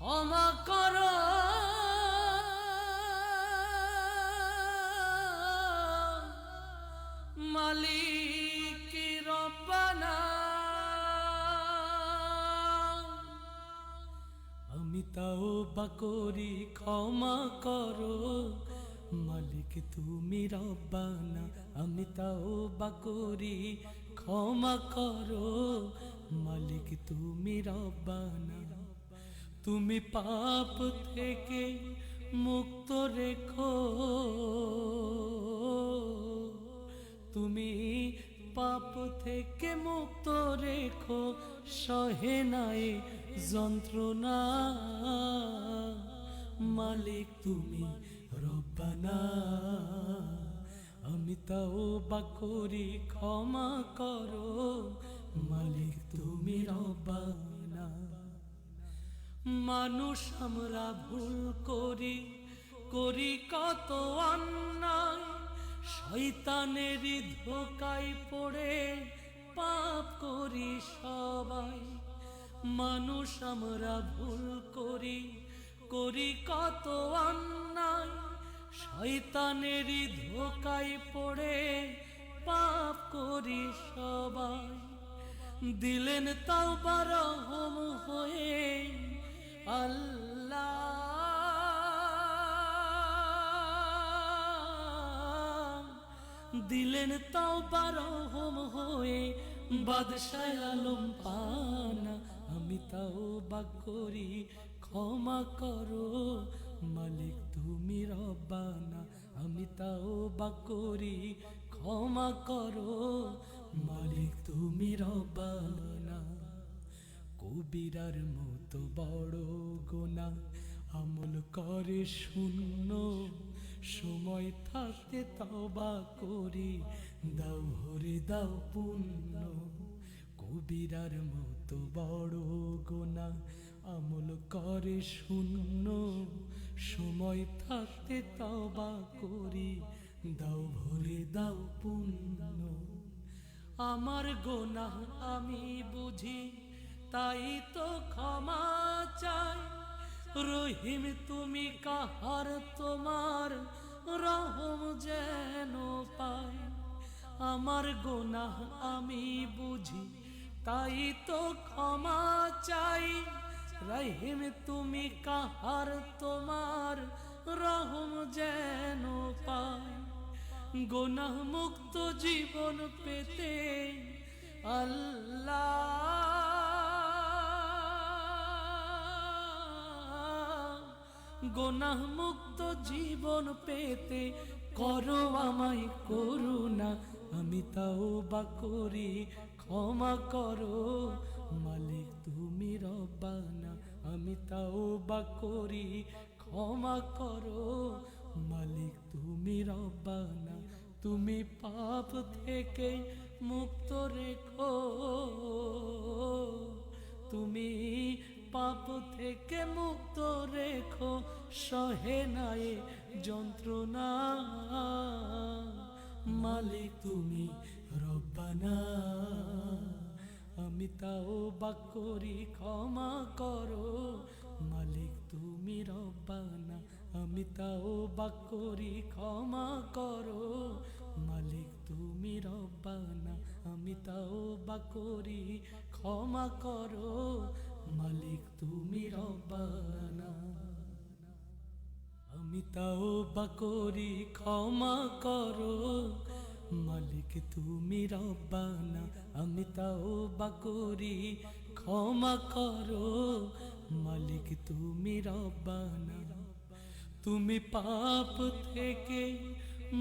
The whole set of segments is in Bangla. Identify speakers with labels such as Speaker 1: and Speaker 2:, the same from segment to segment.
Speaker 1: ক্ষমা করো মালিক রব্বানা। আমি তাওবা করি ক্ষমা করো মালিক তুমি রব্বানা। আমি তাওবা করি ক্ষমা করো মালিক তুমি রব্বানা। তুমি পাপ থেকে মুক্ত রেখো, তুমি পাপ থেকে মুক্ত রেখো, সহে নাই যন্ত্রণা মালিক তুমি রব্বানা। আমি তাওবা করি ক্ষমা করো মালিক তুমি রব্বানা। মানুষ আমরা ভুল করি, করি কত অন্যায়, শয়তানেরই ধোকায় পড়ে পাপ করি সবাই। মানুষ আমরা ভুল করি, করি কত অন্যায়, শয়তানেরই ধোকায় পড়ে পাপ করি সবাই। দিলেন তাওবা রহম হয়ে আল্লাহ, দিলেন তাওবা রহম হয়ে বাদশাহ আলম পানা। আমি তাওবা করি ক্ষমা করো মালিক তুমি রব্বানা। আমি তাওবা করি ক্ষমা করো মালিক তুমি রব্বানা। কবিরার মতো বড় গোনা আমল করে শূন্য, সময় থাকতে তওবা করি দাও হরে দাও পুণ্য। কবিরার মতো বড় গোনা আমল করে শূন্য, সময় থাকতে তওবা করি দাও ভরে দাও পুণ্য। আমার গোনাহ আমি বুঝি তাই তো ক্ষমা চাই, রহিম তুমি কাহার তোমার রহম যেন পাই। আমার গোনাহ আমি বুঝি তাই তো ক্ষমা চাই, রহিম তুমি কাহার তোমার রহম যেন পাই। গোনাহ মুক্ত জীবন পেতে আল্লাহ, গোনাহ মুক্ত জীবন পেতে করো আমায় করুণা। আমি তাওবা করি ক্ষমা করো মালিক তুমি রব্বানা। আমি তাওবা করি ক্ষমা করো মালিক তুমি রব্বানা। তুমি পাপ থেকে মুক্ত রেখো, তুমি পাপ থেকে মুক্ত রেখো, সহে নাই যন্ত্রণা মালিক তুমি রব্বানা। আমি তাওবা করি ক্ষমা করো মালিক তুমি রব্বানা। আমি তাওবা করি ক্ষমা করো মালিক তুমি রব্বানা। আমি তাওবা করি ক্ষমা করো মালিক তুমি রব্বানা। আমি তাওবা করি ক্ষমা করো মালিক তুমি রব্বানা। আমি তাওবা করি ক্ষমা করো মালিক তুমি রব্বানা। তুমি পাপ থেকে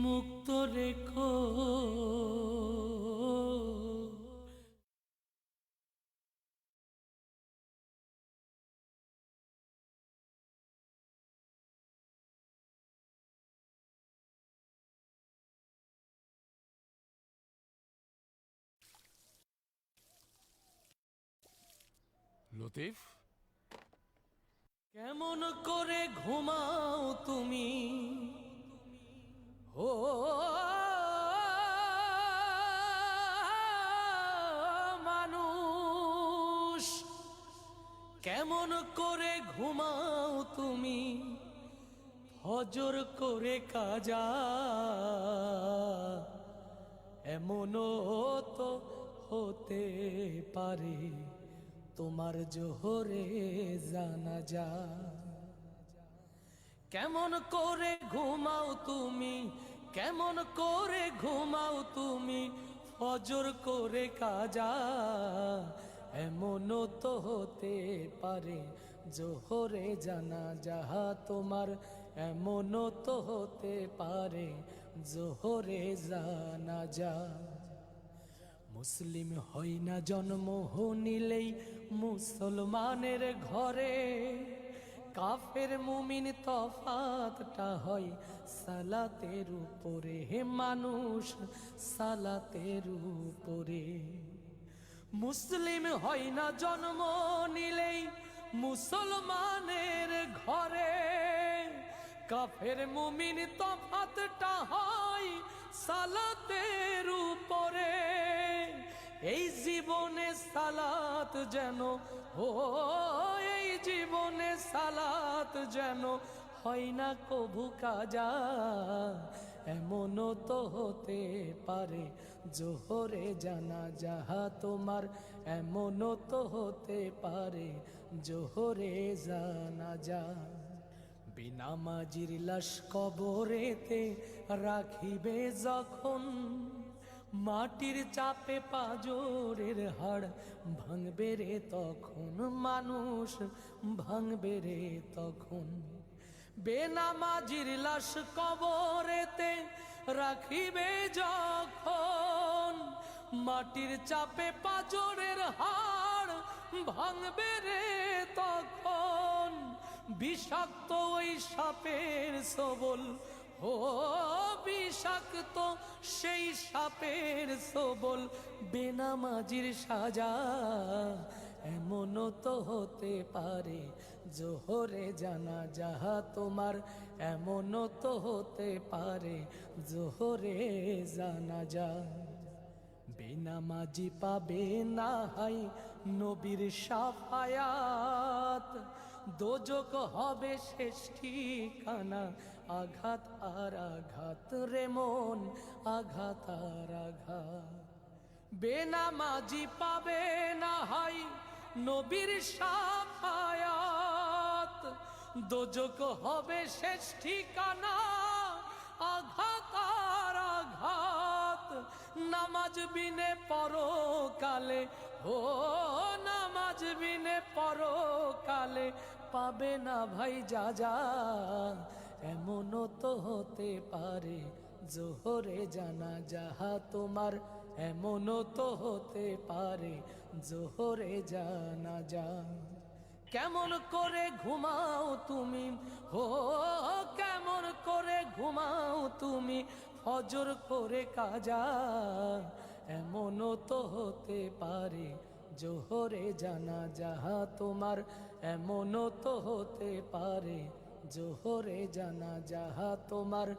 Speaker 1: মুক্ত রেখো,
Speaker 2: লতিফ,
Speaker 1: কেমন করে ঘুমাও তুমি ও মানুষ, কেমন করে ঘুমাও তুমি, ফজর করে কাজা, এমনও তো হতে পারে তোমার জোহরে জানাজা। কেমন করে ঘুমাও তুমি, কেমন করে ঘুমাও তুমি, ফজর করে কাজা, এমনও তো হতে পারে জোহরে জানাজা তোমার, এমনও তো হতে পারে জোহরে জানাজা। মুসলিম হই না জন্ম নিলেই মুসলমানের ঘরে, কাফের মুমিন তফাতটা হয় সালাতের উপরে, হে মানুষ সালাতের উপরে। মুসলিম হয় না জন্ম নিলেই মুসলমানের ঘরে, কাফের মুমিন তফাতটা হয় সালাতের উপরে। এই জীবনে সালাত যেন, ও এই জীবনে সালাত যেন হয় না কভু কাজা, এমনও তো হতে পারে জোহরে জানাজা তোমার, এমনও তো হতে পারে জোহরে জানাজা। বেনামাজির লাশ কবরেতে রাখিবে যখন, মাটির চাপে পাজরের হাড় ভাঙবে রে তখন, মানুষ ভাঙবে রে তখন। বেনামাজির লাশ কবরেতে রাখিবে যখন, মাটির চাপে পাজরের হাড় ভাঙবে রে তখন। বিষাক্ত ওই সাপের সবল, ও বিষাক্ত সেই সাপের সবল, বেনামাজির সাজা, এমনও তো হতে পারে জোহরে জানাজা তোমার, এমনও তো হতে পারে জোহরে জানাজা। বেনামাজি পাবে না হাই নবীর শাফায়াত, দোজক হবে শেষ ঠিকানা, আঘাত আর আঘাত রে মন, আঘাত আর আঘাত। বেনামাজি পাবে না হাই নবীর শাফায়াত, দোজক হবে শেষ ঠিকানা, আঘাত আর আঘাত। নামাজ বিনে পরকালে, ও নামাজ বিনে পরকালে পাবে না ভাই যা যা, এমনও তো হতে পারে জোহরে জানাজা তোমার, এমনও তো হতে পারে জোহরে জানাজা। কেমন করে ঘুমাও তুমি, ও কেমন করে ঘুমাও তুমি, ফজর করে কাজা, এমনও তো হতে পারে জোহরে জানাজা তোমার, এমনও তো হতে পারে জোহরে জানাজা তোমার,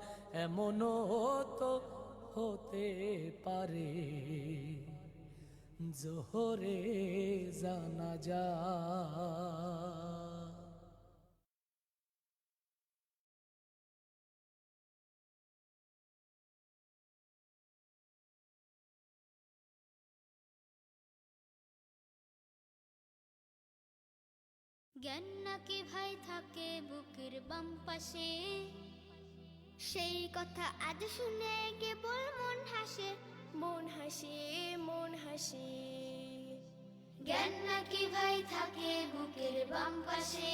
Speaker 1: এমনও তো হতে পারে জোহরে জানাজা।
Speaker 3: জ্ঞান নাকি ভাই থাকে বুকের বাম পাশে, সেই কথা আজ শুনে কেবল মন হাসে, মন হাসে, মন হাসে। জ্ঞান নাকি ভাই থাকে বুকের বাম পাশে,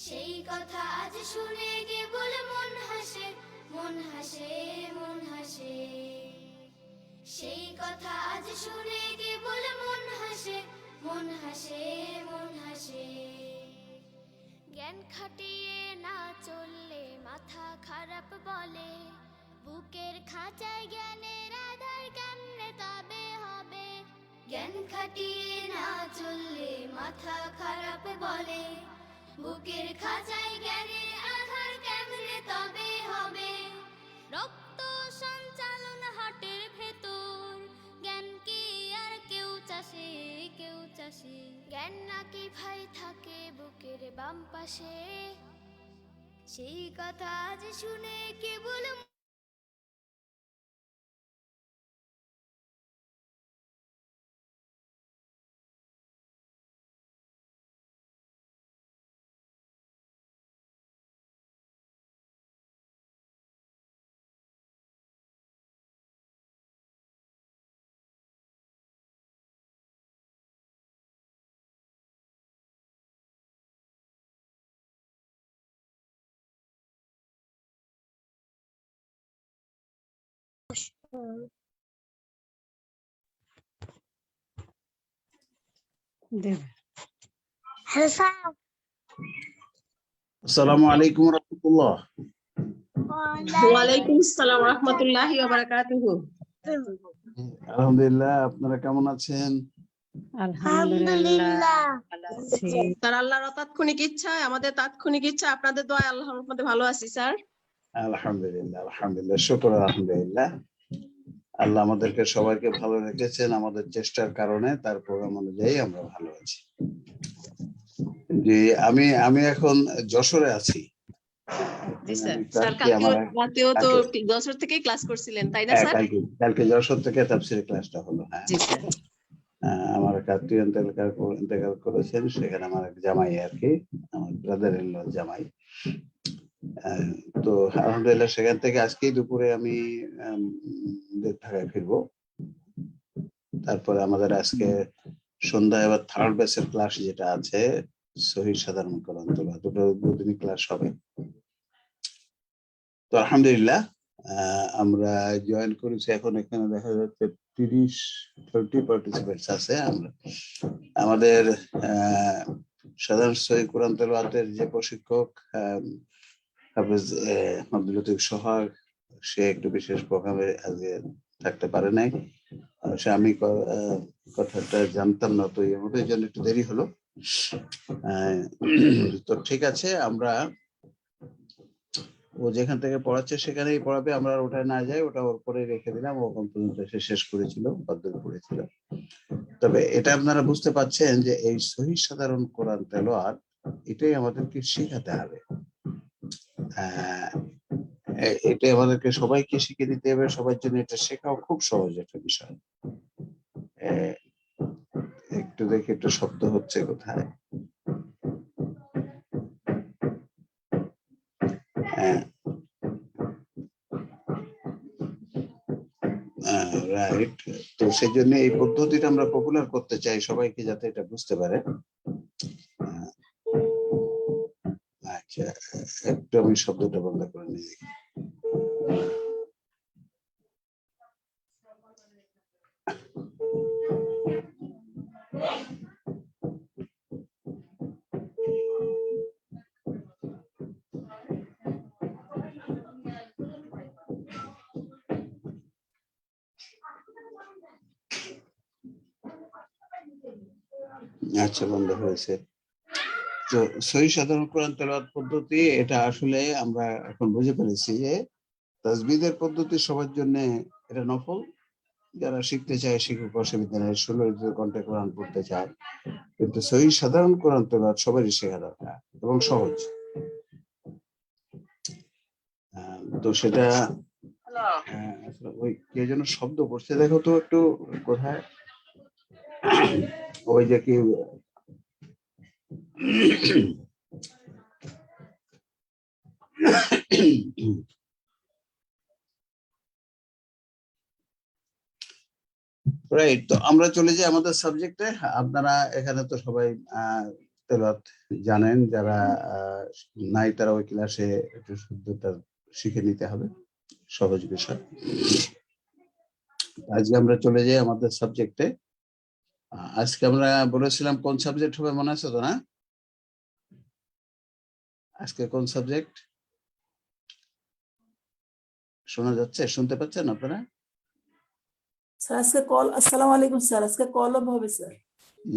Speaker 3: সেই কথা আজ শুনে কেবল মন হাসে, মন হাসে, মন হাসে। সেই কথা আজ শুনে কেবল মন হাসে, মন হাসে, মন হাসে। জ্ঞান খাটিয়ে না চললে মাথা খারাপ বলে, বুকের খাঁচায় জ্ঞানের আধার কেমনে তবে হবে। জ্ঞান খাটিয়ে না চললে মাথা খারাপ বলে, বুকের খাঁচায় জ্ঞানের আধার কেমনে তবে হবে। রক্ত সঞ্চালন হাটের ভেতর, জ্ঞান কি আর কেউ চাষে, কেউ চাষে। জ্ঞান নাকি ভাই থাকে বুকে বুকের বাম পাশে সেই কথা আজ শুনে কেবল
Speaker 4: আসসালামু আলাইকুম রহমতুল্লাহ।
Speaker 5: ওয়ালাইকুম আসসালাম রহমতুল্লাহি ওয়া বারাকাতুহু।
Speaker 4: আলহামদুলিল্লাহ, আপনারা কেমন আছেন?
Speaker 6: আলহামদুলিল্লাহ ভালো আছি।
Speaker 5: স্যার আল্লাহর তাৎক্ষণিক ইচ্ছায় আমাদের তাৎক্ষণিক ইচ্ছা আপনাদের দোয়ায় আল্লাহর রহমতে ভালো আছি স্যার।
Speaker 4: আলহামদুলিল্লাহ আলহামদুলিল্লাহ, শুকর আলহামদুলিল্লাহ। আল্লাহ আমাদেরকে সবাইকে ভালো রেখেছেন আমাদের চেষ্টার কারণে, তার প্রোগ্রাম অনুযায়ী আমরা ভালো আছি। জি, আমি এখন যশোরে আছি।
Speaker 5: জি স্যার।
Speaker 4: আমি
Speaker 5: স্যার কালকেও তো যশোর থেকেই ক্লাস করছিলেন তাই না স্যার?
Speaker 4: কালকে যশোর থেকে তাফসীরের ক্লাসটা হলো। হ্যাঁ
Speaker 5: জি স্যার।
Speaker 4: আমার এক আত্মীয় ইন্তেকাল করেছেন, সেখানে আমার এক জামাই আর কি, আমার ব্রাদার ইন ল জামাই। তো আলহামদুলিল্লাহ সেখান থেকে আজকেই দুপুরে আমি ঢাকায় ফিরবো। তারপরে আমাদের আজকে সন্ধ্যায় আবার থার্ড ব্যাচের ক্লাস যেটা আছে সহিহ সাধারণকরণ, দুদিনই ক্লাস হবে। তো আলহামদুলিল্লাহ আমরা জয়েন করেছি। এখন এখানে দেখা যাচ্ছে 30 পার্টিসিপেন্টস আছে। আমরা আমাদের সাধারণ সহিহ কোরআন তেলাওয়াতের যে প্রশিক্ষক হাফেজ আব্দুল লতিফ সোহাগ, সে একটু বিশেষ প্রোগ্রামে আজকে থাকতে পারে নাই। আমি কথাটা জানতাম না, তো এই জন্য একটু দেরি হলো। তো ঠিক আছে, আমরা ও যেখান থেকে পড়াচ্ছে সেখানেই পড়াবে, আমরা ওটায় না যাই, ওটা ওর পরে রেখে দিলাম। ও পর্যন্ত এসে শেষ করেছিল, বাদ্যুল পড়েছিল। তবে এটা আপনারা বুঝতে পারছেন যে এই সহিহ সাধারণ কোরআন তেলাওয়াত এটাই আমাদেরকে শেখাতে হবে। এটা আমাদেরকে সবাইকে শিখে দিতে হবে, সবার জন্য এটা শেখাও খুব সহজ একটা বিষয়। একটু দেখি একটু শব্দ হচ্ছে কোথায়। রাইট। তো সেই জন্য এই পদ্ধতিটা আমরা পপুলার করতে চাই সবাইকে, যাতে এটা বুঝতে পারে। আচ্ছা, একটু আমি শব্দটা বন্ধ করে নিই। আচ্ছা, বন্ধ হয়েছে। তো সহিহ সাধারণ কোরআন তেলাওয়াত পদ্ধতি, এটা আসলে আমরা এখন বুঝে পেরেছি যে তাজবিদের পদ্ধতি সবার জন্য এটা নফল। যারা শিখতে চায় শিখুক, অসুবিধা নেই। 16 ঘন্টা কোরআন পড়তে চায়, কিন্তু সহিহ সাধারণ কোরআন তেলাওয়াত সবারই শেখা দরকার এবং সহজ। তো সেটা ওই কে যেন শব্দ করছে, দেখো তো একটু কোথায়। ওই যে কি রাইট। তো আমরা চলে যাই আমাদের সাবজেক্টে। আপনারা এখানে তো সবাই তেলাওয়াত জানেন, যারা নাই তারা ওই ক্লাসে একটু শুদ্ধতা শিখে নিতে হবে, সহজ বিষয়। আজকে আমরা চলে যাই আমাদের সাবজেক্টে। আজকে আমরা বলেছিলাম কোন সাবজেক্ট হবে, মনে আছে তো না? আজকে কোন সাবজেক্ট শোনা যাচ্ছে, শুনতে পাচ্ছেন আপনারা?
Speaker 6: স্যার আজকে কল, আসসালামু আলাইকুম স্যার, আজকে কলব হবে স্যার।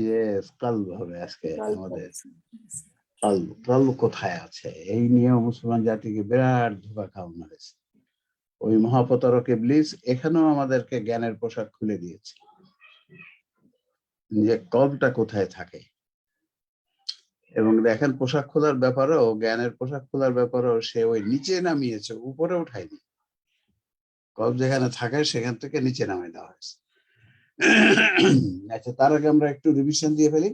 Speaker 4: ইয়েস, কালব হবে আজকে আমাদের। কালব কোথায় আছে এই নিয়ে মুসলমান জাতিকে বিরাট ধোঁকা খাওয়ানো হয়েছে। ওই মহাপ্রতারক ইবলিস এখানেও আমাদেরকে জ্ঞানের পোশাক খুলে দিয়েছে যে কলবটা কোথায় থাকে। এবং দেখেন পোশাক খোলার ব্যাপারেও, জ্ঞানের পোশাক খোলার ব্যাপারেও সে ওই নিচে নামিয়েছে, উপরে উঠায়নি। কলব যেখানে থাকে সেখান থেকে নিচে নামিয়ে দেওয়া হয়েছে। আচ্ছা, তার আগে আমরা একটু রিভিশন দিয়ে ফেলি।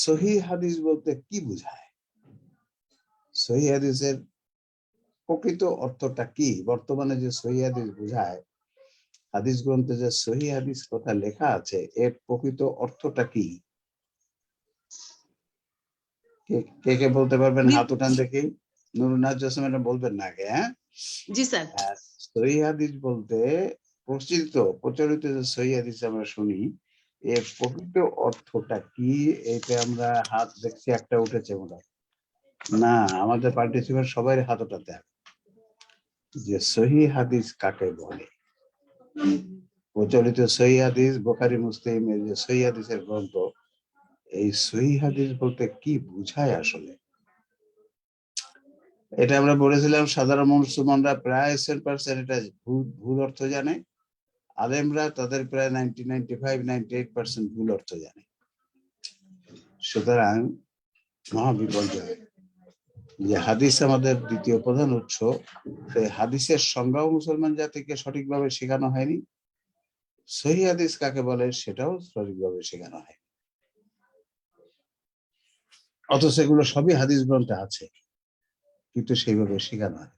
Speaker 4: সহিহ হাদিস বলতে কি বোঝায়, সহিহ হাদিসের প্রকৃত অর্থটা কি? বর্তমানে যে সহিহ হাদিস বোঝায়, হাদিস গ্রন্থে যে সহিহ হাদিস কথা লেখা আছে, এর প্রকৃত অর্থটা কি? কে কে বলতে পারবেন? হাত উঠান দেখি। নুরুন্নাহার জসিম, এটা বলবেন না আগে, হ্যাঁ?
Speaker 5: জি স্যার।
Speaker 4: সহিহ হাদিস বলতে প্রচলিত যে সহিহ হাদিস আমরা শুনি, এর প্রকৃত অর্থটা কি? এটা আমরা হাত দেখছি, একটা উঠেছে মনে হয়। না, আমাদের পার্টিসিপেন্ট সবাই হাত ওঠাতে হবে। যে সহিহ হাদিস কাকে বলে? প্রচলিত সহিহ হাদিস, বুখারী মুসলিমের যে সহিহ হাদিসের গ্রন্থ, এই সহিহ হাদিস বলতে কি বুঝায় আসলে? এটা আমরা বলেছিলাম, সাধারণ মুসলমানরা প্রায় 100% এটা ভুল অর্থ জানে। আলেমরা তাদের প্রায় 95-98% ভুল অর্থ জানে। সুতরাং মহাবিপর্যয় যে হাদিস আমাদের দ্বিতীয় প্রধান উৎস, সেই হাদিসের সংজ্ঞাও মুসলমান জাতিকে সঠিকভাবে শেখানো হয়নি। সহিহ হাদিস কাকে বলে সেটাও সঠিকভাবে শেখানো হয়, অথচ এগুলো সবই হাদিস গ্রন্থে আছে, কিন্তু সেইভাবে শেখানো হয়।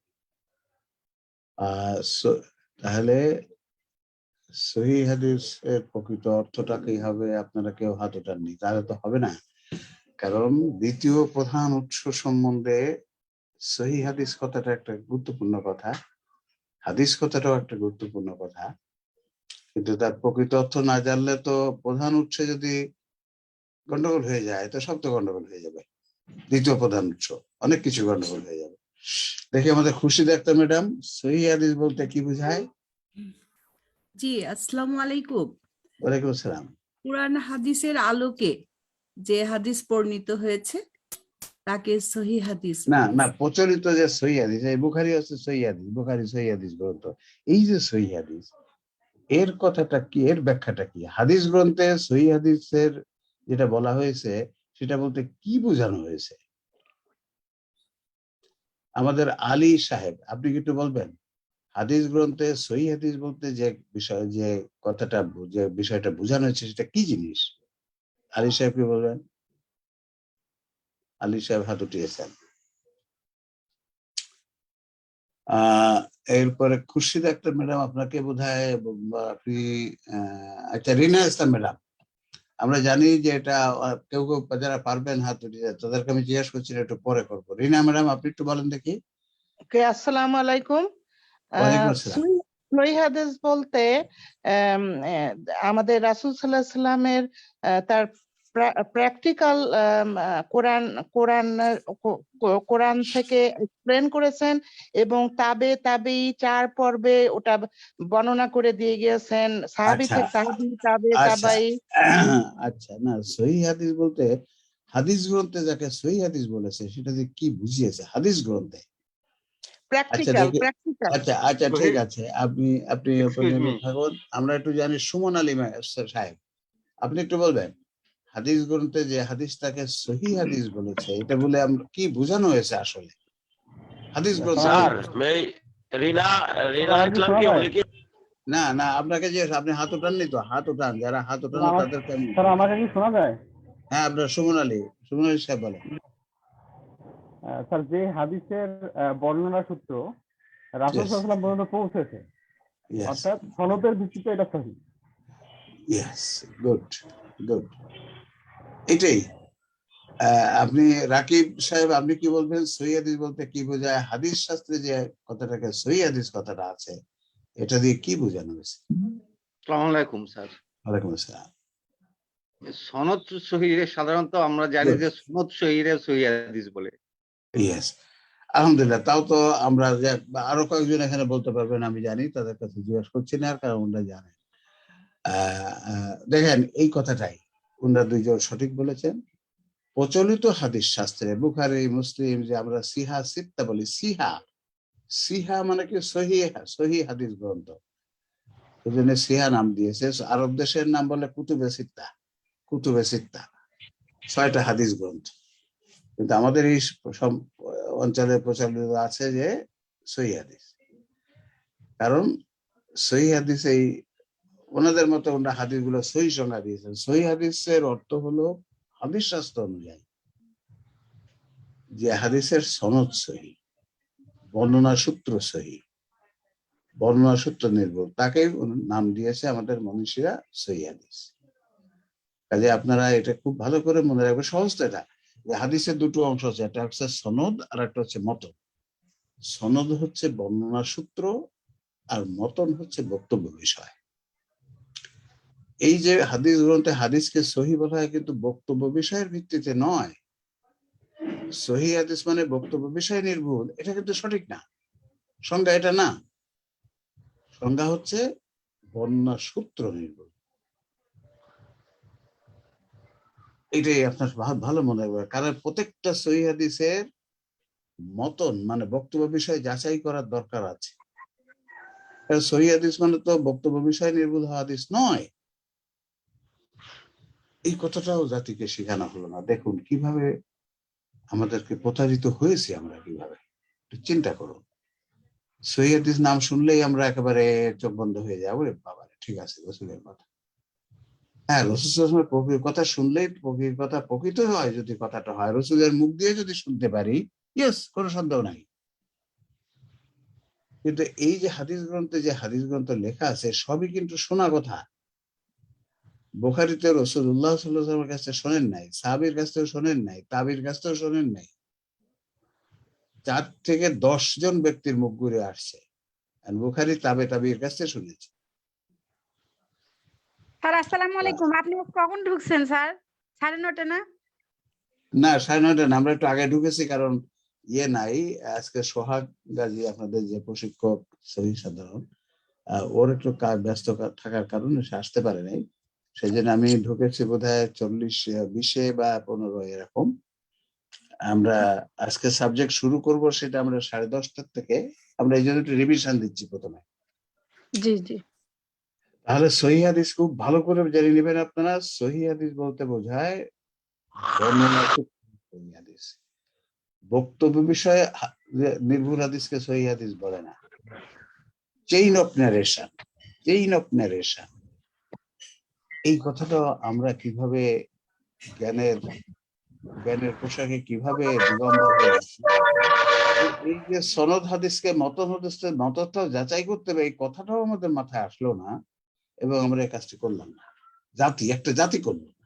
Speaker 4: তাহলে সহিহ হাদিসের প্রকৃত অর্থটা কি হবে? আপনারা কেউ হাত ওঠাননি, তাহলে তো হবে না। কারণ দ্বিতীয় প্রধান উৎস সম্বন্ধে সহিহ হাদিস কথাটা একটা গুরুত্বপূর্ণ কথা, হাদিস কথাটাও একটা গুরুত্বপূর্ণ কথা, কিন্তু তার প্রকৃত অর্থ না জানলে তো প্রধান উৎসে যদি গন্ডগোল হয়ে যায়, তো সব তো গন্ডগোল হয়ে যাবে। দ্বিতীয় প্রধান উৎস, অনেক কিছু গন্ডগোল হয়ে যাবে। দেখি আমাদের খুশি আক্তার ম্যাডাম, সহিহ হাদিস বলতে কি বোঝায়?
Speaker 7: জি, আসসালামু আলাইকুম।
Speaker 4: ওয়ালাইকুম আসসালাম।
Speaker 7: কুরআন হাদিসের আলোকে যে হাদিস বর্ণিত হয়েছে তাকে সহিহ হাদিস
Speaker 4: না
Speaker 7: বলে।
Speaker 4: না, প্রচলিত যে সহিহ হাদিস, এই বুখারী আছে সহিহ হাদিস, বুখারী সহিহ হাদিস গ্রন্থ, এই যে সহিহ হাদিস, এর কথাটা কি, এর ব্যাখ্যাটা কি? হাদিস গ্রন্থে সহিহ হাদিসের যেটা বলা হয়েছে সেটা বলতে কি বোঝানো হয়েছে? আমাদের আলী সাহেব, আপনি কি একটু বলবেন হাদিস গ্রন্থে সহিহ হাদিস বলতে যে বিষয়, যে কথাটা, যে বিষয়টা বোঝানো হয়েছে সেটা কি জিনিস? আলী সাহেব কি বলবেন? আলী সাহেব হাত উঠিয়েছেন। এরপরে খুরশিদ আক্তার ম্যাডাম, আপনাকে বোধহয় আপনি আচ্ছা, রিনা ইসলাম ম্যাডাম, আমরা জানি যে এটা কেউ কেউ যারা পারবেন হাত উঠিয়ে, তাদেরকে আমি জিজ্ঞেস করছি, একটু পরে করবো। রিনা ম্যাডাম, আপনি একটু বলেন দেখি।
Speaker 8: ওকে, আসসালামু আলাইকুম।
Speaker 4: ওয়ালাইকুম আসসালাম।
Speaker 8: সহিহ হাদিস বলতে আমাদের রাসূল সাল্লাল্লাহু আলাইহি সাল্লামের তার প্র্যাকটিক্যাল কোরআন থেকে এক্সপ্লেন করেছেন এবং তাবেঈ 4 পর্বে ওটা বর্ণনা করে দিয়ে গিয়েছেন, সাহাবী
Speaker 4: আচ্ছা
Speaker 8: থেকে তাবেঈ
Speaker 4: আচ্ছা
Speaker 8: তাবেঈ।
Speaker 4: আচ্ছা, না সহিহ হাদিস বলতে হাদিস গ্রন্থে যাকে সহিহ হাদিস বলেছে সেটা যে কি বুঝিয়েছে হাদিস গ্রন্থে? আচ্ছা দেখি, আচ্ছা আচ্ছা ঠিক আছে, আপনি আপনি থাকুন, আমরা একটু জানি। সুমন আলী সাহেব, আপনি একটু বলবেন হাদিস গ্রন্থে যে হাদিসটাকে সহিহ হাদিস বলেছে, এটা বলে আমরা কি বোঝানো হয়েছে আসলে হাদিস গ্রন্থে? না না, আপনাকে যে আপনি হাত উঠাননি তো, হাত উঠান, যারা হাত উঠান তাদেরকে আমি।
Speaker 9: আমাকে কি শোনা যায়?
Speaker 4: হ্যাঁ, আপনার সুমন আলী সাহেব বলেন।
Speaker 9: স্যার, যে হাদিসের বর্ণনা সূত্র রাসূল সাল্লাল্লাহু আলাইহি ওয়াসাল্লাম পর্যন্ত পৌঁছেছে, অর্থাৎ সনদের ভিত্তিতে এটা সহিহ।
Speaker 4: ইয়েস, গুড গুড, এটাই। আপনি রাকিব সাহেব, আপনি কি বলবেন সহিহ হাদিস বলতে কি বোঝায়? হাদিস শাস্ত্রে যে কথাটাকে সহিহ হাদিস কথাটা আছে, এটা দিয়ে কি বোঝানো হয়েছে?
Speaker 10: আসসালামু আলাইকুম স্যার।
Speaker 4: ওয়ালাইকুম আসসালাম।
Speaker 10: সনদ সহিহে সাধারণত আমরা জানি যে সনদ সহিহে সহিহ হাদিস বলে।
Speaker 4: ইয়েস, আলহামদুলিল্লাহ। তাও তো আমরা আরো কয়েকজন এখানে বলতে পারবেন, আমি জানি, তাদের কাছে জিজ্ঞেস করছি না, কারণ ওনারা জানেন। দেখেন, এই কথাটাই ওনারা দুইজন সঠিক বলেছেন। প্রচলিত হাদিস শাস্ত্রে বুখারী মুসলিম, যে আমরা সিহা সিত্তা বলি, সিহা মানে কি? সহিহ হাদিস গ্রন্থ। এই জন্য সিহা নাম দিয়েছে। আরব দেশের নাম বলে কুতুবে সিত্তা, 6টা হাদিস গ্রন্থ। কিন্তু আমাদের এই সব অঞ্চলে প্রচলিত আছে যে সহিহ হাদিস। কারণ সহিহ হাদিস এই ওনাদের মতো ওনারা হাদিসগুলো সহি সংজ্ঞা দিয়েছেন। সহিহ হাদিসের অর্থ হলো হাদিস শাস্ত্র অনুযায়ী যে হাদিসের সনদ সহি, বর্ণনা সূত্র সহি, বর্ণনা সূত্র নির্ভর, তাকে নাম দিয়েছে আমাদের মনীষীরা সহিহ হাদিস। কাজে আপনারা এটা খুব ভালো করে মনে রাখবেন। সহজ তো এটা, যে হাদিসের দুটো অংশ আছে, একটা হচ্ছে সনদ আর একটা হচ্ছে মতন। সনদ হচ্ছে বর্ণনা সূত্র আর মতন হচ্ছে বক্তব্য বিষয়। এই যে হাদিস গ্রন্থে হাদিসকে সহি বলা হয় কিন্তু বক্তব্য বিষয়ের ভিত্তিতে নয়। সহি হাদিস মানে বক্তব্য বিষয় নির্ভুল, এটা কিন্তু সঠিক না, সংজ্ঞা এটা না। সংজ্ঞা হচ্ছে বর্ণনা সূত্র নির্ভুল। এটাই আপনার ভালো মনে রাখবে। কারণ প্রত্যেকটা সহি হাদিসের মতন মানে বক্তব্য বিষয় যাচাই করার দরকার আছে। সহি হাদিস মানে তো বক্তব্য বিষয় নির্ভুল হাদিস নয়। এই কথাটাও জাতিকে শেখানো হলো না। দেখুন কিভাবে আমাদেরকে প্রতারিত হয়েছে আমরা, কিভাবে চিন্তা করুন। সহি হাদিস নাম শুনলেই আমরা একেবারে চোখ বন্ধ হয়ে যাবো, বাবা ঠিক আছে রসুলের কথা। হ্যাঁ, রসুলের প্রকৃতির কথা শুনলেই প্রকৃতির কথা প্রকৃত হয়। যদি কথাটা হয় রসুলের মুখ দিয়ে যদি শুনতে পারি, ইয়েস, কোনো সন্দেহ নাই। কিন্তু এই যে হাদিস গ্রন্থ লেখা আছে সবই কিন্তু শোনা কথা। বুখারীতে রাসূলুল্লাহ সাল্লাল্লাহু আলাইহি ওয়াসাল্লামের কাছে শোনেন নাই, সাহাবীর কাছ থেকে শোনেন নাই, তাবির কাছ থেকে শোনেন নাই। 4 থেকে 10 জন ব্যক্তির মুখ ঘুরে আসছে। আর বুখারী তাবির কাছ থেকে শুনেছে।
Speaker 11: স্যার আসসালামু আলাইকুম। আপনি কখন ঢুকছেন স্যার? 9:30 না?
Speaker 4: না, 9:30 না, আমরা একটু আগে ঢুকেছি। কারণ নাই, আজকে সোহাগ গাজী আপনাদের যে প্রশিক্ষক সহিহ সাধারণ, ওর একটু ব্যস্ত থাকার কারণে সে আসতে পারে নাই। সেই জন্য আমি ঢুকেছি বোধহয় 40-20 বা 15 এরকম। আমরা আজকে সাবজেক্ট শুরু করব, সেটা আমরা 10:30 থেকে। আমরা এই জন্য একটু রিভিশন দিচ্ছি প্রথমে।
Speaker 11: জি জি।
Speaker 4: তাহলে সহিহ হাদিস খুব ভালো করে জেনে নেবেন আপনারা। সহিহ হাদিস বলতে বোঝায় বর্ণনা সহিহ হাদিস। বক্তব্য বিষয়ে নির্ভুল হাদিসকে সহিহ হাদিস বলে না। চেইন অফ ন্যারেশন, এই কথাটা আমরা কিভাবে জ্ঞানের পোশাকে কিভাবে দিগম্বর হয়ে আছি। এই যে সনদ হাদিসকে মতটাও যাচাই করতে হবে, এই কথাটাও আমাদের মাথায় আসলো না, এবং আমরা এই কাজটি করলাম না। একটা জাতি করলো না।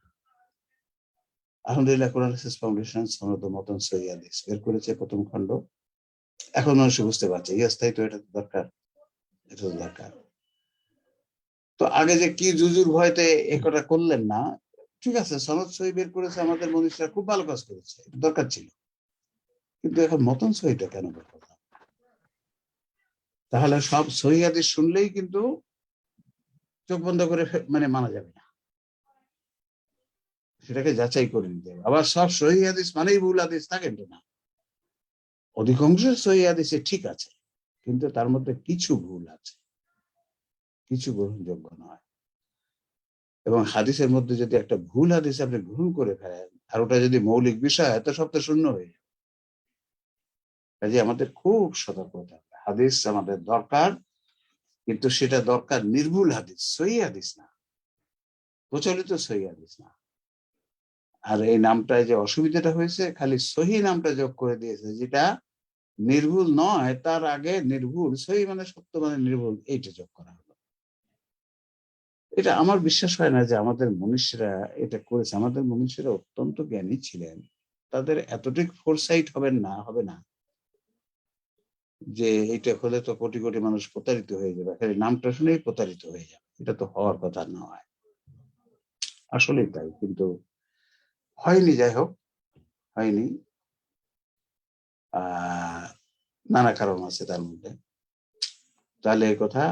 Speaker 4: আলহামদুলিল্লাহ, কোরআন হাদিস ফাউন্ডেশন সনদ ও মতন সহিহ হাদিস বের করেছে প্রথম খণ্ড। এখন মানুষ বুঝতে পারছে, তাই তো, এটা দরকার। তো আগে যে কি জুজুর ভয়তে একটা করলেন না, ঠিক আছে, সনদ সহি বের করেছে আমাদের মনীষীরা, খুব ভালো কাজ করেছে, দরকার ছিল। কিন্তু এখন মতন সহিটা কেন বের করলাম? তাহলে সব সহি হাদিস শুনলেই কিন্তু চোখ বন্ধ করে মানা যাবে না, সেটাকে যাচাই করে নিতে হবে। আবার সব সহি হাদিস মানেই ভুল হাদিস তা কিন্তু না। অধিকাংশ সহি হাদিসে ঠিক আছে, কিন্তু তার মধ্যে কিছু ভুল আছে, কিছু গ্রহণযোগ্য নয়। এবং হাদিসের মধ্যে যদি একটা ভুল হাদিস আপনি গ্রহণ করে ফেলেন, আর ওটা যদি মৌলিক বিষয় হয়, তো সব তো শূন্য হয়ে যাবে। কাজে আমাদের খুব সতর্ক হতে হবে। হাদিস আমাদের দরকার, কিন্তু সেটা দরকার নির্ভুল হাদিস, সহিহ হাদিস না, প্রচলিত সহিহ হাদিস না। আর এই নামটায় যে অসুবিধাটা হয়েছে, খালি সহিহ নামটা যোগ করে দিয়েছে, যেটা নির্ভুল নয়। তার আগে নির্ভুল, সহিহ মানে সত্য মানে নির্ভুল, এইটা যোগ করা হলো। এটা আমার বিশ্বাস হয় না যে আমাদের মনীষীরা এটা করেছে। আমাদের মনীষীরা অত্যন্ত জ্ঞানী ছিলেন, তাদের এতটুকু ফোরসাইট হবে না যে এটা হলে তো কোটি কোটি মানুষ প্রতারিত হয়ে যাবে, খালি নামটা শুনেই প্রতারিত হয়ে যাবে। এটা তো হওয়ার কথা নয়, আসলেই তাই, কিন্তু হয়নি। যাই হোক, হয়নি, নানা কারণ আছে তার মধ্যে। তাহলে এই কথা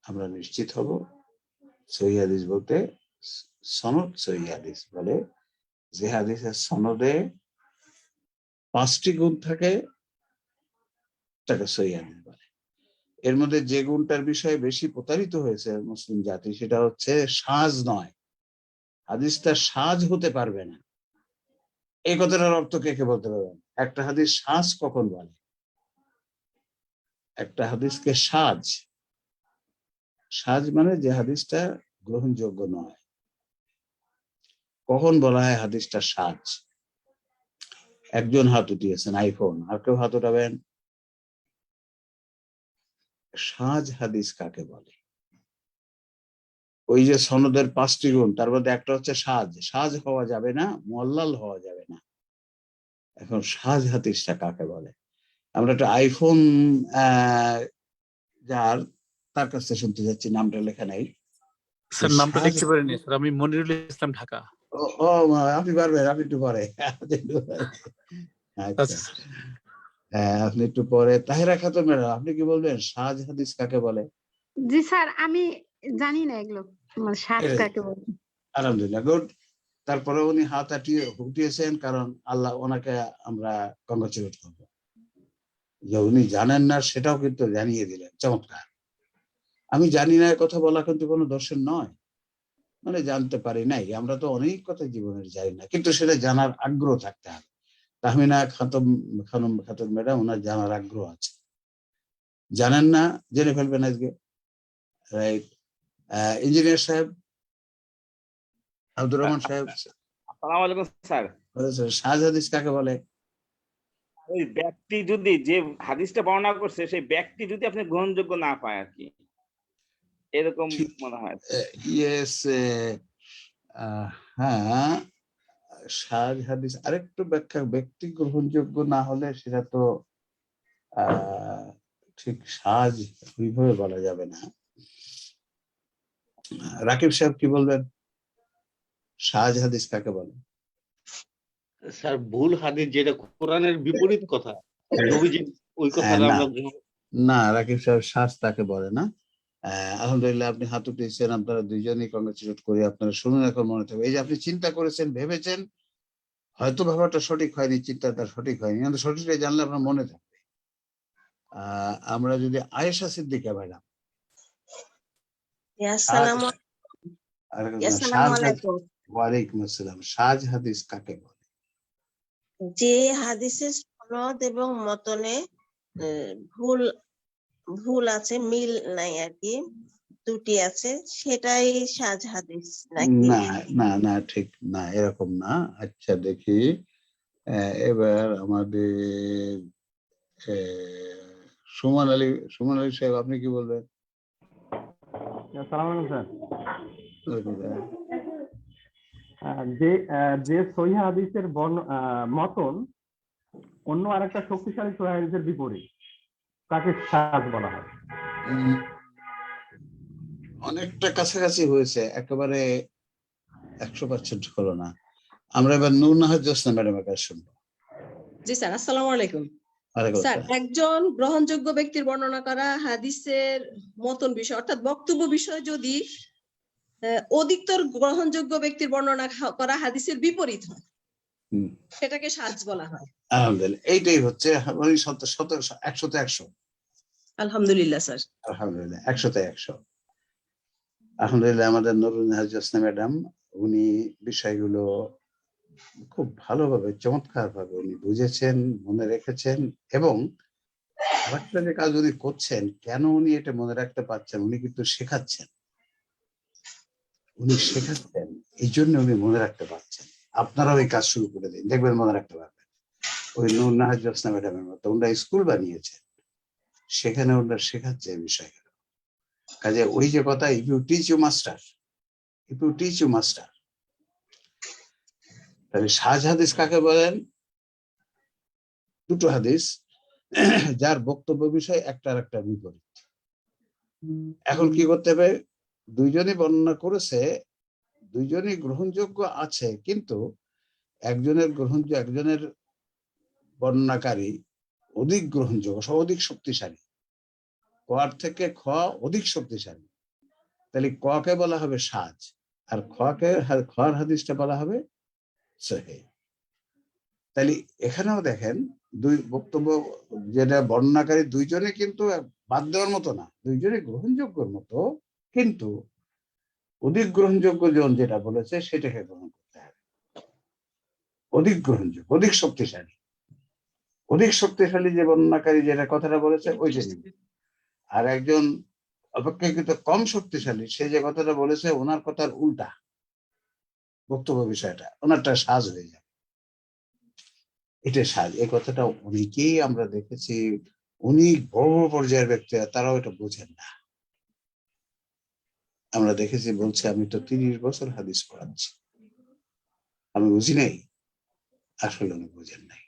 Speaker 4: আমরা নিশ্চিত হব, সহিহ হাদিস বলতে সনদ সহিহ হাদিস বলে যে হাদিসের সনদে 5টি গুণ থাকে, তাকে সহিহ হাদিস বলে। এর মধ্যে যে গুণটার বিষয়ে বেশি প্রতারিত হয়েছে মুসলিম জাতি সেটা হচ্ছে সাজ নয়। হাদিসটা সাজ হতে পারবে না, এই কথাটার অর্থ কে কে বলতে পারবেন? একটা হাদিস সাজ কখন বলে? একটা হাদিসকে সাজ, সাজ মানে যে হাদিসটা গ্রহণযোগ্য নয়। কখন বলা হয় হাদিসটা সাজ? একজন হাত উঠিয়েছেন, আইফোন। আর কেউ হাত উঠাবেন? সাজ হাদিস কাকে বলে? ওই যে সনদের 5টি গুণ, তার মধ্যে একটা হচ্ছে সাজ। সাজ হওয়া যাবে না, মুআল্লাল হওয়া যাবে না। এখন সাজ হাদিসটা কাকে বলে? আমরা একটা আইফোন যার, তার কাছে শুনতে যাচ্ছি, নামটা লেখা নাই।
Speaker 2: স্যার নামটা লিখতে পারিনি স্যার, আমি মনিরুল ইসলাম, ঢাকা।
Speaker 4: ও আপনি পারবেন, আপনি একটু পরে। আচ্ছা, হ্যাঁ আপনি একটু পরে। তাহেরা খাতুন ম্যাডাম, আপনি কি বলবেন সাজ হাদিস কাকে বলে?
Speaker 11: জি স্যার, আমি জানি না এগুলো সাজ কাকে বলে।
Speaker 4: আলহামদুলিল্লাহ, গুড। তারপরে উনি হাত উঠিয়েছেন, কারণ আল্লাহ ওনাকে আমরা কংগ্রাচুলেট করবো যে উনি জানেন না সেটাও কিন্তু জানিয়ে দিলেন। চমৎকার। আমি জানি না কথা বলা কিন্তু কোনো দর্শন নয়, মানে জানতে পারি নাই। আমরা তো অনেক কথা জীবনের জানি না, কিন্তু সেটা জানার আগ্রহ থাকতে হবে। তাহমিনা খাতুন ম্যাডাম, ওনার জানার আগ্রহ আছে। জানেন না, জেনে ফেলবেন আজকে। রাইট। ইঞ্জিনিয়ার সাহেব, আব্দুর রহমান সাহেব,
Speaker 12: আসসালামু আলাইকুম স্যার।
Speaker 4: সাজ হাদিস কাকে বলে?
Speaker 12: ওই ব্যক্তি যদি, যে হাদিসটা বর্ণনা করছে সেই ব্যক্তি যদি আপনি গ্রহণযোগ্য না পায় আর কি, এরকম মনে হয়।
Speaker 4: ইয়েস, হ্যাঁ, সাজ হাদিস আরেকটু ব্যাখ্যা। ব্যক্তি গ্রহণযোগ্য না হলে সেটা তো ঠিক সাজ ওইভাবে বলা যাবে না। রাকিব সাহেব কি বলবেন, সাজ হাদিস কাকে বলে?
Speaker 10: স্যার ভুল হাদিস, যেটা কোরআনের বিপরীত কথা, নবীজি ওই কথাটা আমরা
Speaker 4: না, রাকিব সাহেব সাজ তাকে বলে না। আলহামদুলিল্লাহ, আপনি হাত উঠিয়েছেন, আপনারা দুইজনই কংগ্রেচুলেট করি। আপনারা শুনুন, এখন মনে থাকবে। এই যে আপনি চিন্তা করেছেন, ভেবেছেন, হয়তো ভাবাটা সঠিক হয়নি, চিন্তাটা সঠিক হয়নি, কিন্তু সঠিকটা জানলে আপনার মনে থাকবে। আমরা যদি আয়েশা সিদ্দিকা ম্যাডাম, ওয়ালাইকুম আসসালাম, সাজ হাদিস কাকে বলে?
Speaker 13: যে হাদিসের সনদ এবং মতনে ভুল ভুল আছে, মিল নাই আর কি, ত্রুটি আছে, সেটাই সাজ হাদিস নাকি?
Speaker 4: না না না, ঠিক না, এরকম না। আচ্ছা দেখি, এবার আমাদের সুমন আলী সাহেব, আপনি কি বলবেন?
Speaker 9: আসসালামু আলাইকুম স্যার। যে সহিহ হাদিসের মতন অন্য আরেকটা শক্তিশালী সহিহ হাদিসের বিপরীত, তাকে সাজ বলা হয়।
Speaker 4: অনেকটা কাছাকাছি হয়েছে, একেবারে 100% হলো না। আমরা এবার নূর নাহার জোসনা ম্যাডামের কাছে শুনবো।
Speaker 5: জি স্যার, আসসালামু আলাইকুম। স্যার, একজন গ্রহণযোগ্য ব্যক্তির বর্ণনা করা হাদিসের মতন বিষয় অর্থাৎ বক্তব্য বিষয় যদি অধিকতর গ্রহণযোগ্য ব্যক্তির বর্ণনা করা হাদিসের বিপরীত হয়, সেটাকে সাজ বলা হয়।
Speaker 4: আলহামদুলিল্লাহ, এইটাই হচ্ছে 100-100।
Speaker 5: আলহামদুলিল্লাহ স্যার,
Speaker 4: আলহামদুলিল্লাহ, 100-100। আলহামদুলিল্লাহ, আমাদের নুরুন নাহার জোসনা ম্যাডাম, উনি বিষয়গুলো খুব ভালোভাবে, চমৎকার ভাবে উনি বুঝেছেন, মনে রেখেছেন, এবং আরেকটা যে কাজ উনি করছেন, কেন উনি এটা মনে রাখতে পারছেন, উনি কিন্তু শেখাচ্ছেন। এই জন্য উনি মনে রাখতে পারছেন। আপনারাও এই কাজ শুরু করে দিন, দেখবেন মনে রাখতে পারবেন। ওই নূর নাহার জোসনা ম্যাডামের মতো ওনারা স্কুল বানিয়েছেন, সেখানে ওনারা শেখাচ্ছে এই বিষয়গুলো। কাজে ওই যে কথা, if you teach you master. তাহলে সাজ হাদিস কাকে বলেন? দুটো হাদিস যার বক্তব্য বিষয় একটা আর একটা বিপরীত। এখন কি করতে হবে? দুইজনই বর্ণনা করেছে, দুইজনই গ্রহণযোগ্য আছে, কিন্তু একজনের বর্ণনাকারী অধিক গ্রহণযোগ্য, অধিক শক্তিশালী, কর থেকে খ অধিক শক্তিশালী। তাহলে ক কে বলা হবে সাজ, আর খর হাদিসটা বলা হবে সহিহ। তাহলে এখানেও দেখেন, দুই বক্তব্য যেটা বর্ণনাকারী দুইজনে কিন্তু বাদ দেওয়ার মতো না, দুইজনে গ্রহণযোগ্যর মতো, কিন্তু অধিক গ্রহণযোগ্য জন যেটা বলেছে সেটাকে গ্রহণ করতে হবে। অধিক গ্রহণযোগ্য, অধিক শক্তিশালী, অধিক শক্তিশালী যে বর্ণনাকারী যেটা কথাটা বলেছে ওইটা নিবে। আর একজন অপেক্ষাকৃত কম শক্তিশালী সে যে কথাটা বলেছে ওনার কথার উল্টা বক্তব্য বিষয়টা, ওনারটা সাজ হয়ে যাবে। এটা সাজ, এই কথাটা অনেকেই আমরা দেখেছি, অনেক বড় বড় পর্যায়ের ব্যক্তিরা তারাও এটা বোঝেন না। আমরা দেখেছি বলছে আমি তো 30 বছর হাদিস পড়াচ্ছি, আমি বুঝি নাই। আসলে উনি বুঝেন নাই।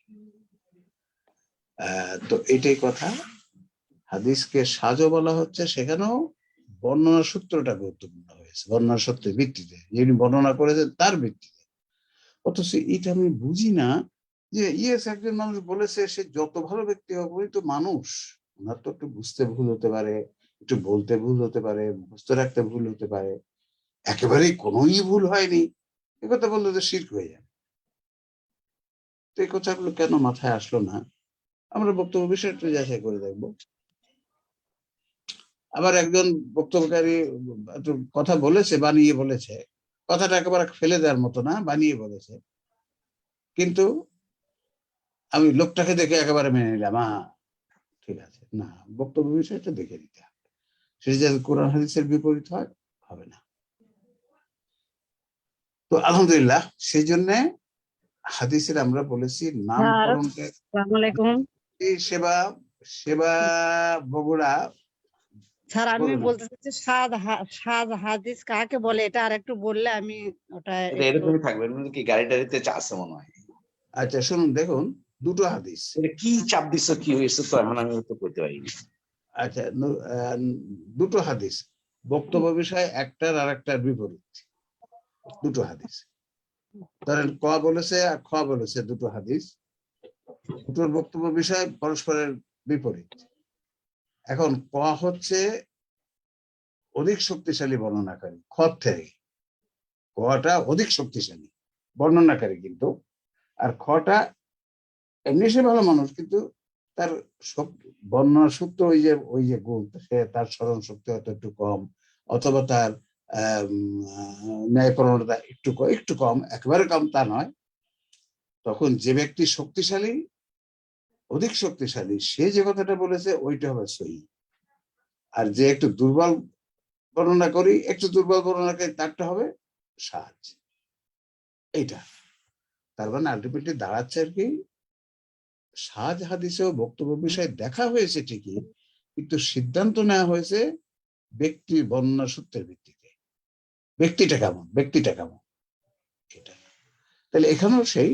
Speaker 4: তো এটাই কথা, হাদিসকে সাজও বলা হচ্ছে, সেখানেও বর্ণনা সূত্রটা গুরুত্বপূর্ণ হয়েছে, বর্ণনা সূত্রের ভিত্তিতে, যিনি বর্ণনা করেছেন তার ভিত্তিতে। অথচ এটা আমি বুঝি না যে ইয়েস একজন মানুষ বলেছে, সে যত ভালো ব্যক্তি হোক উনি তো মানুষ, ওনার তো একটু বুঝতে ভুল হতে পারে, একটু বলতে ভুল হতে পারে, মুখস্থ রাখতে ভুল হতে পারে, একেবারেই কোনোই ভুল হয়নি এ কথা বললে তো শিরক হয়ে যাবে। তো এই কথাগুলো কেন মাথায় আসলো না? আমরা বক্তব্য বিষয়টা যাচাই করে দেখবো। আবার একজন বক্তব্যকারী একটু কথা বলেছে, বানিয়ে বলেছে, কথাটা একেবারে ফেলে দেওয়ার মতো না, বানিয়ে বলেছে, কিন্তু আমি লোকটাকে দেখে একেবারে মেনে নিলাম, ঠিক আছে। না, বক্তব্য বিষয়টা দেখে নিতে হবে, সেটা যদি কোরআন হাদিসের বিপরীত হয় হবে না। তো আলহামদুলিল্লাহ, সেই জন্য হাদিসের আমরা বলেছি নামকরণকে সেবা সেবা বগুড়া।
Speaker 11: স্যার আমি বলতে চাচ্ছি সাদ হাদিস কাকে বলে, এটা আর একটু বললে আমি ওটা
Speaker 12: এরকমই থাকবে কি, গাড়ি টাড়িতে আছে মনে হয়।
Speaker 4: আচ্ছা শুনুন, দেখুন দুটো হাদিস।
Speaker 12: কি চাপ দিচ্ছ, কি হয়েছে তো এখন আমি তো করতে পারিনি।
Speaker 4: আচ্ছা, দুটো হাদিস, বক্তব্য বিষয় একটার আর একটার বিপরীত, দুটো হাদিস। ধরেন ক বলেছে আর খ বলেছে, দুটো হাদিস, দুটোর বক্তব্য বিষয় পরস্পরের বিপরীত। এখন ক হচ্ছে অধিক শক্তিশালী বর্ণনাকারী, খ থেকে কটা অধিক শক্তিশালী বর্ণনাকারী কিন্তু, আর খটা এমনি সে ভালো মানুষ, কিন্তু তার বর্ণনা সূত্র ওই যে গুণ, সে তার স্মরণ শক্তি হয়তো একটু কম, অথবা তার ন্যায়পরণতা একটু কম, একেবারে কম তা নয়। তখন যে ব্যক্তি শক্তিশালী, অধিক শক্তিশালী, সে যে কথাটা বলেছে ওইটা হবে সহি। আর যে একটু দুর্বল বর্ণনা করি, একটু দুর্বল বর্ণনাকারী, তারটা হবে সাজ। এইটা তার মানে আলটিমেটলি দাঁড়াচ্ছে আর কি, সাজ হাদিসেও বক্তব্য বিষয় দেখা হয়েছে ঠিকই, কিন্তু সিদ্ধান্ত নেওয়া হয়েছে ব্যক্তির বর্ণনা সূত্রের ভিত্তিতে, ব্যক্তিটা কেমন এটা। তাহলে এখানেও সেই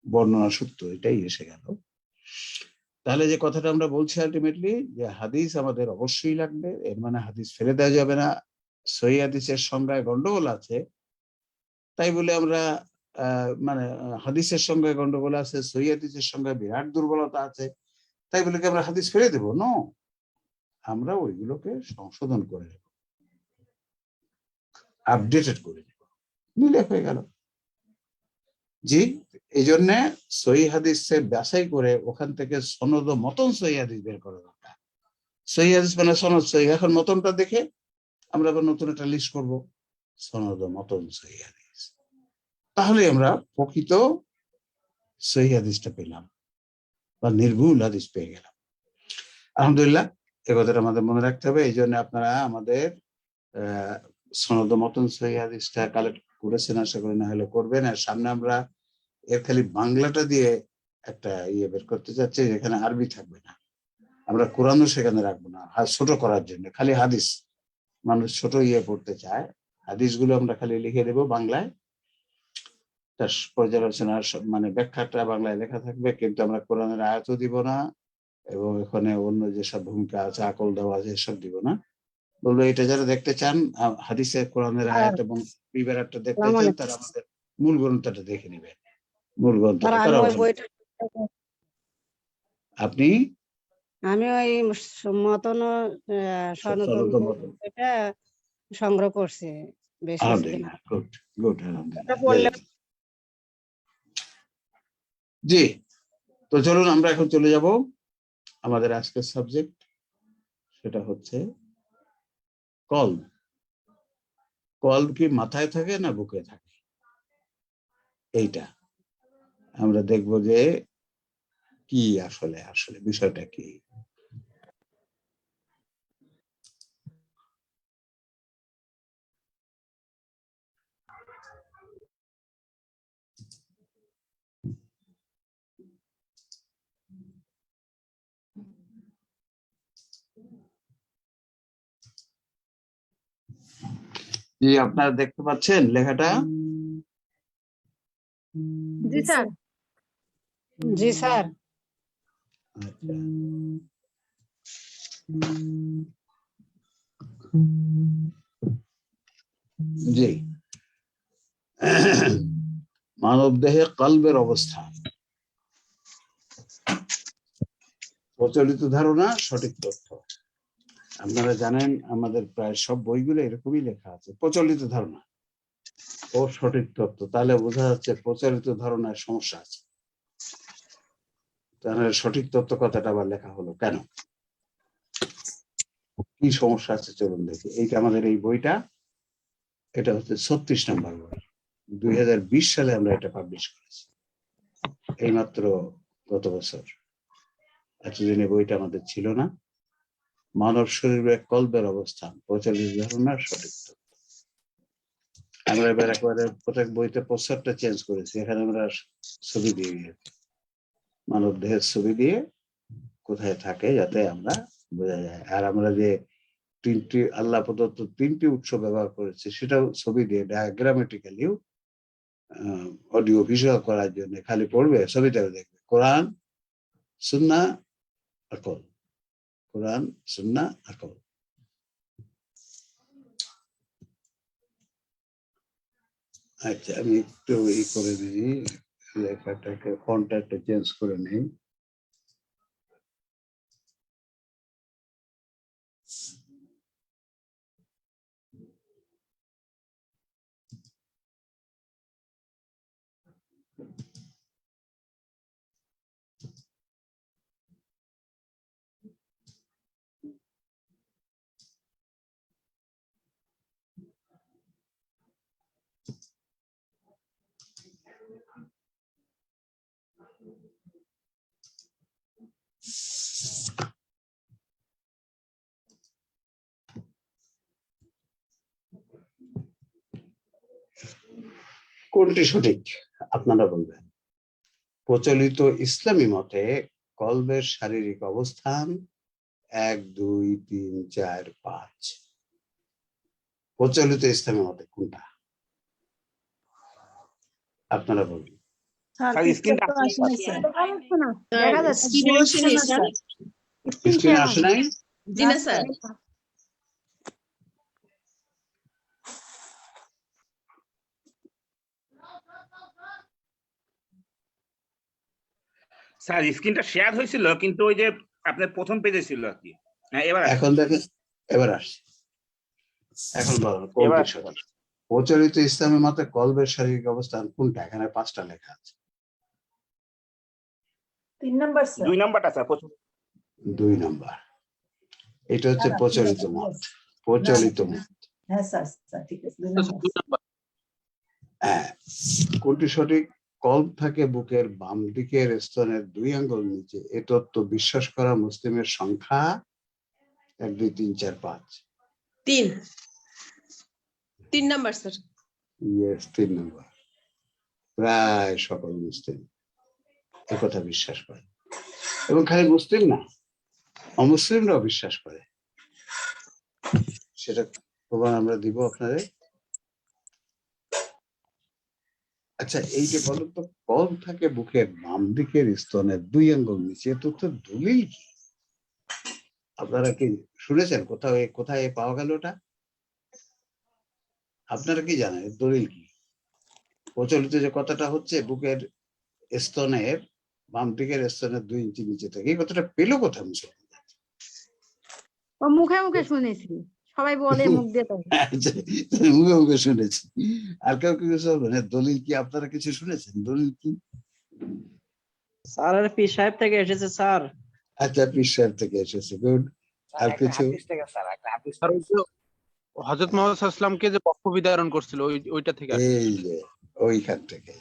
Speaker 4: বর্ণনা সূত্র এটাই এসে গেল। তাহলে যে কথাটা আমরা বলছি আলটিমেটলি, যে হাদিস আমাদের অবশ্যই লাগবে, এর মানে হাদিস ফেলে দেওয়া যাবে না। সহিহ হাদিসের সংজ্ঞায় গন্ডগোল আছে, তাই বলে আমরা মানে হাদিসের সংজ্ঞায় গন্ডগোল আছে, সহিহ হাদিসের সংজ্ঞায় বিরাট দুর্বলতা আছে, তাই বলে কি আমরা হাদিস ফেলে দেবো? নো, আমরা ওইগুলোকে সংশোধন করে নেব, আপডেটেড করে নেব, নিলে হয়ে গেল। জি, এই জন্য সহিহ হাদিসে বাছাই করে ওখান থেকে সনদ ও মতন সহিহ হাদিস বের করা দরকার। সহিহ হাদিস মানে সনদ সহিহ, এখন মতনটা দেখে আমরা আবার নতুন একটা লিস্ট করবো, সনদ ও মতন সহিহ হাদিস, তাহলে আমরা প্রকৃত সহিহ হাদিসটা পেলাম বা নির্ভুল হাদিস পেয়ে গেলাম। আলহামদুলিল্লাহ, এ কথাটা আমাদের মনে রাখতে হবে। এই জন্য আপনারা আমাদের সনদ ও মতন সহিহ হাদিসটা কালেক্ট করেছেন, আশা করি, না হলে করবেন। আর সামনে আমরা এর খালি বাংলাটা দিয়ে একটা বের করতে চাচ্ছি, যেখানে আরবি থাকবে না, আমরা কোরআনও সেখানে রাখবো না, ছোট করার জন্য। খালি হাদিস, মানুষ ছোট পড়তে চায়, হাদিসগুলো আমরা খালি লিখে দেবো বাংলায়, তার পর্যালোচনা মানে ব্যাখ্যাটা বাংলায় লেখা থাকবে, কিন্তু আমরা কোরআনের আয়াতও দিব না, এবং এখানে অন্য যেসব ভূমিকা আছে, আকল দেওয়া আছে, এসব দিব না। বলবো এটা যারা দেখতে চান, হাদিসের কোরআনের আয়াত এবং বিবরণটা দেখতে চান, তারা আমাদের মূল গ্রন্থটা দেখে নেবেন। মূল গ্রন্থটা আপনি,
Speaker 11: আমি ওই মতন এটা সংগ্রহ করছি বেশ কিছুদিন।
Speaker 4: জি, তো চলুন আমরা এখন চলে যাব আমাদের আজকের সাবজেক্ট, সেটা হচ্ছে কল্ব। কল্ব কি মাথায় থাকে না বুকে থাকে, এইটা আমরা দেখব যে কি আসলে আসলে বিষয়টা কি। জি, আপনারা দেখতে পাচ্ছেন লেখাটা?
Speaker 11: জি স্যার। জি স্যার।
Speaker 4: আচ্ছা, জি। মানব দেহে কল্বের অবস্থান, প্রচলিত ধারণা, সঠিক তথ্য। আপনারা জানেন আমাদের প্রায় সব বইগুলো এরকমই লেখা আছে, প্রচলিত ধারণা ও সঠিক তথ্য। তাহলে বোঝা যাচ্ছে প্রচলিত ধারণার সমস্যা আছে, তাহলে সঠিক তথ্য কথাটা আবার লেখা হলো কেন, কি সমস্যা আছে চলুন দেখি। এইটা আমাদের এই বইটা, এটা হচ্ছে 36 নম্বর বই, 2020 সালে আমরা এটা পাবলিশ করেছি, এইমাত্র গত বছর। এতদিন এই বইটা আমাদের ছিল না। মানব শরীরে কল্বের অবস্থান, প্রচলিত ধারণার সঠিক তথ্য। আমরা এবার একেবারে প্রত্যেক বইতে পোস্টারটা চেঞ্জ করেছি, এখানে আমরা ছবি দিয়ে দিয়েছি, মানব দেহের ছবি দিয়ে কোথায় থাকে যাতে আমরা বোঝা যায়। আর আমরা যে তিনটি আল্লাহ প্রদত্ত তিনটি উৎস ব্যবহার করেছি সেটাও ছবি দিয়ে ডায়াগ্রামেটিক্যালিও অডিও ভিজুয়াল করার জন্য। খালি পড়বে, ছবিটাও দেখবে, কোরআন সুন্নাহ আকল, কোরআন সুন্নাহ আকল। আচ্ছা, আমি একটু করে দিই, লেখাটাকে ফন্টটা একটু চেঞ্জ করে নিই। কোনটি সঠিক আপনারা বলবেন? প্রচলিত ইসলামী মতে কলবের শারীরিক অবস্থান 1, 2, 3, 4, 5। প্রচলিত ইসলামী মতে কোনটা আপনারা বলুন?
Speaker 11: স্যার স্ক্রিনটা আসে নাই স্যার। দেখা যাচ্ছে
Speaker 4: স্ক্রিনে আসে নাই?
Speaker 5: জি না স্যার।
Speaker 12: স্যার স্ক্রিনটা শেয়ার হয়েছিল কিন্তু ওই যে আপনার প্রথম পেজে ছিল আর কি। হ্যাঁ এবার
Speaker 4: এখন দেখেন, এবার আসছে। এখন বলুন কোনটি সঠিক? প্রচলিত ইসলামী মতে কলবের শারীরিক অবস্থান কোনটা? এখানে 5টা লেখা আছে।
Speaker 6: 3 নাম্বার স্যার।
Speaker 12: 2 নাম্বারটা স্যার,
Speaker 4: 2 নাম্বার, এটা হচ্ছে প্রচলিত মত। প্রচলিত মত,
Speaker 6: হ্যাঁ স্যার, ঠিক আছে। 2 নাম্বার।
Speaker 4: হ্যাঁ, কোনটি সঠিক? কল্ব থাকে বুকের বাম দিকের স্তনের 2 আঙ্গুল নিচে। এ তত্ত্ব বিশ্বাস করা মুসলিমের সংখ্যা 1, 2, 3, 4, 5।
Speaker 5: 3 নাম্বার স্যার।
Speaker 4: Yes, 3 number. প্রায় সকল মুসলিম একথা বিশ্বাস করে, এবং খালি মুসলিম না, অমুসলিমরাও বিশ্বাস করে। সেটা প্রমাণ আমরা দিব আপনাদের। আচ্ছা, এই যে বলুন তো, কল্ব থাকে বুকের বাম দিকের স্তনের 2 আঙ্গুল নিচে, তো দলিল কি? আপনারা কি শুনেছেন কোথাও, কোথায় পাওয়া গেল ওটা? আপনারা কি জানেন দলিল কি? প্রচলিত যে কথাটা হচ্ছে বুকের স্তনের বাম দিকের স্তনের 2 ইঞ্চি নিচে থাকে, এই কথাটা পেলো কোথায় মুসলমান?
Speaker 11: মুখে মুখে শুনেছি, সবাই বলে মুখ দিয়ে তাই।
Speaker 4: মুখে মুখে শুনেছি, আর কেউ কিছু বলবেন? দলিল কি আপনারা কিছু শুনেছেন? দলিল কি?
Speaker 11: স্যার পি সাহেব থেকে এসেছে স্যার।
Speaker 4: আচ্ছা, পীর সাহেব থেকে এসেছে, গুড। আর কিছু?
Speaker 9: স্যার ওই যে হযরত মুহাম্মদ সাল্লাল্লাহু আলাইহি ওয়াসাল্লামকে যে বক্ষ বিদারণ করছিল ওইটা থেকে আসছে।
Speaker 4: এই যে ওইখান থেকে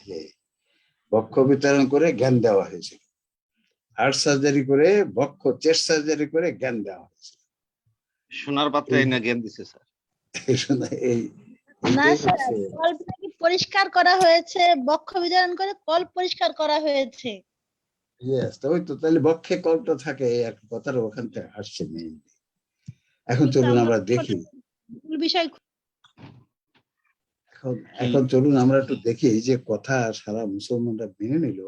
Speaker 4: বক্ষ বিতরণ করে জ্ঞান দেওয়া হয়েছিল, হার্ট সার্জারি করে বক্ষ, চেস্ট সার্জারি করে জ্ঞান দেওয়া হয়েছিল।
Speaker 10: সোনার পাত্রে না জ্ঞান দিছে স্যার।
Speaker 4: এই
Speaker 3: না
Speaker 4: এইটাই
Speaker 3: স্যার,
Speaker 4: হচ্ছে
Speaker 3: কল্প নাকি পরিষ্কার করা হয়েছে, বক্ষ বিতরণ করে কল্প পরিষ্কার করা হয়েছে।
Speaker 4: ইয়েস, তো ওই তো, তাহলে বক্ষে কলটা থাকে, এই একটা কথার ওখান থেকে আসছে মেইনলি। এখন চলুন আমরা দেখি,
Speaker 3: ভুল বিষয়।
Speaker 4: এখন চলুন আমরা একটু দেখি যে কথা সারা মুসলমানরা মেনে নিল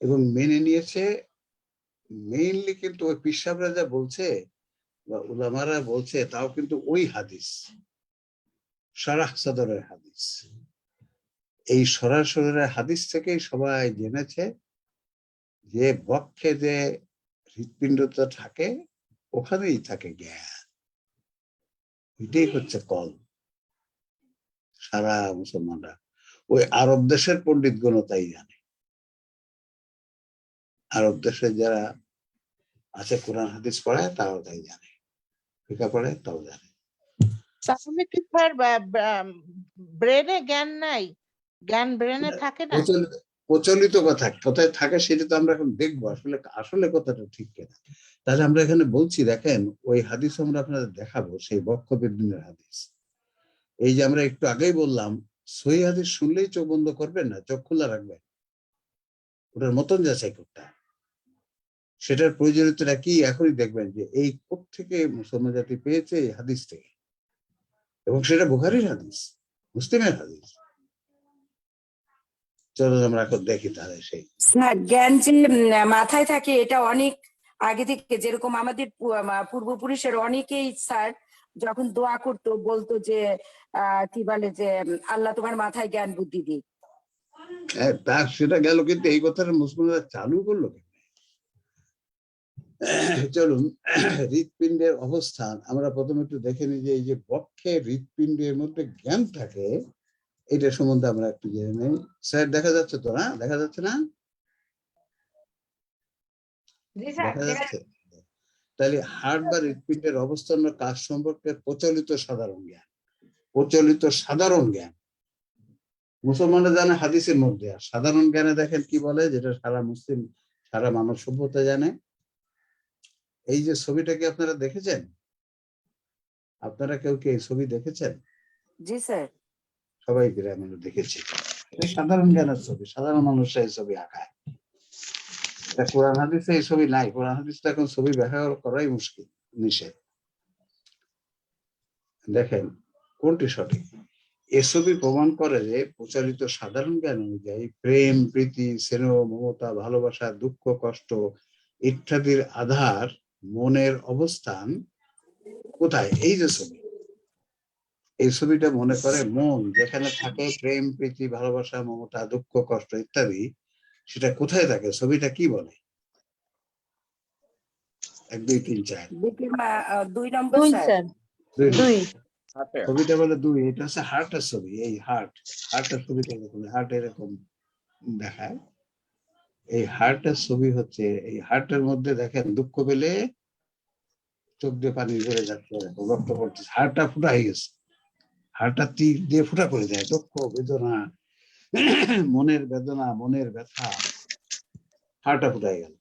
Speaker 4: এবং মেনে নিয়েছে মেইনলি, কিন্তু ওই পীর সাহেবরা যা বলছে বা উলামারা বলছে তাও কিন্তু ওই হাদিস, শরাহ সদরের হাদিস। এই শরাহ সদরের হাদিস থেকেই সবাই জেনেছে যে বক্ষে যে হৃৎপিণ্ডটা থাকে ওখানেই থাকে জ্ঞান, এটাই হচ্ছে কল। সারা মুসলমানরা, ওই আরব দেশের পণ্ডিতগণ তাই জানে, আরব দেশে যারা আছে কোরআন হাদিস পড়ায় তারাও তাই জানে, ফিকা পড়ে তাও জানে।
Speaker 8: তাহলে কি স্যার ব্রেনে জ্ঞান নাই, জ্ঞান ব্রেনে থাকে না?
Speaker 4: প্রচলিত কথা কোথায় থাকে সেটা তো আমরা এখন দেখবো আসলে আসলে কথাটা ঠিক কিনা। তাহলে আমরা এখানে বলছি, দেখেন ওই হাদিস আমরা আপনাদের দেখাবো, সেই বক্ষ বিদ্যুনের হাদিস। এই যে আমরা একটু আগেই বললাম, সহি হাদিস শুনলেই চোখ বন্ধ করবেন না, চোখ খোলা রাখবেন, ওটার মতন যাচাই করতে হবে। সেটার প্রয়োজনীয়তা কি এখনই দেখবেন যে এই কোত্থেকে মুসলমান জাতি পেয়েছে এই হাদিস থেকে, এবং সেটা বুখারীর হাদিস, মুসলিমের হাদিস। চলো আমরা এখন দেখি তাহলে সেই
Speaker 7: স্যার, জ্ঞান যে মাথায় থাকে এটা অনেক আগে থেকে, যেরকম আমাদের পূর্বপুরুষের অনেকেই স্যার যখন দোয়া করতো বলতো যে কি বলে যে আল্লাহ তোমার মাথায় জ্ঞান বুদ্ধি দিই।
Speaker 4: তার সেটা গেল, কিন্তু এই কথাটা মুসলমানরা চালু করলো কেন? চলুন, হৃৎপিণ্ডের অবস্থান আমরা প্রথমে একটু দেখে নিই যে এই যে বক্ষে হৃৎপিণ্ডের মধ্যে জ্ঞান থাকে, এটা সম্বন্ধে আমরা একটু জেনে নেই। স্যার দেখা যাচ্ছে তো না? দেখা যাচ্ছে না? দেখা যাচ্ছে? তাহলে হার্ট বা হৃৎপিণ্ডের অবস্থান বা কাজ সম্পর্কে প্রচলিত সাধারণ জ্ঞান, প্রচলিত সাধারণ জ্ঞান মুসলমানরা জানে হাদিসের মধ্যে। আর সাধারণ জ্ঞানে দেখেন কি বলে, যেটা সারা মুসলিম, সারা মানব সভ্যতা জানে। এই যে ছবিটা কি আপনারা দেখেছেন? আপনারা কেউ কি এই ছবি দেখেছেন?
Speaker 7: জি স্যার,
Speaker 4: সবাই গ্রামে দেখেছি। এই সাধারণ জ্ঞানের ছবি, সাধারণ মানুষরা এই ছবি আঁকায়। এটা কোরআন হাদিসে এই ছবি নাই, কোরআন হাদিসটা এখন ছবি ব্যবহার করাই মুশকিল, নিষেধ। দেখেন কোনটি সঠিক। এ ছবি প্রমাণ করে যে প্রচলিত সাধারণ জ্ঞান অনুযায়ী প্রেম, প্রীতি, স্নেহ, মমতা, ভালোবাসা, দুঃখ, কষ্ট ইত্যাদির আধার মনের অবস্থান কোথায়? এই যে ছবি, এই ছবিটা মনে করে মন যেখানে থাকে প্রেম, প্রীতি, ভালোবাসা, মমতা, দুঃখ, কষ্ট ইত্যাদি, সেটা কোথায় থাকে? ছবিটা কি বলে? 1 2 3 4
Speaker 7: 2 নম্বর স্যার।
Speaker 4: 2 ছবিটা বলে 2। এটা হচ্ছে হার্টের ছবি। এই হার্টের ছবিটা এরকম, হার্ট এরকম দেখায়। এই হার্টের ছবি হচ্ছে, এই হার্টের মধ্যে দেখেন দুঃখ পেলে চোখ দিয়ে পানি ঝরে যাচ্ছে, রক্ত পড়তেছে, হাড়টা ফুটা হয়ে গেছে, হাড়টা তীর দিয়ে ফুটা করে দেয়। দুঃখ, বেদনা, মনের বেদনা, মনের ব্যথা, হাড়টা ফুটাই গেল।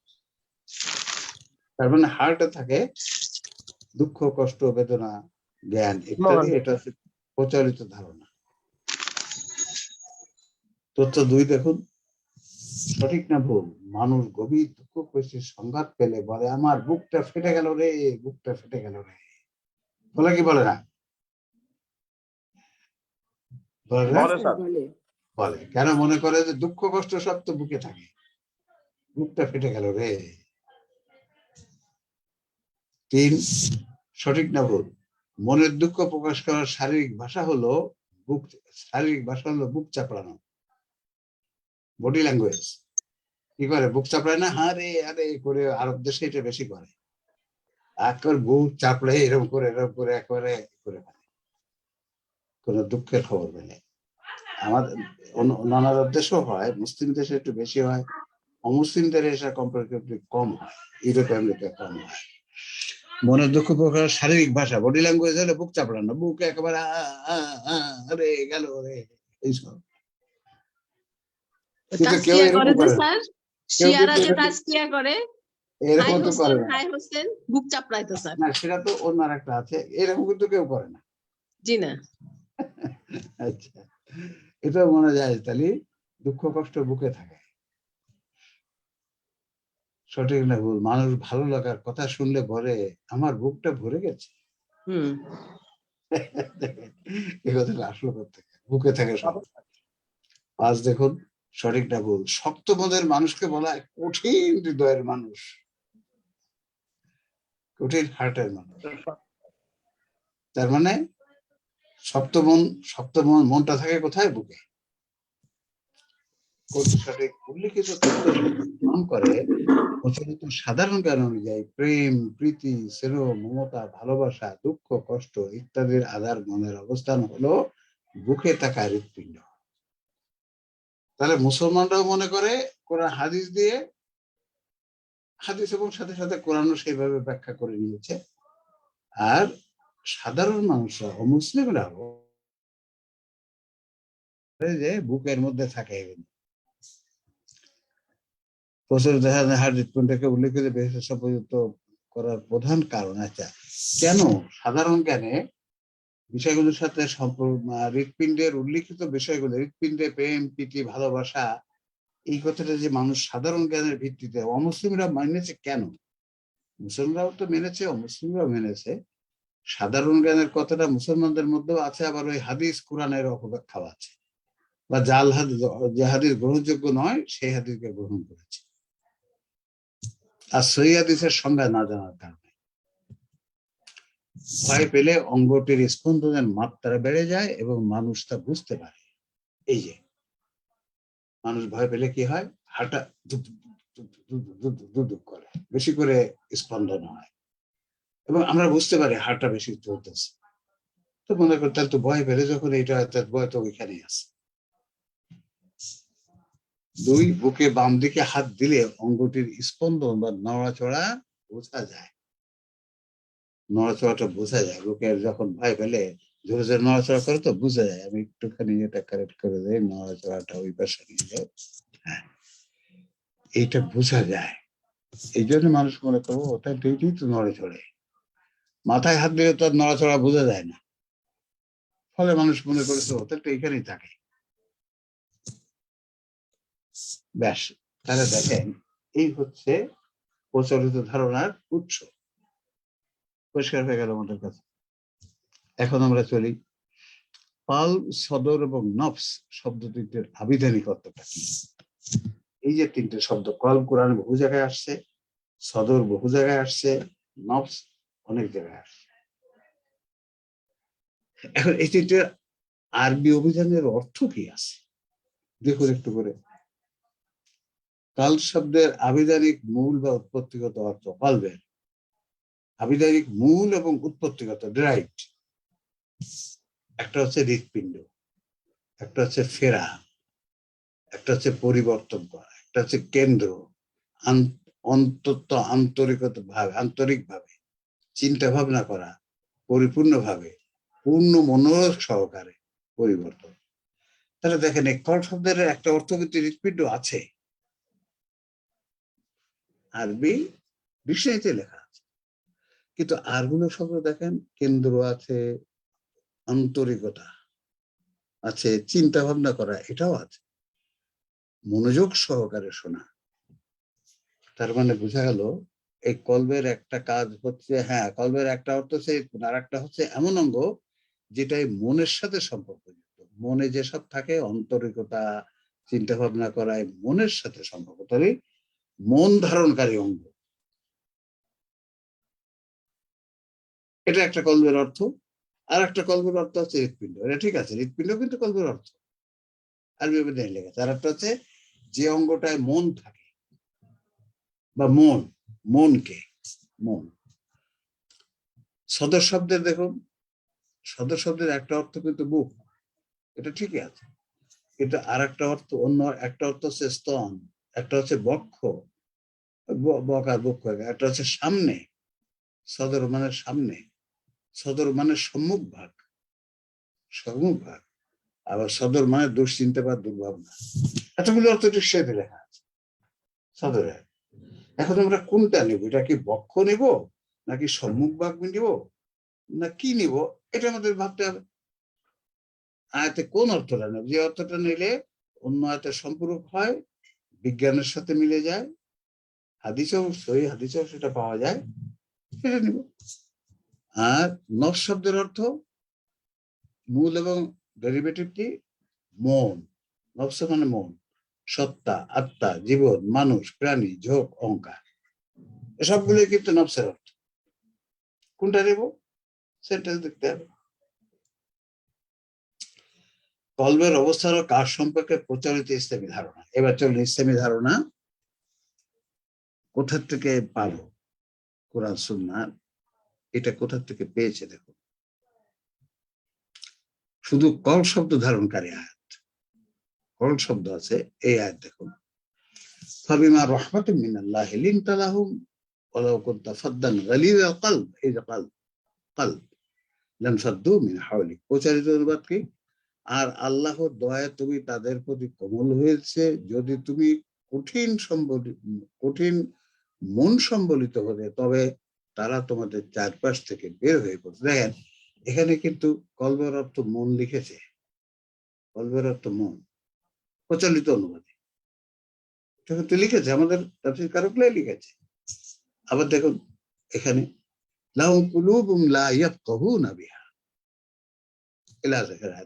Speaker 4: তার মানে হার্টে থাকে দুঃখ, কষ্ট, বেদনা, জ্ঞান ইত্যাদি। এটা হচ্ছে প্রচলিত ধারণা। তথ্য 2 দেখুন, সঠিক না ভুল? মানুষ গভীর দুঃখ পরিস্থিতির সংঘাত পেলে বলে আমার বুকটা ফেটে গেল রে, বুকটা ফেটে গেল রে। বলে কি বলে না? বলে। কেন মনে করে যে দুঃখ কষ্ট সব তো বুকে থাকে, বুকটা ফেটে গেল রে। 3 সঠিক না ভুল? মনের দুঃখ প্রকাশ করার শারীরিক ভাষা হলো বুক চাপড়ানো, বডি ল্যাঙ্গুয়েজ। কি করে? বুক চাপড়ায় না, হ্যাঁ রে আরে করে। আরব দেশে এটা বেশি করে, একবার বুক চাপড়ে এরকম করে একেবারে করে ফেলে কোন দুঃখের খবর পেলে। আমাদের অন্যান্য দেশেও হয়, মুসলিম দেশে একটু বেশি হয়, অমুসলিমদের এটা কম্পারেটিভলি কম হয়, ইউরোপ আমেরিকা কম হয়। মনের দুঃখ প্রকাশ শারীরিক ভাষা, বডি ল্যাঙ্গুয়েজ হলে বুক চাপড়ানো, বুক একেবারে আরে গেল রে, এইসব। কিন্তু কেউ এরকম করে না,
Speaker 5: শিয়ারা যে তাসকিয়া করে,
Speaker 4: এরকম তো করে না।
Speaker 5: হাই হোসেন, বুক চাপড়াইতো স্যার।
Speaker 4: না, সেটা তো অন্য একটা আছে, এরকম কিন্তু কেউ করে না।
Speaker 5: জি না।
Speaker 4: আচ্ছা, এটা মনে যায় তাহলে দুঃখ কষ্ট বুকে থাকে। সঠিক না ভুল? মানুষ ভালো লাগার কথা শুনলে বলে আমার বুকটা ভরে গেছে। এই কথাটা আসলো কোথেকে? বুকে থাকে সব। আজ দেখুন সঠিক না ভুল? শক্ত মনের মানুষকে বলা হয় কঠিন হৃদয়ের মানুষ, কঠিন হার্টের মানুষ। তার মানে শক্ত মনটা থাকে কোথায়? বুকে। সঠিক উল্লিখিত তথ্য প্রমাণ করে প্রচলিত সাধারণ জ্ঞান অনুযায়ী প্রেম, প্রীতি, স্নেহ, মমতা, ভালোবাসা, দুঃখ, কষ্ট ইত্যাদির আধার মনের অবস্থান হলো বুকে থাকা হৃৎপিণ্ড। তাহলে মুসলমানরাও মনে করে কোরআন হাদিস দিয়ে, হাদিস এবং সাথে সাথে কোরআনও সেইভাবে ব্যাখ্যা করে নিয়েছে। আর সাধারণ মানুষরা, অমুসলিমরাও যে বুকের মধ্যে থাকে। প্রচলিত হৃৎপিণ্ডকে উল্লেখিত বিশেষ পর্যন্ত করার প্রধান কারণ, আচ্ছা কেন সাধারণ জ্ঞানে বিষয়গুলোর সাথে হৃৎপিণ্ডের উল্লিখিত বিষয়গুলো, হৃৎপিণ্ডে প্রেম, প্রীতি, ভালোবাসা, এই কথাটা যে মানুষ সাধারণ জ্ঞানের ভিত্তিতে অমুসলিমরা মেনেছে কেন? মুসলমানরাও তো মেনেছে, অমুসলিমরাও মেনেছে। সাধারণ জ্ঞানের কথাটা মুসলমানদের মধ্যেও আছে, আবার ওই হাদিস কোরআনের অপব্যাখ্যাও আছে, বা জাল হাদিস, যে হাদিস গ্রহণযোগ্য নয় সেই হাদিসকে গ্রহণ করেছে। আর সহিহ হাদিসের সংজ্ঞা না জানার কারণে ভয় পেলে অঙ্গটির স্পন্দনের মাত্রা বেড়ে যায় এবং মানুষ তা বুঝতে পারে। এই যে মানুষ ভয় পেলে কি হয়? হাঁটা দুপ করে, বেশি করে স্পন্দন হয় এবং আমরা বুঝতে পারি হাঁটা বেশি চলতেছে। তো মনে করি তাহলে তো ভয় পেলে যখন এইটা হয়, তার ভয় তো ওইখানেই আছে। 2, বুকে বাম দিকে হাত দিলে অঙ্গটির স্পন্দন বা নড়াচড়া বোঝা যায়। নড়াচড়াটা বোঝা যায়, বুকের যখন ভয় পেলে জোরে জোরে নড়াচড়া করে তো বোঝা যায়। আমি একটুখানি এটা কারেক্ট করে দেই, নড়াচড়াটা ওই পাশে নিয়ে যায়, হ্যাঁ, এইটা বোঝা যায়। এই জন্য মানুষ মনে করবো ওটা দুইটাই তো নড়াচড়ে। মাথায় হাত দিলে তো আর নড়াচড়া বোঝা যায় না, ফলে মানুষ মনে করেছে ওটা তো এখানেই থাকে। ব্যাস, তাহলে দেখেন এই হচ্ছে প্রচলিত ধারণার উৎস। পরিষ্কার হয়ে গেল আমাদের কাছে। এখন আমরা চলি কলব, সদর এবং নফস শব্দ তিনটের আবিধানিক অর্থটা কি। এই যে তিনটে শব্দ, কলব কোরআনে বহু জায়গায় আসছে, সদর বহু জায়গায় আসছে, নফস অনেক জায়গায় আসছে। এখন এই তিনটে আরবি অভিধানের অর্থ কি আছে দেখুন একটু করে। কাল শব্দের আবিধানিক মূল বা উৎপত্তিগত অর্থ, কলবের আবিধানিক মূল এবং উৎপত্তিগত ডিরাইভড, একটা হচ্ছে হৃৎপিণ্ড, একটা হচ্ছে ফেরা, একটা হচ্ছে পরিবর্তন করা, একটা হচ্ছে কেন্দ্র, অন্তত আন্তরিকভাবে চিন্তা ভাবনা করা, পরিপূর্ণভাবে পূর্ণ মনোযোগ সহকারে পরিবর্তন। তাহলে দেখেন এই কল শব্দের একটা অর্থ কিন্তু হৃৎপিণ্ড আছে, আরবি ডিকশনারিতে লেখা আছে। কিন্তু আরগুলো শব্দ দেখেন কেন্দ্র আছে, আন্তরিকতা আছে, চিন্তা ভাবনা করা এটাও আছে, মনোযোগ সহকারে শোনা। তার মানে বোঝা গেল এই কলবের একটা কাজ হচ্ছে, হ্যাঁ কলবের একটা অর্থ হচ্ছে, আর একটা হচ্ছে এমন অঙ্গ যেটাই মনের সাথে সম্পর্কযুক্ত। মনে যেসব থাকে, আন্তরিকতা, চিন্তা ভাবনা করায় মনের সাথে সম্পর্ক, তবে মন ধারণকারী অঙ্গ, এটা একটা কলবের অর্থ। আর একটা কলবের অর্থ হচ্ছে হৃৎপিণ্ড, এটা ঠিক আছে, হৃৎপিণ্ড কিন্তু কলবের অর্থ আরবি অভিধানে লেখা আছে। আর একটা হচ্ছে যে অঙ্গটায় মন থাকে, বা মনকে মন। সদর শব্দের দেখুন, সদর শব্দের একটা অর্থ কিন্তু বুক, এটা ঠিকই আছে, কিন্তু আর একটা অর্থ, অন্য একটা অর্থ হচ্ছে স্তন, একটা হচ্ছে বক্ষ, বক আর বক্ষ, একটা হচ্ছে সামনে, সদর মানে সামনে, সদর মানে সম্মুখ ভাগ, সম্মুখ ভাগ, আবার সদর মানে দুশ্চিন্তা বা দুর্ভাবনা। এতগুলো অর্থ ডিকশনারিতে লেখা আছে সদরে। এখন আমরা কোনটা নেব? এটা কি বক্ষ নিব, নাকি সম্মুখ ভাগ নিব, না কি নিব? এটা আমাদের ভাবতে হবে। আয়াতে কোন অর্থটা নেব? যে অর্থটা নিলে অন্য আয়াতে সম্পূরক হয়, বিজ্ঞানের সাথে মিলে যায়, হাদিসেও সহি হাদিসেও সেটা পাওয়া যায়, সেটা নিব। আর নফস শব্দের অর্থ মূল এবং ডেরিভেটিভ কি? মন। নফস মানে মন, সত্তা, আত্মা, জীবন, মানুষ, প্রাণী, ঝোঁক, অহংকার, এসবগুলোই কিন্তু নফসের অর্থ। কোনটা নেব সেন্টেন্স দেখতে হবে। কলবের অবস্থার ও কাজ সম্পর্কে প্রচলিত ইসলামী ধারণা। এবার চলুন ইসলামী ধারণা কোথা থেকে পাবো? কোরআন সুন্নাহ এটা কোথা থেকে পেয়েছে? দেখুন, শুধু কল শব্দ ধারণকারী আয়াত, কল শব্দ আছে এই আয়াত দেখুন, ফাবিমা রাহমাতিন মিনাল্লাহি লিনতা লাহুম ওয়ালাউ কুনতা ফাদ্দান গালিযাল কলব, এই যে কলব লানফাদ্দু মিন হাওলিক। প্রচারিত অনুবাদ কি? আর আল্লাহর দয়ায় তুমি তাদের প্রতি কোমল হয়েছে, যদি তুমি কঠিন মন সম্বলিত হলে তবে তারা তোমাদের চারপাশ থেকে বের হয়ে পড়ছে। দেখেন এখানে কিন্তু কলবের অর্থ মন লিখেছে, কলবের অর্থ মন, প্রচলিত অনুবাদে এটা কিন্তু লিখেছে, আমাদের তাফসীর কারকরাই লিখেছে। আবার দেখুন এখানে লাহুম কুলুবুম লা ইয়াফকাহুনা বিহা,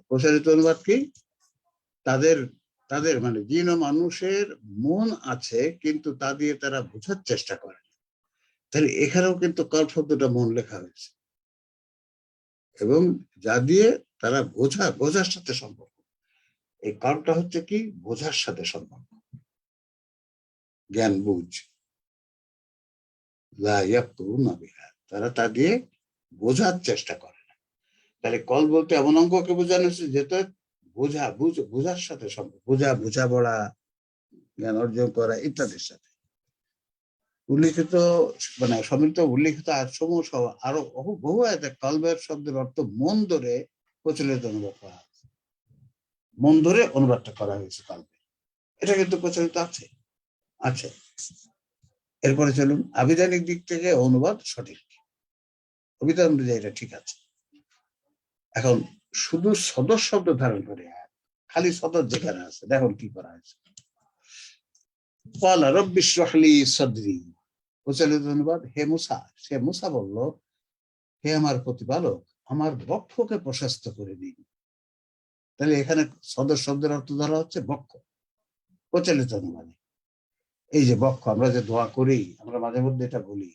Speaker 4: প্রচারিত অনুবাদ কি? তাদের মানে জিন ও মানুষের মন আছে কিন্তু তা দিয়ে তারা বোঝার চেষ্টা করে। তাহলে এখানেও কিন্তু কল্প শব্দটা মন লেখা হয়েছে, এবং যা দিয়ে তারা বোঝার সাথে সম্পর্ক। এই কল্পটা হচ্ছে কি? বোঝার সাথে সম্পর্ক, জ্ঞান বুঝ। তারা তা দিয়ে বোঝার চেষ্টা করে না। তাহলে কল বলতে এমন অঙ্গকে বোঝানো হচ্ছে যেটা বোঝার সাথে সম্পর্ক, বোঝাপড়া, জ্ঞান অর্জন করা ইত্যাদির সাথে। উল্লিখিত মানে সম্মিলিত উল্লিখিত আয়াতসমূহ সহ আরো বহু আয়াতে কলবের শব্দের অর্থ মন ধরে প্রচলিত অনুবাদ করা হয়েছে, মন ধরে অনুবাদটা করা হয়েছে কলবে, এটা কিন্তু প্রচলিত আছে। আচ্ছা, এরপরে চলুন আবিধানিক দিক থেকে অনুবাদ সঠিক, অভিধান অনুযায়ী এটা ঠিক আছে। এখন শুধু সদর শব্দ ধারণ করে খালি সদর যেখানে আছে, দেখুন কি করা হয়েছে। ক্বালা রাব্বি ইশরাহ লি সাদরি, প্রচলিত অনুবাদ হে মুসা, সে মুসা বলল হে আমার প্রতিপালক আমার বক্ষকে প্রশস্ত করে দিন। তাহলে এখানে সদর শব্দের অর্থ ধরা হচ্ছে বক্ষ, প্রচলিত অনুবাদে। এই যে বক্ষ, আমরা যে দোয়া করি, আমরা মাঝে মধ্যে এটা বলি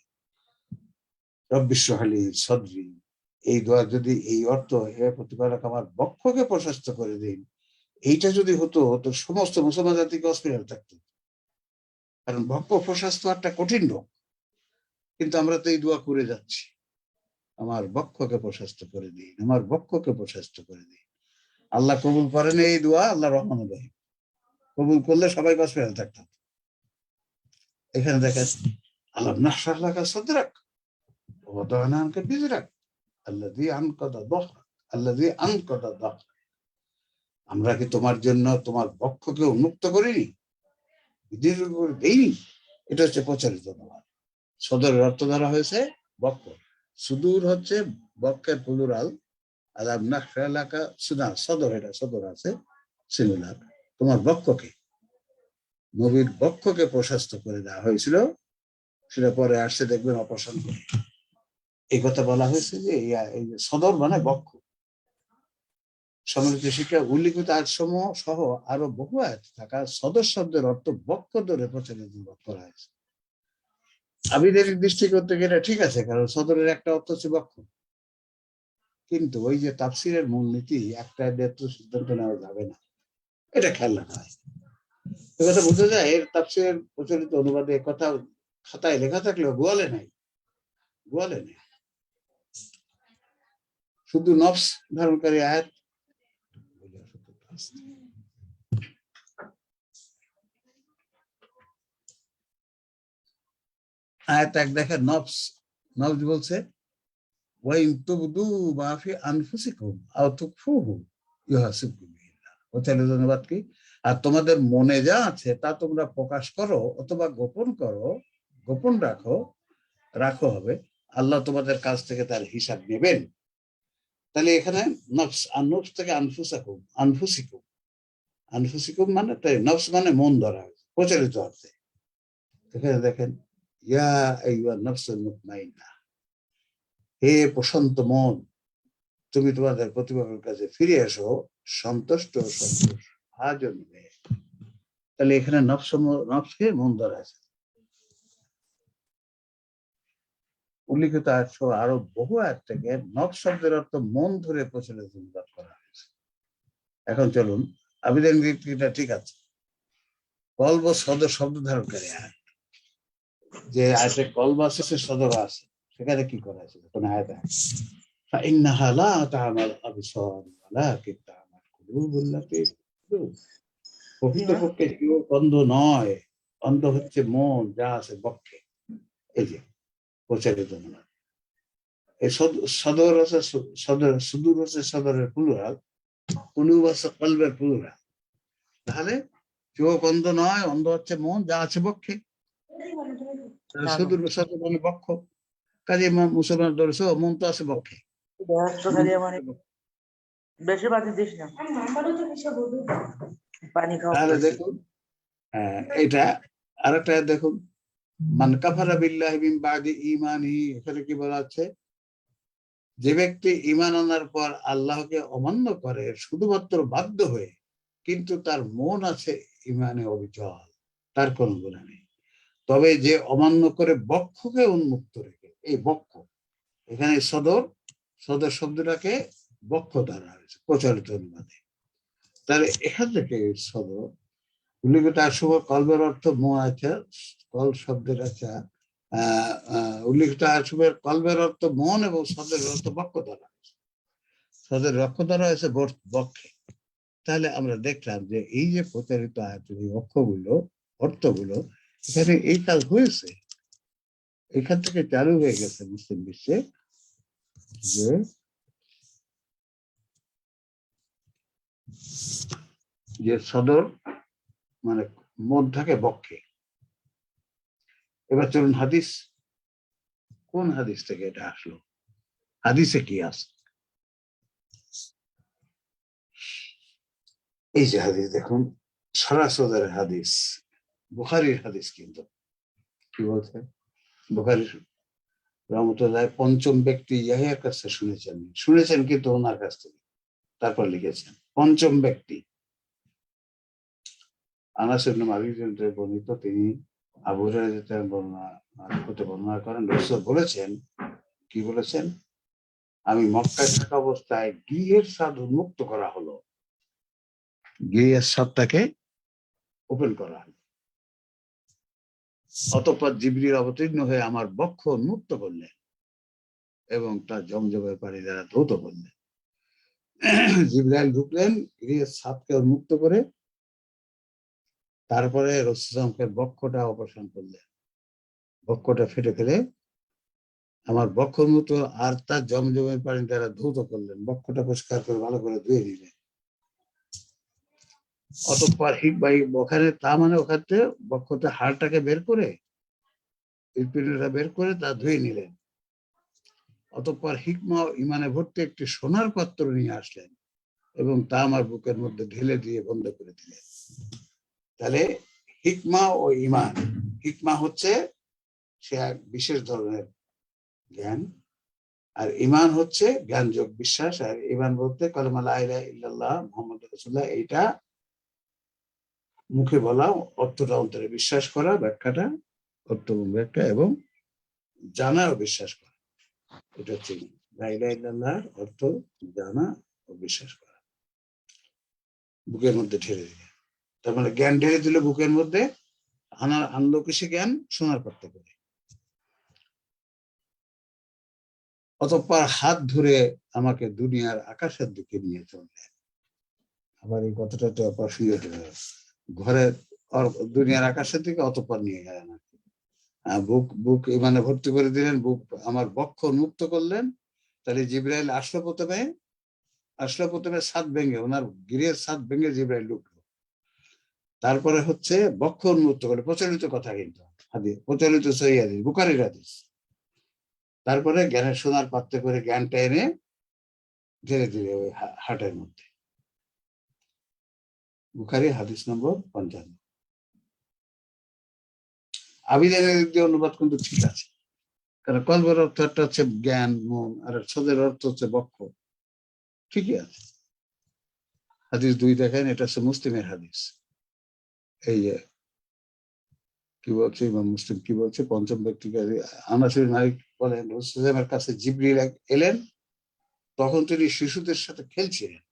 Speaker 4: রব্বি ইশরাহ লি সাদরি, এই দোয়া যদি এই অর্থ হে প্রতিপালক আমার বক্ষকে প্রশস্ত করে দিন, এইটা যদি হতো তো সমস্ত মুসলমান জাতিকে হসপিটাল থাকতো, কারণ বক্ষ প্রশস্ত একটা কঠিন রোগ। কিন্তু আমরা তো এই দোয়া করে যাচ্ছি, আমার বক্ষকে প্রশস্ত করে দিন, আমার বক্ষকে প্রশস্ত করে দিন। আল্লাহ কবুল করেন এই দোয়া, আল্লাহ রহমান রহিম, কবুল করলে সবাই হসপিটাল থাকতো। এখানে দেখেন আলাম নাশরাহ লাকা সাদরাক ওয়া ওয়াদা'না আনকা বিজরাক আল্লাযী আনকাদা যাহরাক আল্লাযী আনকাদা যাহরাক, আমরা কি তোমার জন্য তোমার বক্ষকে উন্মুক্ত করিনি, দেইনি? এটা হচ্ছে প্রচলিত অনুবাদ। সদরের অর্থ ধরা হয়েছে বক্ষ, সুদূর হচ্ছে বক্ষের প্লুরাল, আলাম নাশরাহ লাকা সদর, এটা সদর আছে সিঙ্গুলার, তোমার বক্ষকে, নবীর বক্ষকে প্রশস্ত করে দেওয়া হয়েছিল, সেটা পরে আসছে দেখবেন অপসারণ করে। এই কথা বলা হয়েছে যে এই সদর মানে বক্ষ। সম্মিলিত শিক্ষা উল্লিখিত আয়াতসমূহ সহ আরো বহু আয়াত থাকা সদর শব্দের অর্থ বক্ষ ধরে প্রচলিত করা হয়েছে। আবিধানিক দৃষ্টিকোণ থেকে এটা ঠিক আছে, কারণ সদরের একটা অর্থ হচ্ছে বক্ষ, কিন্তু ওই যে তাফসীরের মূলনীতি একটা তো সিদ্ধান্ত নেওয়া যাবে না, এটা খেয়াল রাখা হয়। এ কথা বোঝা যায় এর তাফসীরের প্রচলিত অনুবাদে কথা খাতায় লেখা থাকলেও গোয়ালে নাই, গোয়ালে নেই। শুধু নফস ধারণকারী আয়াত, আয়াত এক দেখে নফস, নফস বলছে ওয়াইন তুবদু মা ফি আনফুসিকুম আও তুখফুহু ইউহাসিবকুম বিল্লাহ। ওটার অনুবাদ কি? আর তোমাদের মনে যা আছে তা তোমরা প্রকাশ করো অথবা গোপন করো, গোপন রাখো হবে, আল্লাহ তোমাদের কাছ থেকে তার হিসাব নেবেন। তাহলে এখানে নফস, আর নফস থেকে আনফুসিকুম মানে তাই, নফস মানে মন ধরা হয়েছে প্রচলিত অর্থে। এখানে দেখেন ইয়া আইয়ুহান নাফসুল মুতমাইন্না, হে প্রশান্ত মন, তুমি তোমাদের প্রতিপালকের কাছে ফিরে এসো সন্তুষ্ট ভাজন হয়ে। তাহলে এখানে নফসকে মন ধরা আছে। উল্লিখিত আয়াত আরো বহু আয়াত থেকে নফস শব্দের অর্থ মন ধরে প্রচলিত অনুবাদ করা হয়েছে। এখন চলুন, আবিধান ভিত্তিটা ঠিক আছে, কলব সদর শব্দ ধারণকারী আয়াত, যে আয়াতে কলব আছে সে সদর আছে, সেখানে কি করা আছে? কোন আয়াত فإنها لا تعمى الأبصار ولكن تعمى القلوب التي في الصدور। প্রকৃতপক্ষে কেউ অন্ধ নয়, অন্ধ হচ্ছে মন যা আছে বক্ষে। এই যে প্রচারিত মনে, এই সদর আছে সদর, সুদূর আছে সদরের প্লুরাল, কুলুব আছে কলবের প্লুরাল। তাহলে চোখ অন্ধ নয়, অন্ধ হচ্ছে মন যা আছে বক্ষে। সুদূর সদর মানে বক্ষ, কাজে মুসলমান ধরেছে মন তো আছে বক্ষে। তাহলে দেখুন এটা আরেকটা দেখুন, মান কাফারা বিল্লাহি মিন বাদি ঈমানিহি, এখানে কি বলা আছে? যে ব্যক্তি ঈমান আনার পর আল্লাহকে অমান্য করে শুধুমাত্র বাধ্য হয়ে, কিন্তু তার মন আছে ঈমানে অবিচল, তার কোনো গুনাহ নেই। তবে যে অমান্য করে বক্ষকে উন্মুক্ত রেখে, এই বক্ষ এখানে সদর শব্দটাকে বক্ষ ধরা হয়েছে প্রচলিত অনুবাদে। তাহলে এখান থেকে সদর উল্লিখিত আসব কলবের অর্থ মন আছে, কল শব্দের আছে উল্লিখিত আসবের কলবের অর্থ মন এবং সদের অর্থ বক্ষ ধরা হয়েছে, সদের রক্ষ ধরা হয়েছে বক্ষে। তাহলে আমরা দেখলাম যে এই যে প্রচারিত আয়াতের এই অর্থগুলো এখানে এই কাজ হয়েছে, এখান থেকে চালু হয়ে গেছে মুসলিম বিশ্বে, যে সদর মানে মন থাকে বক্ষে। এবার চলুন হাদিস, কোন হাদিস থেকে এটা আসলো, হাদিসে কি আছে? এই যে হাদিস দেখুন, সরাসরি হাদিস, বুখারীর হাদিস। কিন্তু কি বলছে বুখারী রহমতুল্লাহ, পঞ্চম ব্যক্তি ইয়াহিয়ার কাছে শুনেছেন কিন্তু ওনার কাছ থেকে তারপর লিখেছেন পঞ্চম ব্যক্তি আনাস ইবনে মালিক বর্ণিত, তিনি আবু হুরায়রা বর্ণনা করেন, রাসূল বলেছেন, কি বলেছেন? আমি মক্কায় থাকা অবস্থায় গৃহের ছাদ উন্মুক্ত করা হলো, গৃহের ছাদটাকে ওপেন করা হলো, অতঃপর জিবরিল অবতীর্ণ হয়ে আমার বক্ষ উন্মুক্ত করলেন এবং তার জমজমের পানি দ্বারা ধৌত করলেন। জিবরাইল ঢুকলেন, গৃহের ছাদকে উন্মুক্ত করে তারপরে রাসূলের বক্ষটা অপারেশন করলেন, বক্ষটা ফেটে ফেলে আমার বক্ষ উন্মুক্ত আর তার জমজমের পানি দ্বারা ধৌত করলেন, বক্ষটা পরিষ্কার করে ভালো করে ধুয়ে দিলেন। অতঃপর ওখানে তা মানে ওখানে বক্ষতে হাড়টাকে বের করে বের করে তা ধুয়ে নিলেন। অতঃপর হিকমা ও ইমানে ভর্তি একটি সোনার পাত্র নিয়ে আসলেন এবং তা আমার বুকের মধ্যে ঢেলে দিয়ে বন্ধ করে দিলেন। তাহলে হিকমা ও ইমান, হিকমা হচ্ছে সে এক বিশেষ ধরনের জ্ঞান, আর ইমান হচ্ছে জ্ঞানযোগ বিশ্বাস, আর ইমান বলতে কালেমা লা ইলাহা ইল্লাল্লাহ মুহাম্মাদুর রাসূলুল্লাহ, এইটা মুখে বলা, অর্থটা অন্তরে বিশ্বাস করা, ব্যাখ্যাটা অর্থ ব্যাখ্যা এবং জানা ও বিশ্বাস করা, এটা হচ্ছে লা ইলাহা ইল্লাল্লাহর অর্থ জানা ও বিশ্বাস করা, বুকের মধ্যে ঢেলে দিলে। তার মানে জ্ঞান ঢেলে দিল বুকের মধ্যে, আনলো কিসে? জ্ঞান সোনার পাত্র করে। অতঃপর হাত ধরে আমাকে দুনিয়ার আকাশের দিকে নিয়ে চললেন। আবার এই কথাটা ঘরে দুনিয়ার আকাশের দিকে অতঃপর নিয়ে গেলেন আর কি। বুক বুক মানে ভর্তি করে দিলেন, বুক আমার বক্ষ উন্মুক্ত করলেন। তাহলে জিব্রাইল আসলো প্রথমে ছাদ ভেঙে, ওনার গিরের ছাদ ভেঙে জিব্রাইল ঢুকলো। তারপরে হচ্ছে বক্ষ উন্মুক্ত করে, প্রচলিত কথা কিন্তু হাদিস, প্রচলিত সহিহ হাদিস, বুখারীর হাদিস। তারপরে জ্ঞানের সোনার পাত্রে করে জ্ঞানটা এনে ধীরে ধীরে ওই হার্টের মধ্যে। বুখারী হাদিস নম্বর 55। আবিধানিক দিক দিয়ে অনুবাদ কিন্তু ঠিক আছে, কারণ কলবের অর্থ একটা হচ্ছে জ্ঞান, মন, আর সদের অর্থ হচ্ছে বক্ষ, ঠিকই আছে। হাদিস 2 দেখেন, এটা হচ্ছে মুসলিমের হাদিস। এই যে কি বলছে ইমাম মুসলিম, কি বলছে, পঞ্চম ব্যক্তিকে আনাস বিন মালিক বলেন, রাসূলের কাছে জিবরিল এলেন, তখন তিনি শিশুদের সাথে খেলছিলেন।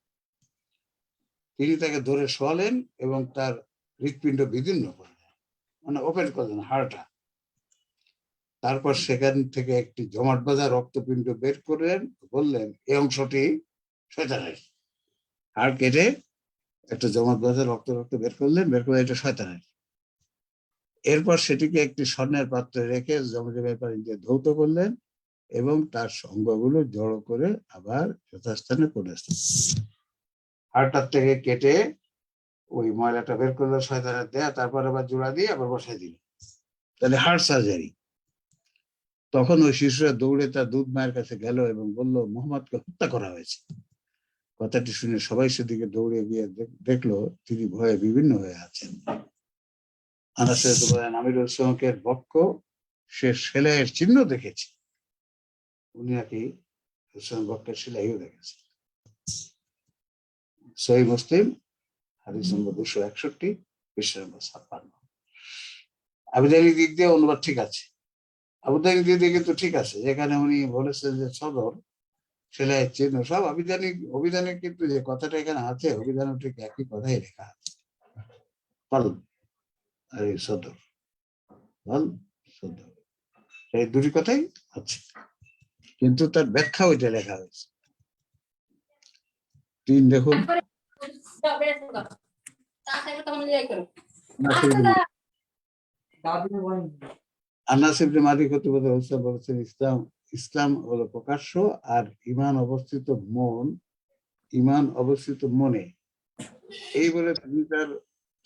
Speaker 4: তিনি তাকে ধরে শোয়ালেন এবং তার হৃৎপিণ্ড বিদীর্ণ করলেন, মানে ওপেন করলেন হাড়টা। তারপর সেখান থেকে একটি জমাট বাঁধা রক্তপিণ্ড বের করলেন, বললেন এই অংশটি শয়তানের। হাড় কেটে একটা জমাট বাঁধা রক্ত বের করলেন, বের করে এটা শয়তানের। এরপর সেটিকে একটি স্বর্ণের পাত্রে রেখে জমজমের পানি দিয়ে ধৌত করলেন এবং তার অঙ্গগুলো জড়ো করে আবার যথাস্থানে পড়ে আসলেন। হাড়টার থেকে কেটে ওই ময়লাটা বের করলো শয়তানের দেয়া, তারপর আবার জোড়া দিয়ে আবার বসাই দিল। তাহলে হার্ট সার্জারি। তখন ওই শিশুরা দৌড়ে তার দুধ মায়ের কাছে গেল এবং বলল মুহাম্মদকে হত্যা করা হয়েছে। কথাটি শুনে সবাই সেদিকে দৌড়ে গিয়ে দেখলো তিনি ভয়ে বিভিন্ন হয়ে আছেন। আনাস বলেন, আমিরুল ইসলামের বক্ষ সে সেলাইয়ের চিহ্ন দেখেছে। উনি নাকি বক্ষের সেলাইও দেখেছে। সহিহ মুসলিম হাদিস নম্বর 261, পৃষ্ঠা নম্বর 56। আবিধানিক দিক দিয়ে অনুবাদ ঠিক আছে, আবিধানিক দিক দিয়ে কিন্তু ঠিক আছে, যেখানে উনি বলেছেন যে সদর সেলাইয়ের চিহ্ন, সব অভিধানিক কিন্তু যে কথাটা এখানে আছে, অভিধানে ঠিক একই কথাই লেখা আছে, কলব আর সদর, সদর, এই দুটি কথাই আছে, কিন্তু তার ব্যাখ্যা ওইটা লেখা হয়েছে। 3 দেখুন, আনাস ইবনে মালিক হতে বলেছেন, ইসলাম হলো প্রকাশ্য, আর ঈমান অবস্থিত মনে। এই বলে তিনি তার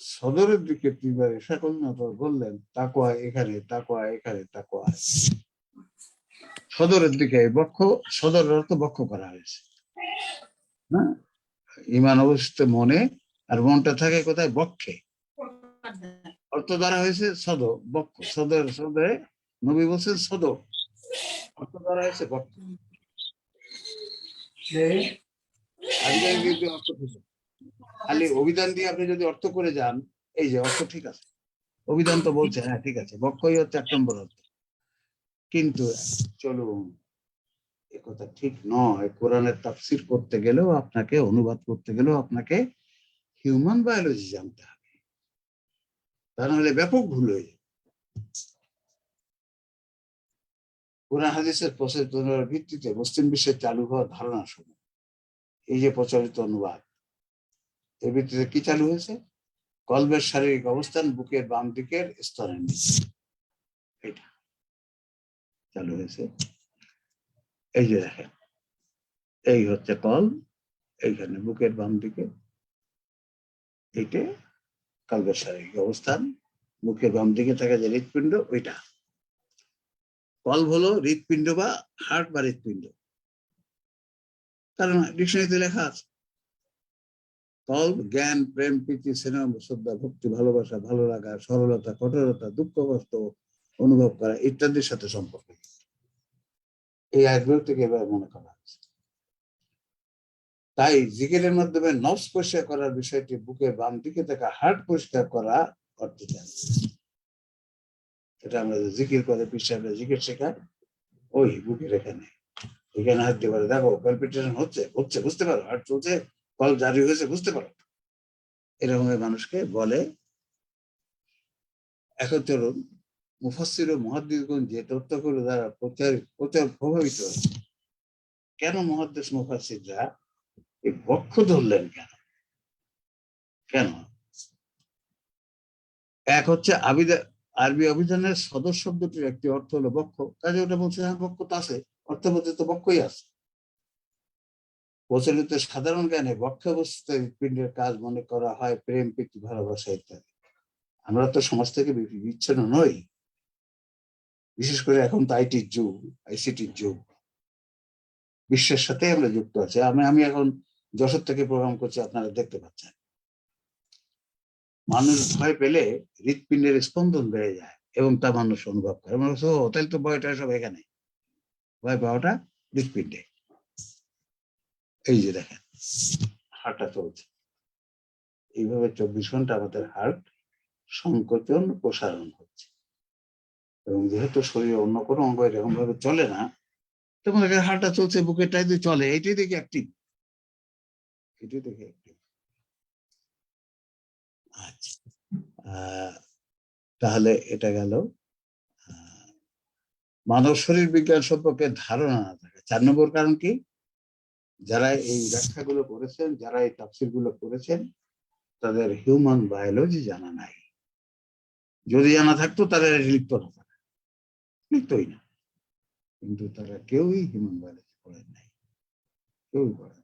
Speaker 4: সদরের দিকে 3 বার ইশারা করলেন, বললেন তাকওয়া এখানে, তাকওয়া এখানে, তাকওয়া। সদরের দিকে বক্ষ, সদরের অর্থ বক্ষ করা হয়েছে। হ্যাঁ, ঈমান অবস্থিত মনে, আর মনটা থাকে কোথায়? বক্ষে। অর্থ দ্বারা হয়েছে সদর, বক্ষ, সদরে নবী বলছেন সদর, অর্থ দ্বারা হয়েছে বক্ষ। খালি অভিধান দিয়ে আপনি যদি অর্থ করে যান, এই যে অর্থ ঠিক আছে, অভিধান তো বলছে হ্যাঁ ঠিক আছে, বক্ষই হচ্ছে 1 নম্বর অর্থ, কিন্তু চলুন একথা ঠিক নয়। কোরআনের তাফসীর করতে গেলেও আপনাকে, অনুবাদ করতে গেলেও আপনাকে হিউম্যান বায়োলজি জানতে হবে, তা নাহলে ব্যাপক ভুল হয়ে যাবে। কোরআন হাদিসের প্রচলনের ভিত্তিতে মুসলিম বিশ্বে চালু হওয়া ধারণা সমূহ, এই যে প্রচলিত অনুবাদ, এর ভিত্তিতে কি চালু হয়েছে? কলবের শারীরিক অবস্থান বুকের বাম দিকের স্তরের নিচে, এটা চালু হয়েছে। এই যে দেখেন, এই হচ্ছে কল, এইখানে বুকের বাম দিকে, এইটা কলবের শারীরিক অবস্থান, বুকের বাম দিকে থাকা যে হৃৎপিণ্ড, ওইটা কলব হলো হৃৎপিণ্ড বা হার্ট বা হৃৎপিণ্ড, কারণ ডিকশনারিতে লেখা আছে। কলব জ্ঞান, প্রেম, প্রীতি, স্নেহ, শ্রদ্ধা, ভক্তি, ভালোবাসা, ভালো লাগা, সরলতা, কঠোরতা, দুঃখ কষ্ট অনুভব করা ইত্যাদির সাথে সম্পর্কিত। এই আয়াতগুলো থেকে এবার মনে করা হচ্ছে। তাই জিকিরের মাধ্যমে নফস পরিষ্কার করার বিষয়টি বুকের বাম দিকে থাকা হার্ট পরিষ্কার করা অর্থে জানছে। এটা আমরা জিকির করে পিছনে জিকির শেখায়, ওই বুকের এখানে হাত দিয়ে পারে, দেখো প্যালপিটেশন হচ্ছে, বুঝতে পারো, হার্ট চলছে, কল জারি হয়েছে, বুঝতে পারো, এরকম মানুষকে বলে। এখন চলুন মুফাসসির ও মুহাদ্দিসগণ যে তথ্যগুলো দ্বারা প্রচার প্রভাবিত হয়েছে, কেন মুহাদ্দিস মুফাসসিররা এই বক্ষ ধরলেন কেন? এক হচ্ছে আরবি অভিধানের সদর শব্দটির একটি অর্থ হলো বক্ষ, কাজে ওটা বলছে হ্যাঁ বক্ষ তো আছে, অর্থের মধ্যে তো বক্ষই আছে। প্রচলিত সাধারণ জ্ঞানে বক্ষে অবস্থিত হৃৎপিণ্ডের কাজ মনে করা হয় প্রেম, প্রীতি, ভালোবাসা ইত্যাদি। আমরা তো সমাজ থেকে বিচ্ছিন্ন নই, বিশেষ করে এখন তো আইটির যুগ, আইসিটির যুগ, বিশ্বের সাথে আমরা যুক্ত আছি। আমি এখন যশোর থেকে প্রোগ্রাম করছি, আপনারা দেখতে পাচ্ছেন। মানুষ ভয় পেলে হৃৎপিণ্ডের স্পন্দন বেড়ে যায় এবং তা মানুষ অনুভব করে। তাহলে তো ভয়টা সব এখানে, ভয় পাওয়াটা হৃৎপিণ্ডে। এই যে দেখেন হার্টটা চলছে এইভাবে, 24 ঘন্টা আমাদের হার্ট সংকোচন প্রসারণ হচ্ছে, এবং যেহেতু শরীরে অন্য কোনো অঙ্গ এরকম ভাবে চলে না, তখন হার্টটা চলছে, বুকেরটাই দিয়ে চলে, এইটাই দেখে অ্যাক্টিভ, এটাই দেখে অ্যাক্টিভ। আচ্ছা, তাহলে এটা গেল মানব শরীর বিজ্ঞান সম্পর্কে ধারণা না থাকে। 4 নম্বর কারণ কি, যারা এই ব্যাখ্যাগুলো করেছেন, যারা এই তাফসীরগুলো করেছেন, তাদের হিউম্যান বায়োলজি জানা নাই। যদি জানা থাকতো তারা লিখত না, লিখতই না, কিন্তু তারা কেউই হিউম্যান বায়োলজি পড়েন নাই, কেউই পড়েন।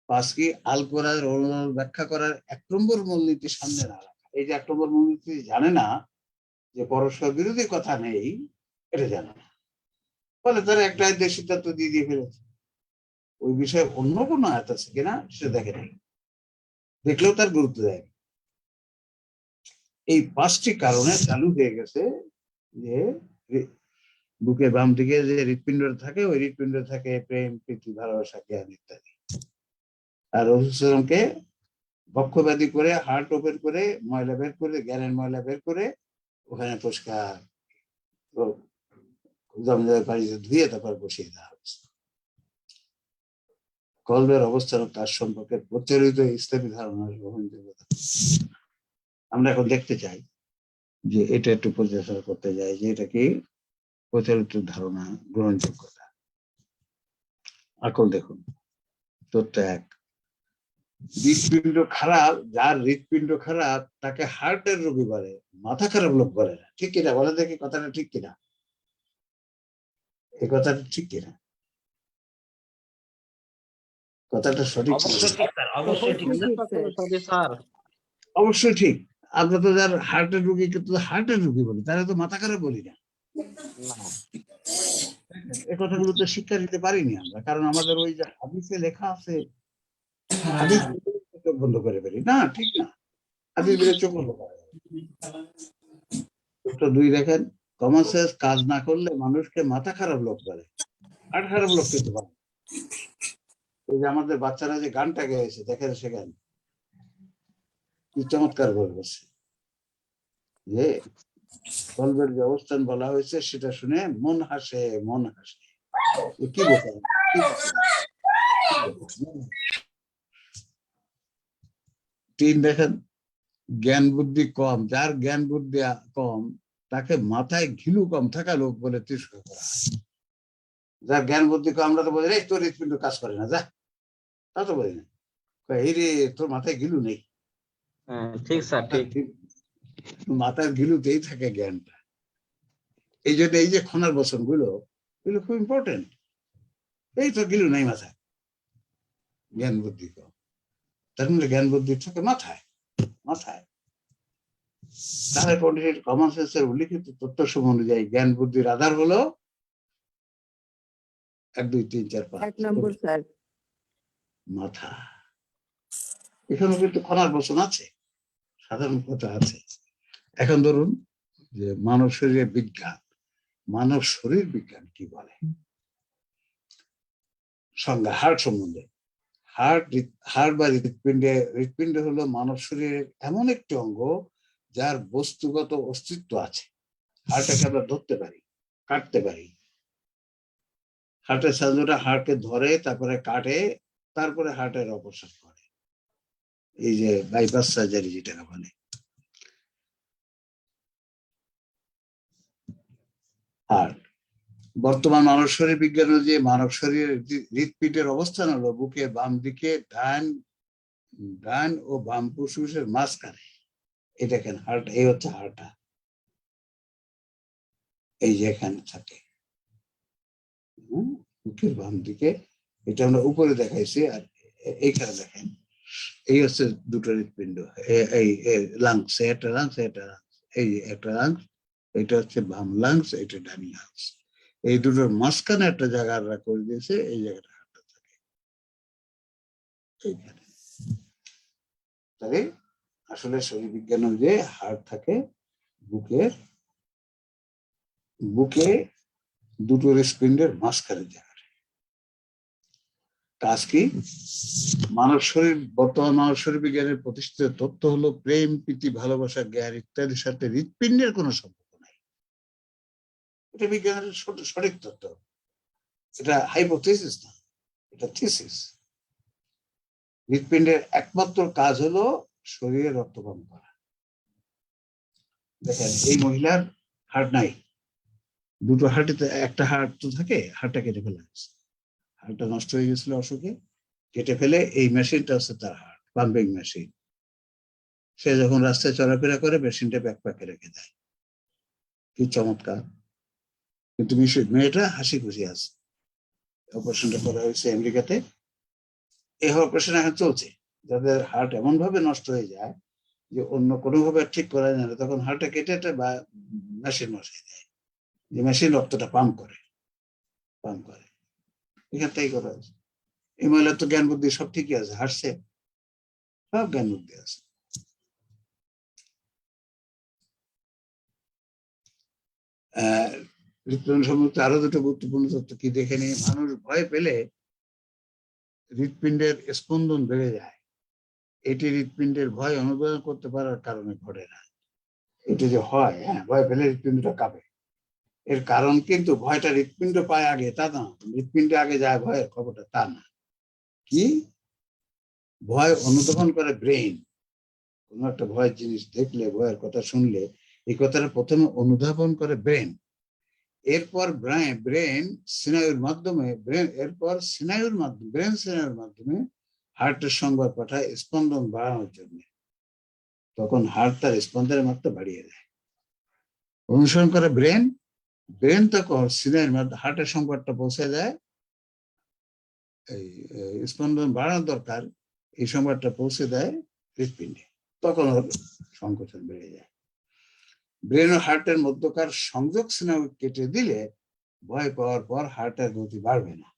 Speaker 4: 5 কি আল কোরআনের অনুবাদ ব্যাখ্যা করার 1 নম্বর মূলনীতি সামনে না রাখা। এই যে 1 নম্বর মূলনীতি জানে না যে পরস্পর বিরোধী কথা নেই, এটা জানে না, ফলে তারা একটা আয়াতের সিদ্ধান্ত দিয়ে ফেলেছে। ওই বিষয়ে অন্য কোনো আয়াত আছে কিনা সেটা দেখে নাই, দেখলেও তার গুরুত্ব দেয়। এই 5টি কারণে চালু হয়ে গেছে যে বুকের বাম দিকে যে হৃৎপিণ্ড থাকে, ওই হৃৎপিণ্ড থাকে প্রেম, প্রীতি, ভালোবাসা, জ্ঞান ইত্যাদি। আর রসুলকে বক্ষব্যাধি করে, হার্ট ওপেন করে, ময়লা বের করে, জ্ঞানের ময়লা বের করে ওখানে পরিষ্কার জমজমের পানিতে ধুয়ে তারপর বসিয়ে দেওয়া হচ্ছে। কলবের অবস্থান তার সম্পর্কে প্রচলিত ইসলামী ধারণার গ্রহণযোগ্যতা আমরা এখন দেখতে চাই যে এটা একটু পর্যালোচনা করতে যাই যে এটা কি প্রচলিত ধারণা গ্রহণযোগ্যতা। এখন দেখুন, তথ্য 1, হৃৎপিণ্ড খারাপ, যার হৃৎপিণ্ড খারাপ তাকে হার্টের রোগী বলে, মাথা খারাপ লোক বলে না। ঠিক কিনা বলে দেখি, কথাটা ঠিক কিনা? এই কথাটা ঠিক কিনা? কথাটা সঠিক? অবশ্যই ঠিক। আমরা তো যার হার্টের রোগীকে তো হার্টের রোগী বলি, তারা তো মাথা খারাপ বলি না। এই কথাগুলো তো শিক্ষা দিতে পারিনি আমরা, কারণ আমাদের ওই যে হাদিসে লেখা আছে, হাদিস চোখ বন্ধ করে ফেলি না, ঠিক না? হাদিস বলে চোখ বন্ধ করে। 2 দেখেন, কমন সেন্স কাজ না করলে মানুষকে মাথা খারাপ লোক বলে, হার্ট খারাপ লোক কিন্তু বলে। ওই যে আমাদের বাচ্চারা যে গানটা গেয়েছে দেখেন, সে গান কি চমৎকার বলছে যে কলবের যে অবস্থান বলা হয়েছে সেটা শুনে মন হাসে, মন হাসে। কি বলছেন? 3 দেখেন, জ্ঞান বুদ্ধি কম, যার জ্ঞান বুদ্ধি কম তাকে মাথায় ঘিলু কম থাকা লোক বলে তিরস্কার করা হয়। যার জ্ঞান বুদ্ধি কম, আমরা তো বলি রে তোর হৃৎপিণ্ড কাজ করে না, যা, তা তো বলি না, এই রে তোর মাথায় ঘিলু নেই।
Speaker 12: ঠিক স্যার, ঠিক।
Speaker 4: মাথার ঘিলুতেই থাকে জ্ঞানটা। এই জন্য এই যে খনার বচন গুলো, এগুলো খুব ইম্পর্টেন্ট। এই তো গিলু নাই মাথায়, জ্ঞান বুদ্ধি কম, তার মানে জ্ঞান বুদ্ধি থাকে মাথায়, মাথায়। তাহলে কমন সেন্সের উল্লিখিত তথ্য অনুযায়ী জ্ঞান বুদ্ধির আধার হলো 1, 2, 3, 4, 5
Speaker 7: 1 নম্বর স্যার
Speaker 4: মাথা। এখানে কিন্তু খনার বচন আছে, সাধারণ কথা আছে। এখন ধরুন যে মানব শরীরের বিজ্ঞান, মানব শরীর বিজ্ঞান কি বলে সংজ্ঞা হার্ট সম্বন্ধে। হার্ট বা হৃৎপিণ্ড হলো মানব শরীরের এমন একটি অঙ্গ যার বস্তুগত অস্তিত্ব আছে। হার্টটাকে আমরা ধরতে পারি, কাটতে পারি। হার্টের সার্জনরা হার্টকে ধরে, তারপরে কাটে, তারপরে হার্টের অপারেশন করে, এই যে বাইপাস সার্জারি যেটাকে বলে। আর বর্তমান মানব শরীর বিজ্ঞান অনুযায়ী মানব শরীরের হৃৎপিণ্ডের অবস্থান হলো বুকের বাম দিকে, ডান ও বাম ফুসফুসের মাঝখানে। এই দেখেন হার্ট, এই হচ্ছে হার্টটা, এই যে এখানে থাকে বুকের বাম দিকে, এটা আমরা উপরে দেখাইছি। আর এইখানে দেখেন এই হচ্ছে দুটো হৃৎপিণ্ড, এই লাংস, একটা লাংস, একটা লাংস, এই একটা লাংস, এটা হচ্ছে বাম লাংস, এটা ডান লাংস। এই দুটোর মাঝখানে একটা জায়গা করে দিয়েছে, এই জায়গাটা হার্টটা থাকে এইখানে। তাই আসলে শরীর বিজ্ঞান যে হার্ট থাকে বুকে দুটো হৃৎপিণ্ডের মাঝখানে জায়গা। কাজ কি? বর্তমান মানব শরীর বিজ্ঞানের প্রতিষ্ঠিত তত্ত্ব হলো প্রেম, প্রীতি, ভালোবাসা, জ্ঞান ইত্যাদির সাথে হৃৎপিণ্ডের কোনো সম্পর্ক নাই। এটা বিজ্ঞানের সঠিক তত্ত্ব, এটা হাইপোথিসিস না, এটা থিসিস। হৃৎপিণ্ডের একমাত্র কাজ হলো শরীরে রক্ত পাম্প করা। দেখেন এই মহিলার হার্ট নাই, দুটো হার্টে, একটা হার্ট তো থাকে, হার্টটা কেটে ফেলা হয়েছে, হার্টটা নষ্ট হয়ে গেছিল অসুখে, কেটে ফেলে এই মেশিনটা হচ্ছে তার হার্ট পাম্পিং মেশিন। সে যখন রাস্তায় চলাফেরা করে মেশিনটা ব্যাকপ্যাকে রেখে দেয়। কি চমৎকার! কিন্তু মেয়েটা হাসি খুশি আছে। অপারেশনটা করা হয়েছে আমেরিকাতে, এই অপারেশন এখন চলছে। যাদের হার্ট এমন ভাবে নষ্ট হয়ে যায় যে অন্য কোনোভাবে ঠিক করা যায় না, তখন হার্টটা কেটে একটা মেশিন বসাই দেয়, যে মেশিন রক্তটা পাম্প করে। এখান থেকেই করা হয়েছে। এই মহিলার তো জ্ঞান বুদ্ধি সব ঠিকই আছে, হাসছে, সব জ্ঞান বুদ্ধি আছে। হৃৎপিণ্ড সম্পর্কে আরো দুটো গুরুত্বপূর্ণ তথ্য কি দেখে নিই। মানুষ ভয় পেলে হৃৎপিণ্ডের স্পন্দন বেড়ে যায়। এটি হৃৎপিণ্ডের ভয় অনুভব করতে পারার কারণে ঘটে না। এটি যে হয়, ভয় পেলে হৃৎপিণ্ডটা কাঁপে, এর কারণ কিন্তু ভয়টা হৃৎপিণ্ড পায় আগে তা না, হৃৎপিণ্ডে আগে যায় ভয়ের খবরটা তা না। কি ভয় অনুধাবন করে ব্রেন। কোন একটা ভয়ের জিনিস দেখলে, ভয়ের কথা শুনলে, এই কথাটা প্রথমে অনুধাবন করে ব্রেন, এরপর ব্রেন স্নায়ুর মাধ্যমে ব্রেন স্নায়ুর মাধ্যমে হার্টের সংবাদ পাঠায় স্পন্দন বাড়ানোর জন্য। তখন হার্ট তার স্পন্দনের মাত্রা বাড়িয়ে দেয়। অনুসরণ করে ব্রেন তখন স্নায়ুর মাধ্যমে হার্টের সংবাদটা পৌঁছে দেয়, এই স্পন্দন বাড়ানো দরকার, এই সংবাদটা পৌঁছে দেয় হৃৎপিণ্ডে, তখন ওর সংকোচন বেড়ে যায়। ব্রেন ও হার্টের মধ্যকার সংযোগ স্নায়ু কেটে দিলে ভয় পাওয়ার পর হার্টের গতি বাড়বে না।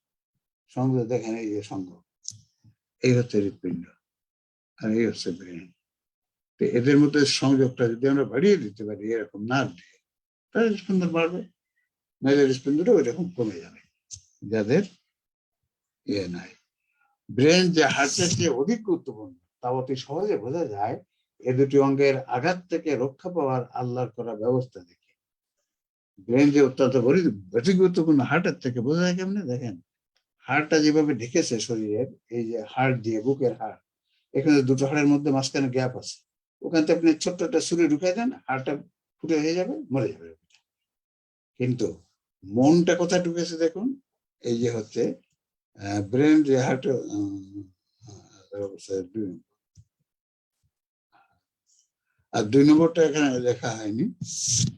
Speaker 4: সংযোগ দেখেন, এই যে সংযোগ, এই হচ্ছে হৃৎপিণ্ড আর এই হচ্ছে ব্রেন। তো এদের মধ্যে সংযোগটা যদি আমরা বাড়িয়ে দিতে পারি এরকম নার্ভ দিয়ে, তাহলে হৃৎপিণ্ড বাড়বে, নাহলে হৃৎপিণ্ডটা ওই রকম কমে যাবে যাদের নাই। ব্রেন যে হার্টের চেয়ে অধিক গুরুত্বপূর্ণ তা অতি সহজে বোঝা যায় এ দুটি অঙ্গের আঘাত থেকে রক্ষা পাওয়ার আল্লাহর করা ব্যবস্থা দেখে। ব্রেন যে অত্যন্ত বেশি গুরুত্বপূর্ণ হার্টের থেকে বোঝা যায় কেমনে? দেখেন হাড়টা যেভাবে ঢেকেছে শরীরের, এই যে হাড় দিয়ে, বুকের হাড়, এখানে দুটো হাড়ের মধ্যে মাঝখানে গ্যাপ আছে, ওখান থেকে আপনি ছোট্ট একটা ছুরি ঢুকাই দেন, হাড়টা ফুটে হয়ে যাবে, মরে যাবে। কিন্তু মনটা কোথায় ঢুকেছে দেখুন, এই যে হচ্ছে ব্রেন যে হার্ট, আর 2 নম্বরটা এখানে লেখা হয়নি।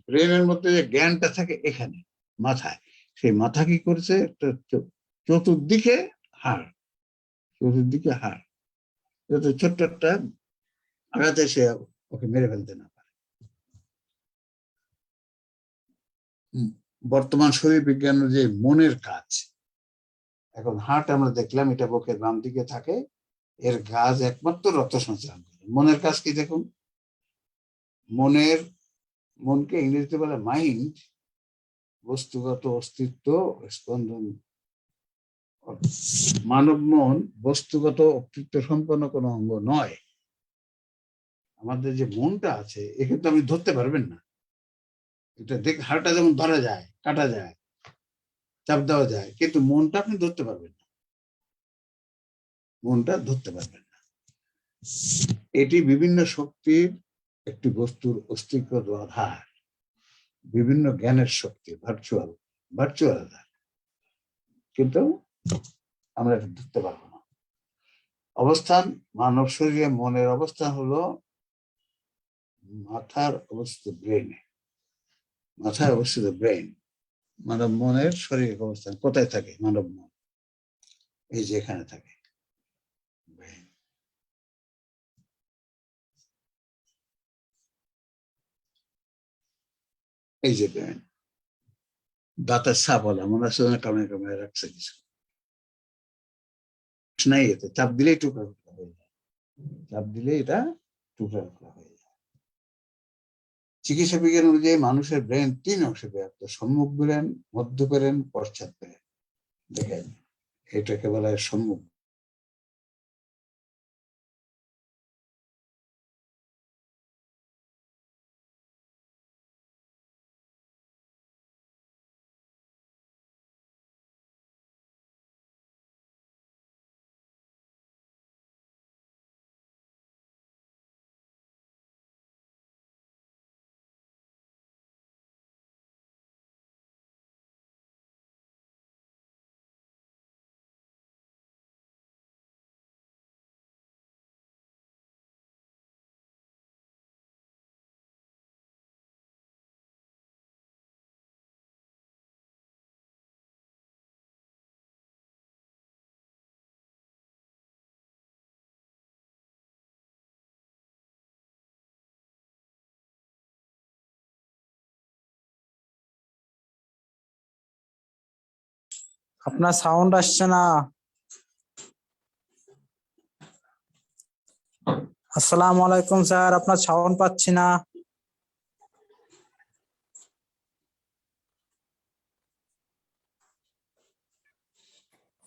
Speaker 4: ব্রেনের মধ্যে যে জ্ঞানটা থাকে এখানে মাথায়, সেই মাথা কি করছে, চতুর্দিকে হাড়, যাতে ছোট্ট একটা আঘাতে সে ওকে মেরে ফেলতে না পারে। বর্তমান শরীর বিজ্ঞান যে মনের কাজ, এখন হার্ট আমরা দেখলাম এটা বুকের বাম দিকে থাকে, এর কাজ একমাত্র রক্ত সঞ্চালন করে। মনের কাজ কি দেখুন, মনকে ইংরেজিতে বলে মাইন্ড, বস্তুগত অস্তিত্ব, স্পন্দন। মানব মন বস্তুগত অস্তিত্ব সম্পন্ন কোনো অঙ্গ নয়। আমাদের যে মনটা আছে একে তো আপনি ধরতে পারবেন না, এটা হাড়টা যেমন ধরা যায়, কাটা যায়, চাপ দেওয়া যায়, কিন্তু মনটা আপনি ধরতে পারবেন না, এটি বিভিন্ন শক্তির একটি বস্তুর অস্তিত্ব আধার, বিভিন্ন জ্ঞানের শক্তি, ভার্চুয়াল আধার, কিন্তু আমরা এটা ধরতে পারবো না। অবস্থান মানব শরীরে মনের অবস্থান হলো মাথার অবস্থিত ব্রেনে, মাথায় অবস্থিত ব্রেন, মানব মনের শারীরিক অবস্থান কোথায় থাকে? মানব মন এই যে এখানে থাকে ব্রেন। এই যে ব্রেন, দাঁতের ছাপ বলা মনে হচ্ছে কামড়ে কামড়ে রাখছে কিছু নাই, এতে চাপ দিলেই টুকরা টুকরা হয়ে যায়, চাপ দিলে এটা টুকরা টুকরা হয়ে যায়। চিকিৎসা বিজ্ঞান অনুযায়ী মানুষের ব্রেন 3 অংশে বিভক্ত: সম্মুখ ব্রেন, মধ্য ব্রেন, পশ্চাৎ ব্রেন। দেখেন এটাকে বলা হয় সম্মুখ।
Speaker 14: আপনার সাউন্ড আসছে না। আসসালামু আলাইকুম স্যার, আপনার সাউন্ড পাচ্ছি না।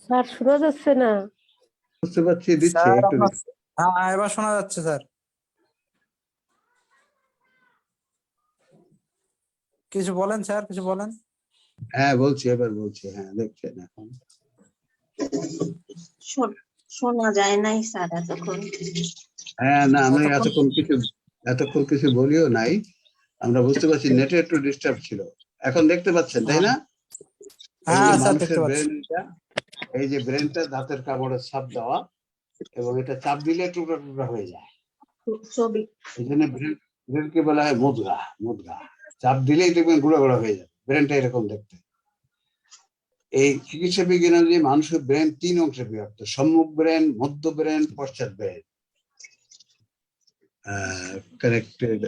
Speaker 11: স্যার শোনা যাচ্ছে না।
Speaker 4: বুঝতে পারছি, দিচ্ছি
Speaker 14: স্যার
Speaker 4: একটু।
Speaker 14: আপনার, হ্যাঁ এবার শোনা যাচ্ছে স্যার। কিছু বলেন স্যার, কিছু বলেন।
Speaker 4: হ্যাঁ বলছি, এবার বলছি। হ্যাঁ দেখছেন এখন
Speaker 13: শোনা যায় নাই স্যার এতক্ষণ।
Speaker 4: হ্যাঁ না, আমি এতক্ষণ কিছু বলিও নাই। আমরা বুঝতে পারছি নেটে একটু ডিস্টার্ব ছিল। এখন দেখতে পাচ্ছেন তাই না?
Speaker 14: হ্যাঁ স্যার
Speaker 4: মানুষের
Speaker 14: দেখতে পাচ্ছি।
Speaker 4: ব্রেনটা, এই যে ব্রেনটা দাঁতের কামড়ের ছাপ দেওয়া, এবং এটা চাপ দিলে টুকরা টুকরা হয়ে যায়।
Speaker 13: ছবি
Speaker 4: এই জন্য ব্রেনকে বলা হয় মুদ্গা। মুদ্গা চাপ দিলেই দেখবেন গুঁড়ো গুঁড়ো হয়ে যাবে, ব্রেনটা এরকম দেখতে। এই চিকিৎসা বিজ্ঞান অনুযায়ী মানুষের ব্রেন 3 অংশে বিভক্ত: সম্মুখ ব্রেন, মধ্য ব্রেন, পশ্চাৎ ব্রেন। কানেক্টেড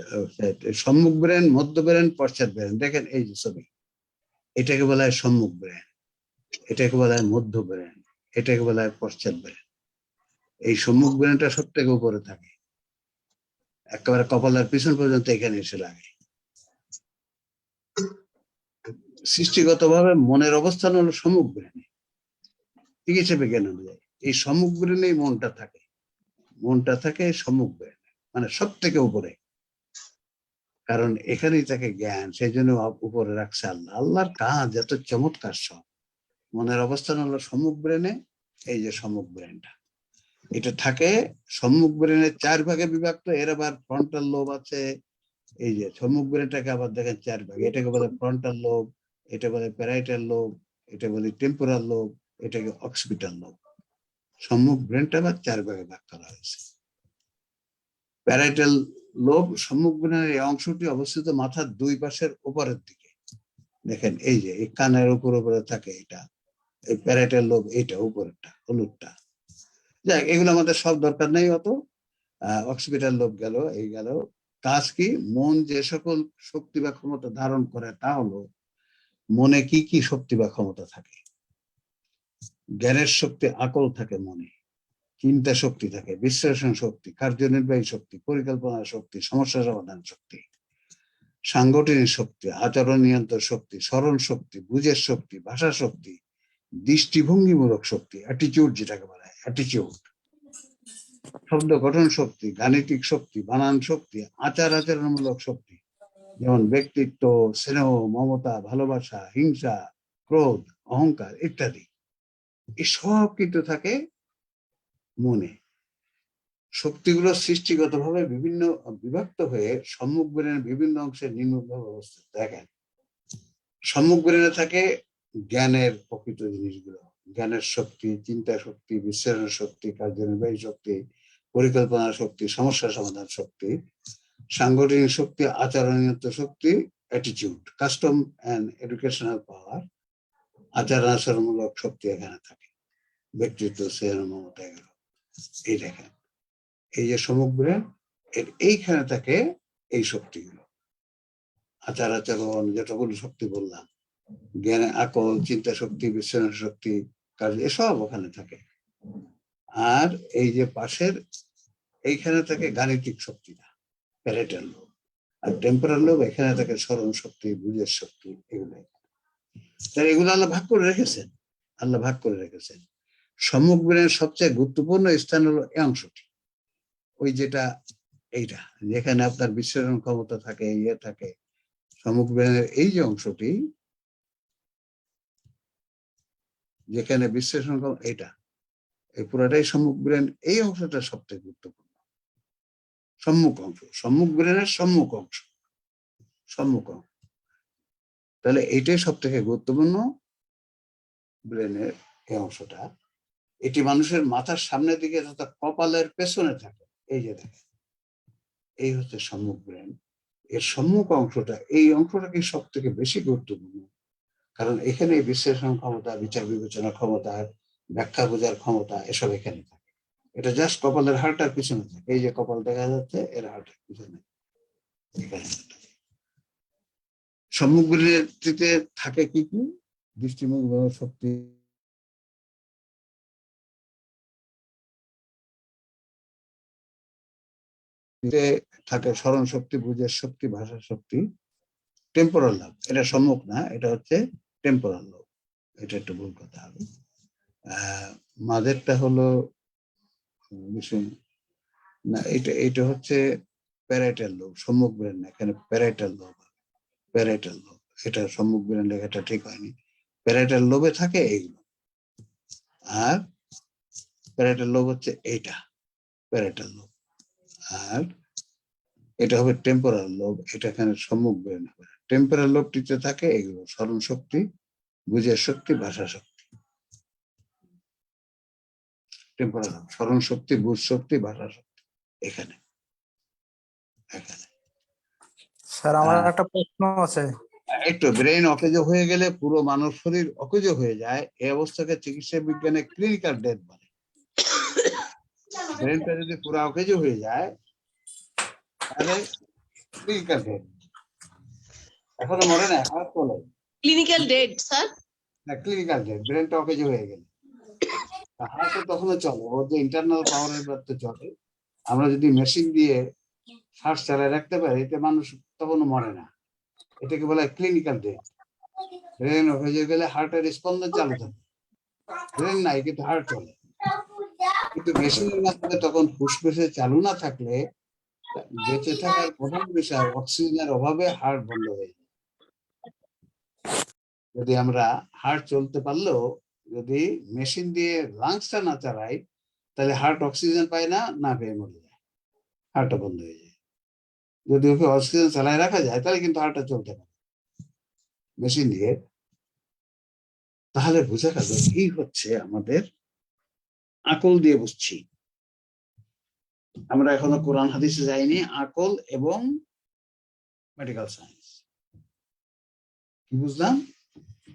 Speaker 4: সম্মুখ ব্রেন, মধ্য ব্রেন, পশ্চাৎ ব্রেন। দেখেন এই যে ছবি, এটাকে বলা হয় সম্মুখ ব্রেন, এটাকে বলা হয় মধ্য ব্রেন, এটাকে বলা হয় পশ্চাৎ ব্রেন। এই সম্মুখ ব্রেনটা সব থেকে উপরে থাকে, একেবারে কপালের পিছন পর্যন্ত এখানে এসে লাগে। সৃষ্টিগতভাবে মনের অবস্থান হলো সম্মুখ ব্রেনে। চিকিৎসা বিজ্ঞান অনুযায়ী এই সম্মুখ ব্রেনেই মনটা থাকে, মনটা থাকে সম্মুখ ব্রেনে, মানে সব থেকে উপরে। কারণ এখানেই থাকে জ্ঞান, সেই জন্য উপরে রাখছে আল্লাহ। আল্লাহর কাজ এত চমৎকার সব। মনের অবস্থান হলো সম্মুখ ব্রেনে, এই যে সম্মুখ ব্রেনটা, এটা থাকে সম্মুখ ব্রেনের 4 ভাগে বিভক্ত। এর আবার ফ্রন্টাল লোব আছে। এই যে সম্মুখ ব্রেনটাকে আবার দেখেন 4 ভাগে। এটাকে বলে ফ্রন্টাল লোব, এটা বলে প্যারাইটাল লোব, এটা বলে টেম্পোরাল লোব, এটাকে অক্সিপিটাল লোব। সম্মুখ ব্রেনটা আবার 4 ভাগে ভাগ করা হয়েছে। প্যারাইটাল লোব সম্মুখ ব্রেনের এই অংশটি অবস্থিত মাথার 2 পাশের উপরের দিকে। দেখেন এই যে এই কানের উপরে থাকে এটা, এই প্যারাইটাল লোব, এইটা উপরেরটা হলুদটা। যাক, এগুলো আমাদের সব দরকার নেই অত। অক্সিপিটাল লোব গেল, এই গেল। কাজ কি? মন যে সকল শক্তি বা ক্ষমতা ধারণ করে তা হলো, মনে কি কি শক্তি বা ক্ষমতা থাকে। জ্ঞানের শক্তি, আকল থাকে মনে। চিন্তা শক্তি থাকে, বিশ্লেষণ শক্তি, কার্যনির্বাহী শক্তি, পরিকল্পনা শক্তি, সমস্যা সমাধান শক্তি, সাংগঠনিক শক্তি, আচরণ নিয়ন্ত্রণ শক্তি, স্মরণ শক্তি, বুঝের শক্তি, ভাষা শক্তি, দৃষ্টিভঙ্গিমূলক শক্তি, অ্যাটিটিউড যেটাকে বলা হয়, অ্যাটিটিউড, শব্দ গঠন শক্তি, গাণিতিক শক্তি, বানান শক্তি, আচরণমূলক শক্তি, যেমন ব্যক্তিত্ব, স্নেহ, মমতা, ভালোবাসা, হিংসা, ক্রোধ, অহংকার ইত্যাদি। এসব কিন্তু থাকে মনে। শক্তিগুলো সৃষ্টিগতভাবে বিভিন্ন বিভক্ত হয়ে সম্মুখ ব্রেনের বিভিন্ন অংশে নিম্নভাবে অবস্থিত। দেখেন, সম্মুখ ব্রেনে থাকে জ্ঞানের প্রকৃত জিনিসগুলো, জ্ঞানের শক্তি, চিন্তা শক্তি, বিশ্লেষণ শক্তি, কার্যনির্বাহী শক্তি, পরিকল্পনা শক্তি, সমস্যা সমাধান শক্তি। সাংগঠনিক শক্তি, আচরণীয় শক্তি, অ্যাটিটিউড, কাস্টম অ্যান্ড এডুকেশনাল পাওয়ার, আচার আচরণমূলক শক্তি এখানে থাকে, ব্যক্তিত্ব, স্নেহ, মমতা, এগুলো। এই দেখেন, এই যে সমগ্র ব্রেন, এইখানে থাকে এই শক্তিগুলো, আচার আচরণ, যতগুলো শক্তি বললাম, জ্ঞান, আকল, চিন্তা শক্তি, বিশ্লেষণ শক্তি, কাজ, এসব ওখানে থাকে। আর এই যে পাশের এইখানে থাকে গাণিতিক শক্তিটা, প্যারেটাল লোব। আর টেম্পোরাল লোব এখানে থাকে স্মরণ শক্তি, বুঝের শক্তি, এগুলো। তাহলে এগুলো আল্লাহ ভাগ করে রেখেছেন, আল্লাহ ভাগ করে রেখেছেন। সম্মুখ ব্রেনের সবচেয়ে গুরুত্বপূর্ণ স্থান হলো এই অংশটি, ওই যেটা এইটা, যেখানে আপনার বিশ্লেষণ ক্ষমতা থাকে, ইয়ে থাকে। সম্মুখ ব্রেনের এই যে অংশটি, যেখানে বিশ্লেষণ ক্ষমতা, এইটা, এই পুরাটাই সম্মুখ ব্রেন। এই অংশটা সবচেয়ে গুরুত্বপূর্ণ, সম্মুখ অংশ, সম্মুখ ব্রেনের সম্মুখ অংশ, সম্মুখ অংশ। তাহলে এইটাই সব থেকে গুরুত্বপূর্ণ ব্রেনের এই অংশটা। এটি মানুষের মাথার সামনের দিকে তথা কপালের পেছনে থাকে। এই যে দেখেন, এই হচ্ছে সম্মুখ ব্রেন। এর সম্মুখ অংশটা, এই অংশটাকে সব থেকে বেশি গুরুত্বপূর্ণ, কারণ এখানে বিশ্লেষণ ক্ষমতা, বিচার বিবেচনা ক্ষমতা, ব্যাখ্যা বোঝার ক্ষমতা, এসব এখানে থাকে। এটা জাস্ট কপালের হাড়টার পিছনে থাকে। এই যে কপাল দেখা যাচ্ছে, এর হাড়টার পিছনে এখানে থাকে। সম্মুখ ব্রেনটিতে থাকে কি কি? দৃষ্টিমুখ শক্তি, থাকে স্মরণ শক্তি, বুঝের শক্তি, ভাষা শক্তি। টেম্পোরাল লোব, এটা সম্মুখ না, এটা হচ্ছে টেম্পোরাল লোব। এটা একটু ভুল কথা হবে। মাঝেরটা হলো না, এটা হচ্ছে প্যারাইটাল লোব, সম্মুখ ব্রেন না, এখানে প্যারাইটাল লোব, প্যারাইটাল লোব। এটা সম্মুখ ব্রেন লেখাটা ঠিক হয়নি। প্যারাইটাল লোবে থাকে এইগুলো, আর প্যারাইটাল লোব হচ্ছে এইটা, প্যারাইটাল লোব। আর এটা হবে টেম্পোরাল লোব, এটা এখানে সম্মুখ ব্রেন হবে। টেম্পোরাল লোবটিতে থাকে এগুলো, স্মরণ শক্তি, বুঝের শক্তি, ভাষা শক্তি। টেম্পোরাল লোব, স্মরণ শক্তি, বুঝ শক্তি, ভাষা শক্তি এখানে, এখানে।
Speaker 14: স্যার আমার একটা প্রশ্ন আছে।
Speaker 4: একটু ব্রেন অকেজ হয়ে গেলে পুরো মানব শরীর অকেজ হয়ে যায়। এই অবস্থাকে চিকিৎসা বিজ্ঞানে ক্লিনিক্যাল ডেথ বলে। ব্রেনটা যদি পুরো অকেজ হয়ে যায় তাহলে ক্লিনিক্যাল ডেথ। এখনো মরে না, হাত তোলে।
Speaker 5: Clinical dead sir?
Speaker 4: না, ক্লিনিক্যাল ডেথ, ব্রেনটা অকেজ হয়ে গেলে। হার্ট তো তখনও চলে, ওর যে ইন্টারনাল পাওয়ারের ব্যাপারটা চলে। আমরা যদি মেশিন দিয়ে শ্বাস চালায় রাখতে পারি, এতে মানুষ তখনও মরে না। এটাকে বলা হয় ক্লিনিক্যাল ডেথ। ব্রেন অকেজ হয়ে গেলে হার্টের স্পন্দন চালু থাকে, ব্রেন নাই কিন্তু হার্ট চলে। কিন্তু মেশিনের মাধ্যমে তখন ফুসফুসে চালু না থাকলে বেঁচে থাকার প্রধান বিষয় অক্সিজেনের অভাবে হার্ট বন্ধ হয়ে যায়। যদি আমরা হার্ট চলতে পারলেও যদি মেশিন দিয়ে লাংসটা না চালাই, তাহলে হার্ট অক্সিজেন পায় না, না পেয়ে মরে যায়, হার্টটা বন্ধ হয়ে যায়। যদি ওকে অক্সিজেন চালায় রাখা যায় তাহলে কিন্তু হার্টটা চলতে পারে মেশিন দিয়ে। তাহলে বোঝা গেল এই হচ্ছে আমাদের আকল দিয়ে বুঝছি। আমরা এখনো কোরআন হাদিসে যাইনি, আকল এবং মেডিকেল সায়েন্স। কি বুঝলাম?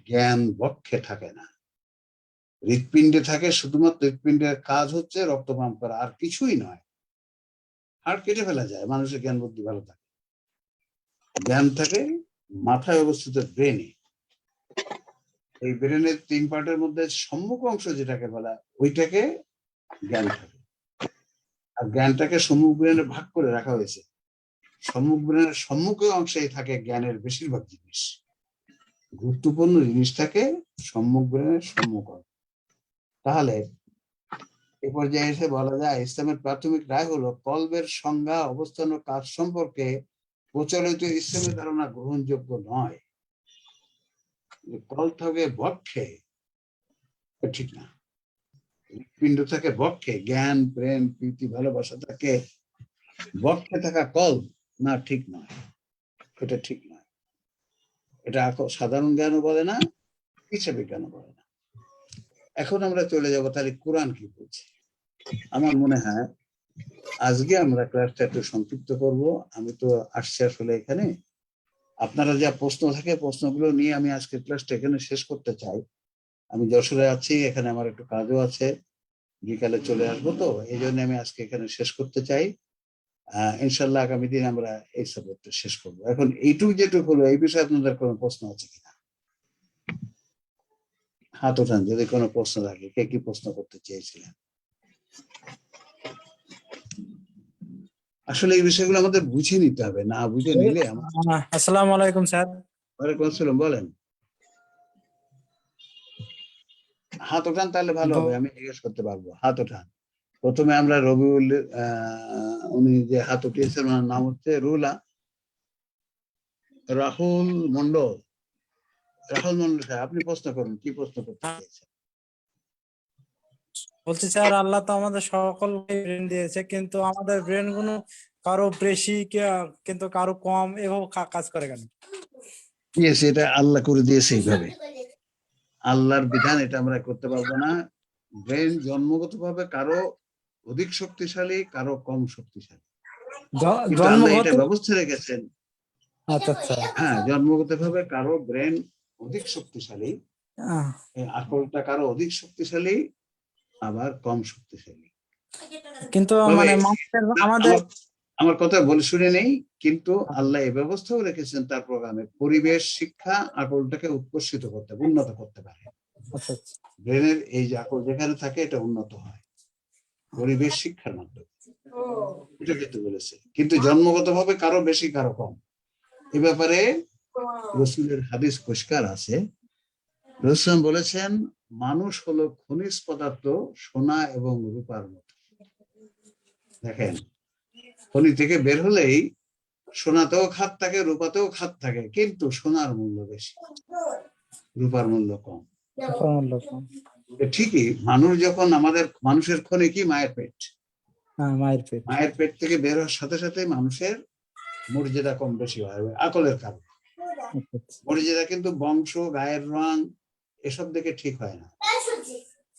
Speaker 4: জ্ঞান বক্ষে থাকে না, হৃৎপিণ্ডে থাকে। শুধুমাত্র হৃৎপিণ্ডের কাজ হচ্ছে রক্ত পাম্প করা, আর কিছুই নয়। হার্ট কেটে ফেলা যায়, মানুষের জ্ঞান বুদ্ধি ভালো থাকে। জ্ঞান থাকে মাথায় অবস্থিত ব্রেনে। এই ব্রেনের 3 পার্টের মধ্যে সম্মুখ অংশ যেটাকে বলা, ওইটাকে জ্ঞান থাকে। আর জ্ঞানটাকে সম্মুখ ব্রেনে ভাগ করে রাখা হয়েছে। সম্মুখ ব্রেনের সম্মুখে অংশেই থাকে জ্ঞানের বেশিরভাগ জিনিস। গুরুত্বপূর্ণ জিনিস থাকে সম্মুখ ব্রেনের সম্মুখ অংশ। তাহলে এ পর্যায়ে এসে বলা যায়, ইসলামের প্রাথমিক রায় হলো কলবের সংজ্ঞা, অবস্থান ও কাজ সম্পর্কে প্রচলিত ইসলামের ধারণা গ্রহণযোগ্য নয়। কল থাকে বক্ষে, ঠিক না। হৃৎপিণ্ড থাকে বক্ষে, জ্ঞান, প্রেম, প্রীতি, ভালোবাসা থাকে বক্ষে থাকা কল, না, ঠিক নয়, এটা ঠিক নয়। এটা সাধারণ জ্ঞানও বলে না, চিকিৎসা বিজ্ঞানও বলে না। এখন আমরা চলে যাব, তাহলে কোরআন কি বলছে। আমার মনে হয় আজকে আমরা ক্লাসটা একটু সংক্ষিপ্ত করব। আমি তো আসছি আসলে এখানে, আপনারা যা প্রশ্ন থাকে প্রশ্নগুলো নিয়ে আমি আজকে ক্লাসটা এখানে শেষ করতে চাই। আমি যশোরে আছি, এখানে আমার একটু কাজও আছে, বিকালে চলে আসবো, তো এই জন্য আমি আজকে এখানে শেষ করতে চাই। ইনশাল্লাহ আগামী দিন আমরা এই সাবজেক্টটা শেষ করবো। এখন এইটুকু যেটুকু হলো, এই বিষয়ে আপনাদের কোনো প্রশ্ন আছে কিনা? হাত ওঠান যদি কোনো প্রশ্ন থাকে। কে কি প্রশ্ন করতে চেয়েছিলেন? আসলে এই বিষয়গুলো আমাদের বুঝে নিতে হবে, না বুঝে নিলে
Speaker 14: আসসালামু আলাইকুম স্যার।
Speaker 4: ওয়ালাইকুম আসসালাম, বলেন। হাত ওঠান তাহলে ভালো হবে, আমি জিজ্ঞেস করতে পারবো। হাত ওঠান। প্রথমে আমরা রবিউল, উনি যে হাত উঠিয়েছেন ওনার নাম হচ্ছে রাহুল মন্ডল। রাহুল মন্ডল সাহেব, আপনি প্রশ্ন করুন, কি প্রশ্ন করতে চেয়েছেন?
Speaker 14: বলছি স্যার, আল্লাহ তো আমাদের সকলকে ব্রেন দিয়েছে, কিন্তু আমাদের ব্রেন গুলো কারো বেশি কিন্তু কারো কম, এভাবে কাজ করে কেন?
Speaker 4: এটা আল্লাহ করে দিয়েছে এইভাবে, আল্লাহর বিধান, এটা আমরা করতে পারবো না। ব্রেন জন্মগত ভাবে কারো অধিক শক্তিশালী, কারো কম শক্তিশালী, আল্লাহ এটা ব্যবস্থা রেখেছেন।
Speaker 14: আচ্ছা আচ্ছা।
Speaker 4: হ্যাঁ, জন্মগত ভাবে কারো ব্রেন অধিক শক্তিশালী, আকলটা কারো অধিক শক্তিশালী, আবার কম শক্তিশালী।
Speaker 14: কিন্তু মানে আমাদের,
Speaker 4: আমার কথা বলে শুনে নেই, কিন্তু আল্লাহ এই ব্যবস্থাও রেখেছেন তার প্রোগ্রামে। পরিবেশ শিক্ষা আকলটাকে উৎকর্ষিত করতে, উন্নত করতে পারে। ব্রেনের এই যে আকল যেখানে থাকে এটা উন্নত হয় পরিবেশ শিক্ষার মাধ্যমে, এটা কিন্তু বলেছে। কিন্তু জন্মগত ভাবে কারো বেশি কারো কম, এ ব্যাপারে রাসূলের হাদিস পরিষ্কার আছে। রাসূল বলেছেন, মানুষ হলো খনিজ পদার্থ, সোনা এবং রূপার মতো। দেখেন, খনি থেকে বের হলেই সোনাতেও খাত থাকে, রূপাতেও খাত থাকে, কিন্তু সোনার মূল্য বেশি, রূপার মূল্য কম। ঠিকই, মানুষ যখন মানুষের খনি কি? মায়ের পেট। মায়ের পেট থেকে বের হওয়ার সাথে সাথে মানুষের মর্যাদা কম বেশি হয় আকলের কারণে। মর্যাদা কিন্তু বংশ, গায়ের রং এসব দেখে ঠিক হয় না।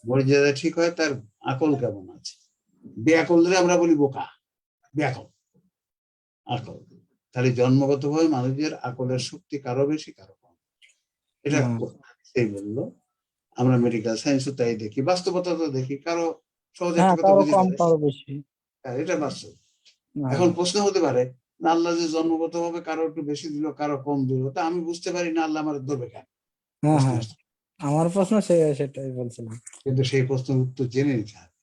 Speaker 4: মর্যাদা ঠিক হয় তার আকল কেমন আছে। বেআকলরে আমরা বলি বোকা, বেআকল। আকল তাহলে জন্মগত ভাবে মানুষের আকলের শক্তি কারো বেশি কারো কম, এটা সেই বললো। আমরা মেডিকেল সায়েন্সও তাই দেখি, বাস্তবতা তো দেখি, কারো সহজে একটা কথা বুঝি এটা বাস্তব। এখন প্রশ্ন হতে পারে, না আল্লাহ যে জন্মগত ভাবে কারো একটু বেশি দিল, কারো কম দিল, তা আমি বুঝতে পারি না, আল্লাহ আমার ধরবে কেন?
Speaker 14: আমার প্রশ্ন সেটাই বলছিলাম,
Speaker 4: কিন্তু সেই প্রশ্নের উত্তর জেনে নিতে হবে।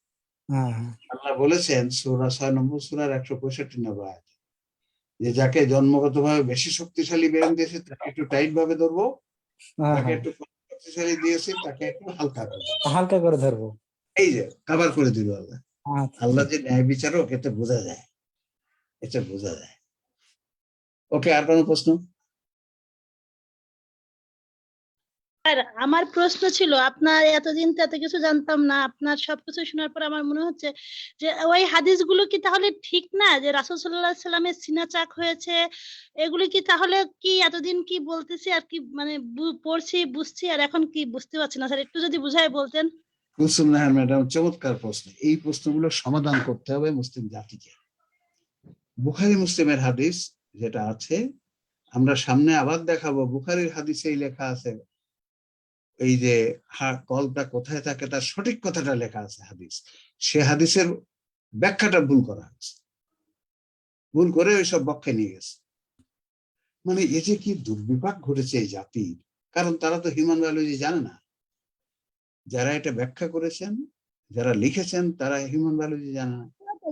Speaker 4: আল্লাহ বলেছেন সূরা 6 নম্বর সূরার 165 নম্বর আয়াত, যে যাকে জন্মগত ভাবে বেশি শক্তিশালী ব্রেন দিয়েছে তাকে একটু টাইট ভাবে ধরবো, তাকে একটু শক্তিশালী দিয়েছে তাকে একটু হালকা করে ধরবো। এই যে কভার করে দিল আল্লাহ। আল্লাহ যে ন্যায় বিচারক, এটা বোঝা যায়, এটা বোঝা যায়। ওকে, আর কোনো প্রশ্ন?
Speaker 15: আমার প্রশ্ন ছিল, আপনার এতদিন তো এত কিছু জানতাম না, আপনার সবকিছু শোনার পর আমার মনে হচ্ছে যে ওই হাদিসগুলো কি তাহলে ঠিক না, যে রাসূল সাল্লাল্লাহু আলাইহি সাল্লামের সিনা চাক হয়েছে, এগুলি কি তাহলে কি এতদিন কি বলতেছি আর কি মানে পড়ছি বুঝছি, আর এখন কি বুঝতে পারছি না স্যার, একটু যদি বুঝাই বলতেন।
Speaker 4: ম্যাডাম, চমৎকার প্রশ্ন। এই প্রশ্নগুলো সমাধান করতে হবে মুসলিম জাতিকে। বুখারী মুসলিমের হাদিস যেটা আছে, আমরা সামনে আবার দেখাবো, বুখারীর হাদিসেই লেখা আছে, এই যে কলটা কোথায় থাকে তার সঠিক কথাটা লেখা আছে হাদিস, সে হাদিসের ব্যাখ্যাটা ভুল করা হয়েছে, ভুল করে ওইসব বক্ষে নিয়ে গেছে। মানে এই যে কি দুর্বিপাক ঘটেছে এই জাতির, কারণ তারা তো হিউম্যান বায়োলজি জানে না। যারা এটা ব্যাখ্যা করেছেন, যারা লিখেছেন, তারা হিউম্যান বায়োলজি জানে না।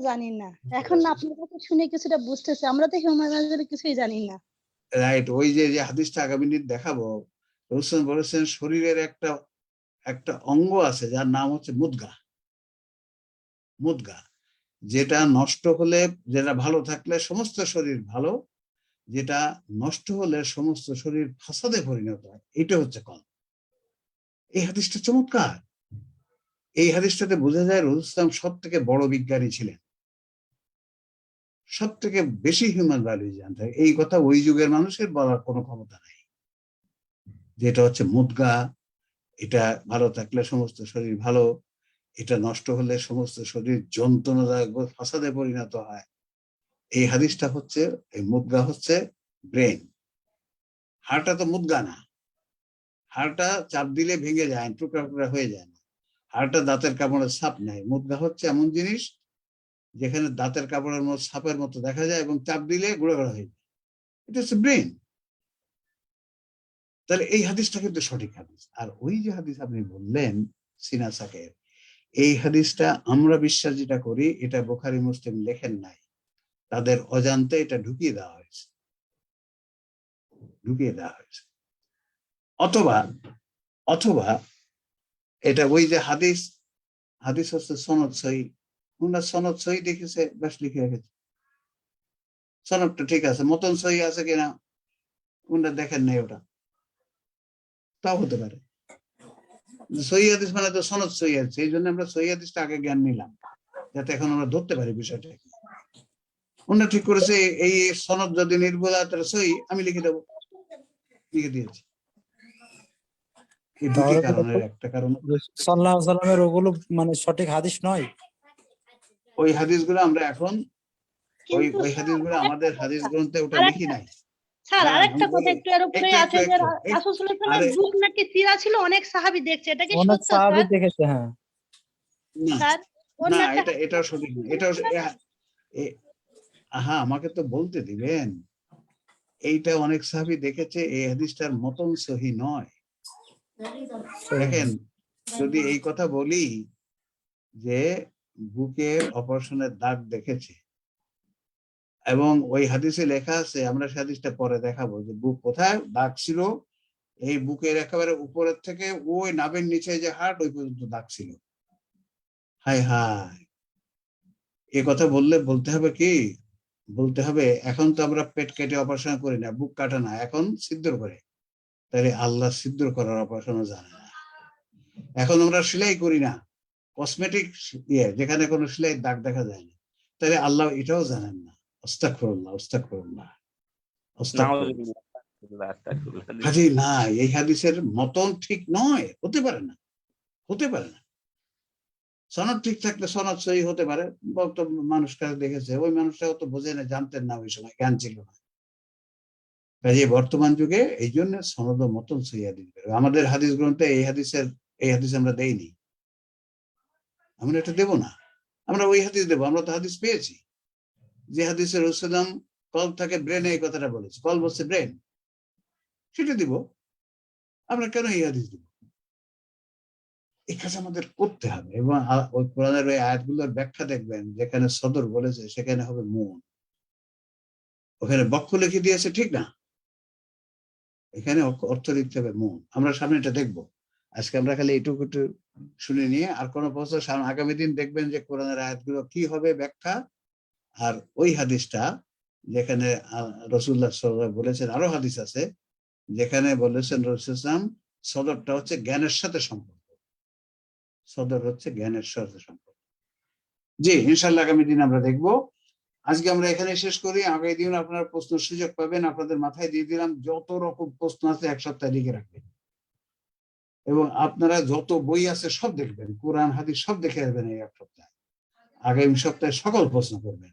Speaker 15: জানি না, এখন আপনার কাছে শুনে কিছুটা বুঝতেছি, আমরা তো হিউম্যান বায়োলজি কিছুই জানি না।
Speaker 4: রাইট, ওই যে হাদিসটা আগামী দিন দেখাবো, রাসূল বলেছেন শরীরের একটা অঙ্গ আছে যার নাম হচ্ছে মুদগা। মুদগা, যেটা নষ্ট হলে, যেটা ভালো থাকলে সমস্ত শরীর ভালো, যেটা নষ্ট হলে সমস্ত শরীর ফাসাদে পরিণত হয়, এটা হচ্ছে কল। এই হাদিসটা চমৎকার। এই হাদিসটাতে বোঝা যায় রাসূল সাল্লাল্লাহু আলাইহি ওয়াসাল্লাম সব থেকে বড় বিজ্ঞানী ছিলেন, সব থেকে বেশি হিউম্যান বায়োলজি জানতে। এই কথা ওই যুগের মানুষের বলার কোনো ক্ষমতা নাই। যেটা হচ্ছে মুদগা, এটা ভালো থাকলে সমস্ত শরীর ভালো, এটা নষ্ট হলে সমস্ত শরীর যন্ত্রণাদায়ক ফাসাদে পরিণত হয়। এই হাদিসটা হচ্ছে, এই মুদ্রা হচ্ছে ব্রেন। হাড়টা তো মুদ্রা না, হাড়টা চাপ দিলে ভেঙে যায়, টুকরা টুকরা হয়ে যায় না। হাড়টা দাঁতের কামড়ের ছাপ নেয়। মুদ্রা হচ্ছে এমন জিনিস যেখানে দাঁতের কামড়ের মতো ছাপের মতো দেখা যায় এবং চাপ দিলে গুঁড়ো গুঁড়ো হয়ে যায়। এটা হচ্ছে ব্রেন। তাহলে এই হাদিসটা কিন্তু সঠিক হাদিস। আর ওই যে হাদিস আপনি বললেন সিনা সাকের, এই হাদিসটা আমরা বিশ্বাস যেটা করি, এটা বুখারী মুসলিম লেখেন নাই, তাদের অজান্তে এটা ঢুকিয়ে দেওয়া হয়েছে, অথবা এটা ওই যে হাদিস হচ্ছে সনদ সহি, ওনার সনদ সহি দেখেছে, ব্যাস লিখে রেখেছে, সনদটা ঠিক আছে, মতন সহি আছে কিনা ওনারা দেখেন নাই, ওটা তাও হতে পারে। সহি হাদিস মানে তো সনদ সহি আছে, এই জন্য আমরা সহি হাদিসটা আগে জ্ঞান নিলাম, যাতে এখন আমরা ধরতে পারি বিষয়টা। ওনারা ঠিক করেছে এই সনদ যদি নির্ভুল হয় তাহলে সহি, আমি লিখে দেবো, লিখে দিয়েছি। এই দুটি কারণের একটা কারণ
Speaker 14: সাল্লাল্লাহু আলাইহি ওয়াসাল্লামের ওগুলো মানে সঠিক হাদিস নয়।
Speaker 4: ওই হাদিসগুলো আমরা এখন ওই হাদিসগুলো আমাদের হাদিস গ্রন্থে ওটা লিখি নাই।
Speaker 15: স্যার আরেকটা কথা একটু এর উপরে আছে যে রাসূল সাল্লাল্লাহু আলাইহি ওয়াসাল্লামের বুক নাকি চিরা ছিল, অনেক সাহাবী দেখছে, এটা কি সত্য?
Speaker 14: অনেক সাহাবী দেখেছে, হ্যাঁ।
Speaker 15: স্যার
Speaker 4: না, এটাও সঠিক না, এটাও হ্যাঁ, আমাকে তো বলতে দিবেন। এইটা অনেক সাহাবী দেখেছে, এই হাদিসটার মতন সহি নয়। দেখেন, যদি এই কথা বলি যে বুকের অপারেশনের দাগ দেখেছে এবং ওই হাদিসে লেখা আছে, আমরা সেই হাদিসটা পরে দেখাবো যে বুক কোথায় দাগ ছিল, এই বুকের একেবারে উপরের থেকে ওই নাভির নিচে যে হাড় ওই পর্যন্ত দাগ ছিল। হায় হায়, এ কথা বলতে হবে কি, বলতে হবে এখন তো আমরা পেট কেটে অপারেশন করি না, বুক কাটা না, এখন ছিদ্র করে। তাহলে আল্লাহ ছিদ্র করার অপারেশনও জানে না। এখন আমরা সেলাই করি না, কসমেটিক যেখানে কোনো সেলাই দাগ দেখা যায় না, তাহলে আল্লাহ এটাও জানেন না। আস্তাগফিরুল্লাহ, আস্তাগফিরুল্লাহ, আস্তাগফিরুল্লাহ। হাজি না, এই হাদিসের মতন ঠিক নয়, হতে পারে না। সনদ ঠিক থাকলে সনদ সহি হতে পারে, বক্তব্য মানুষ কাছে দেখেছে, ওই মানুষটাও তো বোঝে না, জানতেন না, ওই সময় জ্ঞান ছিল না। কাজে বর্তমান যুগে এই জন্য সনদ মতন সহি হাদিস বের হয়। আমাদের হাদিস গ্রন্থে এই হাদিস আমরা দেইনি, আমরা এটা দেব না। আমরা ওই হাদিস দেবো, আমরা তো হাদিস পেয়েছি যে হাদিসের রাসূলুল্লাহ কলব থাকে ব্রেনে, এই কথাটা বলেছে, কলব হচ্ছে ব্রেন, সেটা দিব। আমরা কেন এই হাদিস দিব? এই কাজ আমাদের করতে হবে। এবং ওই কোরআনের ওই আয়াতগুলোর ব্যাখ্যা দেখবেন, যেখানে সদর বলেছে সেখানে হবে মন, ওখানে বক্ষ লিখে দিয়েছে, ঠিক না, এখানে অর্থ লিখতে হবে মন। আমরা সামনে এটা দেখবো। আজকে আমরা খালি এইটুকু একটু শুনে নিয়ে, আর কোনো প্রশ্ন আগামী দিন দেখবেন যে কোরআনের আয়াতগুলো কি হবে ব্যাখ্যা। আর ওই হাদিসটা যেখানে রাসূলুল্লাহ সাল্লাল্লাহু আলাইহি ওয়াসাল্লাম বলেছেন, আরো হাদিস আছে যেখানে বলেছেন রাসূলুল্লাহ সদরটা হচ্ছে জ্ঞানের সাথে সম্পর্ক, সদর হচ্ছে জ্ঞানের সাথে সম্পর্ক। জি, ইনশাআল্লাহ আগামী দিন আমরা দেখবো। আজকে আমরা এখানে শেষ করি, আগামী দিন আপনারা প্রশ্নের সুযোগ পাবেন। আপনাদের মাথায় দিয়ে দিলাম, যত রকম প্রশ্ন আছে এক সপ্তাহে লিখে রাখবেন, এবং আপনারা যত বই আছে সব দেখবেন, কোরআন হাদিস সব দেখে আসবেন এই এক সপ্তাহে। আগামী সপ্তাহে সকল প্রশ্ন করবেন।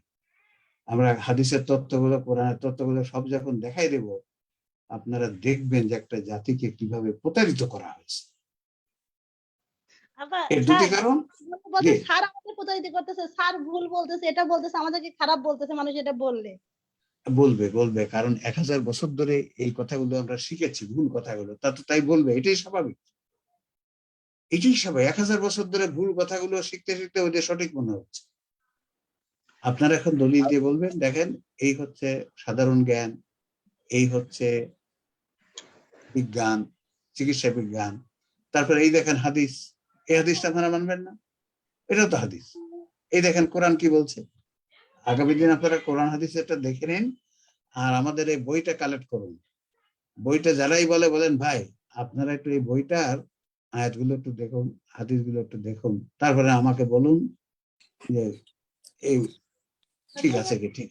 Speaker 4: আমরা হাদিসের তথ্যগুলো, কোরআনের তথ্যগুলো সব যখন দেখাই দেব, আপনারা দেখবেন যে একটা জাতিকে কিভাবে প্রতারিত করা হয়েছে। এর দুটি কারণ,
Speaker 15: স্যার আমাদের প্রতারিত করতেছে, স্যার ভুল বলতেছে, এটা বলতেছে, আমাদেরকে খারাপ বলতেছে, মানুষ এটা
Speaker 4: বলবে কারণ 1000 বছর ধরে এই কথাগুলো আমরা শিখেছি, ভুল কথাগুলো, তা তো তাই বলবে, এটাই স্বাভাবিক। 1000 বছর ধরে ভুল কথাগুলো শিখতে শিখতে ওদের সঠিক মনে হচ্ছে। আপনারা এখন দলিল দিয়ে বলবেন, দেখেন এই হচ্ছে সাধারণ জ্ঞান, এই হচ্ছে বিজ্ঞান, চিকিৎসা বিজ্ঞান, তারপরে এই দেখেন হাদিস, এই হাদিসটা আপনারা মানবেন না, এটাও তো হাদিস। এই দেখেন কোরআন কি বলছে। আগামী দিন আপনারা কোরআন হাদিস এটা দেখে নিন, আর আমাদের এই বইটা কালেক্ট করুন। বইটা যারাই বলেন ভাই আপনারা একটু এই বইটার আয়াতগুলো একটু দেখুন, হাদিসগুলো একটু দেখুন, তারপরে আমাকে বলুন যে এই ঠিক আছে কি ঠিক।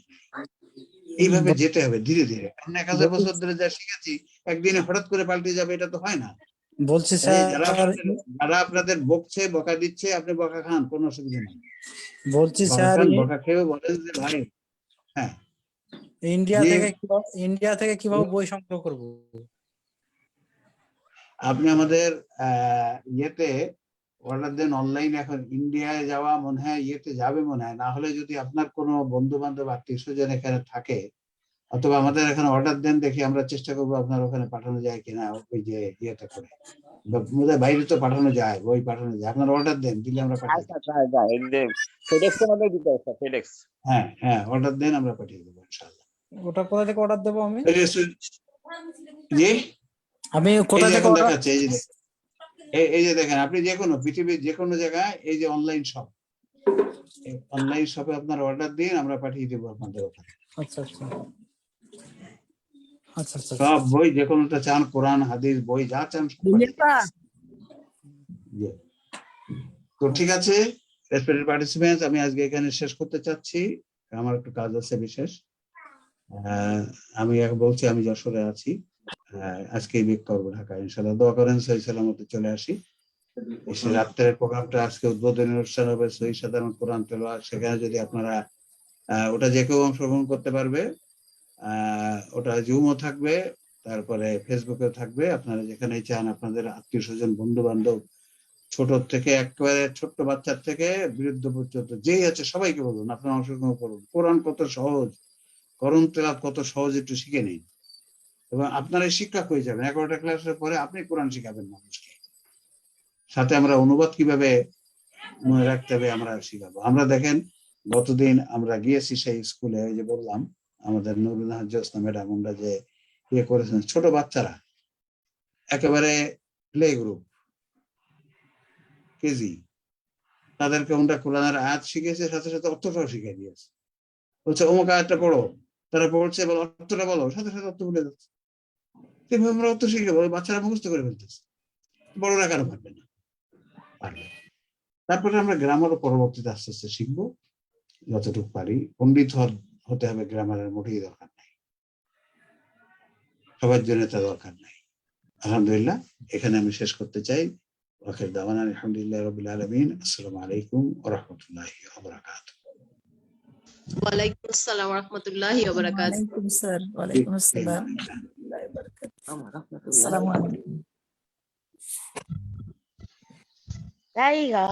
Speaker 4: এইভাবে যেতে হবে ধীরে ধীরে, কারণ 1000 বছর ধরে যা শিখেছি একদিনে হঠাৎ করে পাল্টে যাবে, এটা তো হয় না।
Speaker 14: বলছি
Speaker 4: এই
Speaker 14: স্যার,
Speaker 4: যারা আপনাদের বকছে, বকা দিচ্ছে, আপনি বকা খান, কোনো অসুবিধা নেই।
Speaker 14: বলছি
Speaker 4: বকা
Speaker 14: স্যার
Speaker 4: খান, বকা খেয়েও বলেন যে ভাই, হ্যাঁ
Speaker 14: ইন্ডিয়া থেকে কিভাবে বই সংগ্রহ করব?
Speaker 4: আপনি আমাদের ইয়েতে অর্ডার দেন অনলাইন। এখন ইন্ডিয়ায় যাওয়া মনে হয় ইয়েতে যাবে মনে হয়, না হলে যদি আপনার কোনো বন্ধু বান্ধব আত্মীয় স্বজন এখানে থাকে, অথবা আমাদের এখানে অর্ডার দেন, দেখি আমরা চেষ্টা করবো আপনার ওখানে পাঠানো যায় কিনা, ওই যে ইয়েতে করে। বোধহয় বাইরে তো পাঠানো যায়, বই পাঠানো যায়, আপনার অর্ডার দেন, দিলে আমরা পাঠিয়ে দেবো। হ্যাঁ হ্যাঁ, অর্ডার দেন, আমরা পাঠিয়ে দেবো ইনশাআল্লাহ।
Speaker 14: ওটা কোথা থেকে অর্ডার দেবো আমি?
Speaker 4: জি,
Speaker 14: আমি কোথা থেকে অর্ডার?
Speaker 4: দেখাচ্ছি, এই যে দেখেন, আপনি যে কোনো পৃথিবীর যে কোনো জায়গায় এই যে অনলাইন শপ, অনলাইন শপে আপনার অর্ডার দিন, আমরা পাঠিয়ে দেবো আপনাদের ওখানে।
Speaker 14: আচ্ছা আচ্ছা আচ্ছা আচ্ছা।
Speaker 4: সব বই যে কোনোটা চান, কোরআন হাদিস বই যা চান। তো ঠিক আছে রেসপেক্টেড পার্টিসিপেন্টস, আমি আজকে এখানে শেষ করতে চাচ্ছি, আমার একটু কাজ আছে বিশেষ। আমি বলছি আমি যশোরে আছি, আজকেই বেক করবো ঢাকা, ইনশাল্লাহ দোয়া করেন সহি সালামতে চলে আসি। এসে রাত্রের প্রোগ্রামটা আজকে উদ্বোধনী অনুষ্ঠান হবে সহি সাধারণ কোরআন তেলাওয়াত, সেখানে যদি আপনারা ওটা যে কেউ অংশগ্রহণ করতে পারবে। ওটা জুমও থাকবে, তারপরে ফেসবুকেও থাকবে, আপনারা যেখানেই চান আপনাদের আত্মীয় স্বজন বন্ধু বান্ধব ছোট থেকে একেবারে ছোট্ট বাচ্চার থেকে বৃদ্ধ পর্যন্ত যেই আছে সবাইকে বলুন আপনারা অংশগ্রহণ করুন। কোরআন কত সহজ, কোরআন তেলাওয়াত কত সহজ, একটু শিখে নিন এবং আপনারাই শিক্ষক হয়ে যাবেন। 11টা ক্লাসের পরে আপনি কোরআন শিখাবেন মানুষকে, সাথে আমরা অনুবাদ কিভাবে মনে রাখতে হবে আমরা শিখাবো। আমরা দেখেন গতদিন আমরা গিয়েছি সেই স্কুলে, ওই যে বললাম আমাদের নুরুল জোসনা ম্যাডাম, আমরা যে ইয়ে করেছেন, ছোট বাচ্চারা একেবারে প্লে গ্রুপ কেজি, তাদেরকে আমরা কোরআনের আয়াত শিখেছে, সাথে সাথে অর্থটাও শিখিয়ে দিয়েছে। বলছে অমুক আয়াতটা পড়ো, তারা পড়ছে, বলো অর্থটা বলো, সাথে সাথে অর্থ ভুলে যাচ্ছে। এভাবে আমরা অর্থ শিখে বলো, বাচ্চারা মুখস্থ করে ফেলতেছে, বড়রা কেন পারবে না? পারবে। তারপরে আমরা গ্রামারও পরবর্তীতে আস্তে আস্তে শিখবো যতটুকু পারি। পণ্ডিত হতে হবে গ্রামারের মোটেই দরকার নাই, সবার জন্য তা দরকার নাই। আলহামদুলিল্লাহ, এখানে আমি শেষ করতে চাই। ওয়াখির দাওয়ানা আলহামদুলিল্লাহি রাব্বিল আলামিন। আসসালামু আলাইকুম ওয়া রাহমাতুল্লাহি ওয়া বারাকাতুহু।
Speaker 5: ওয়ালাইকুম আসসালাম ওয়া রাহমাতুল্লাহি ওয়া বারাকাতুহু।
Speaker 6: ওয়ালাইকুম স্যার, ওয়ালাইকুম আসসালাম ওয়া রাহমাতুল্লাহি ওয়া বারাকাতুহু। আসসালামু আলাইকুম।
Speaker 8: জায়গা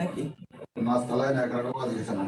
Speaker 6: নাকি
Speaker 16: মাছ খালায় না, 11টা বাজে গেছে না।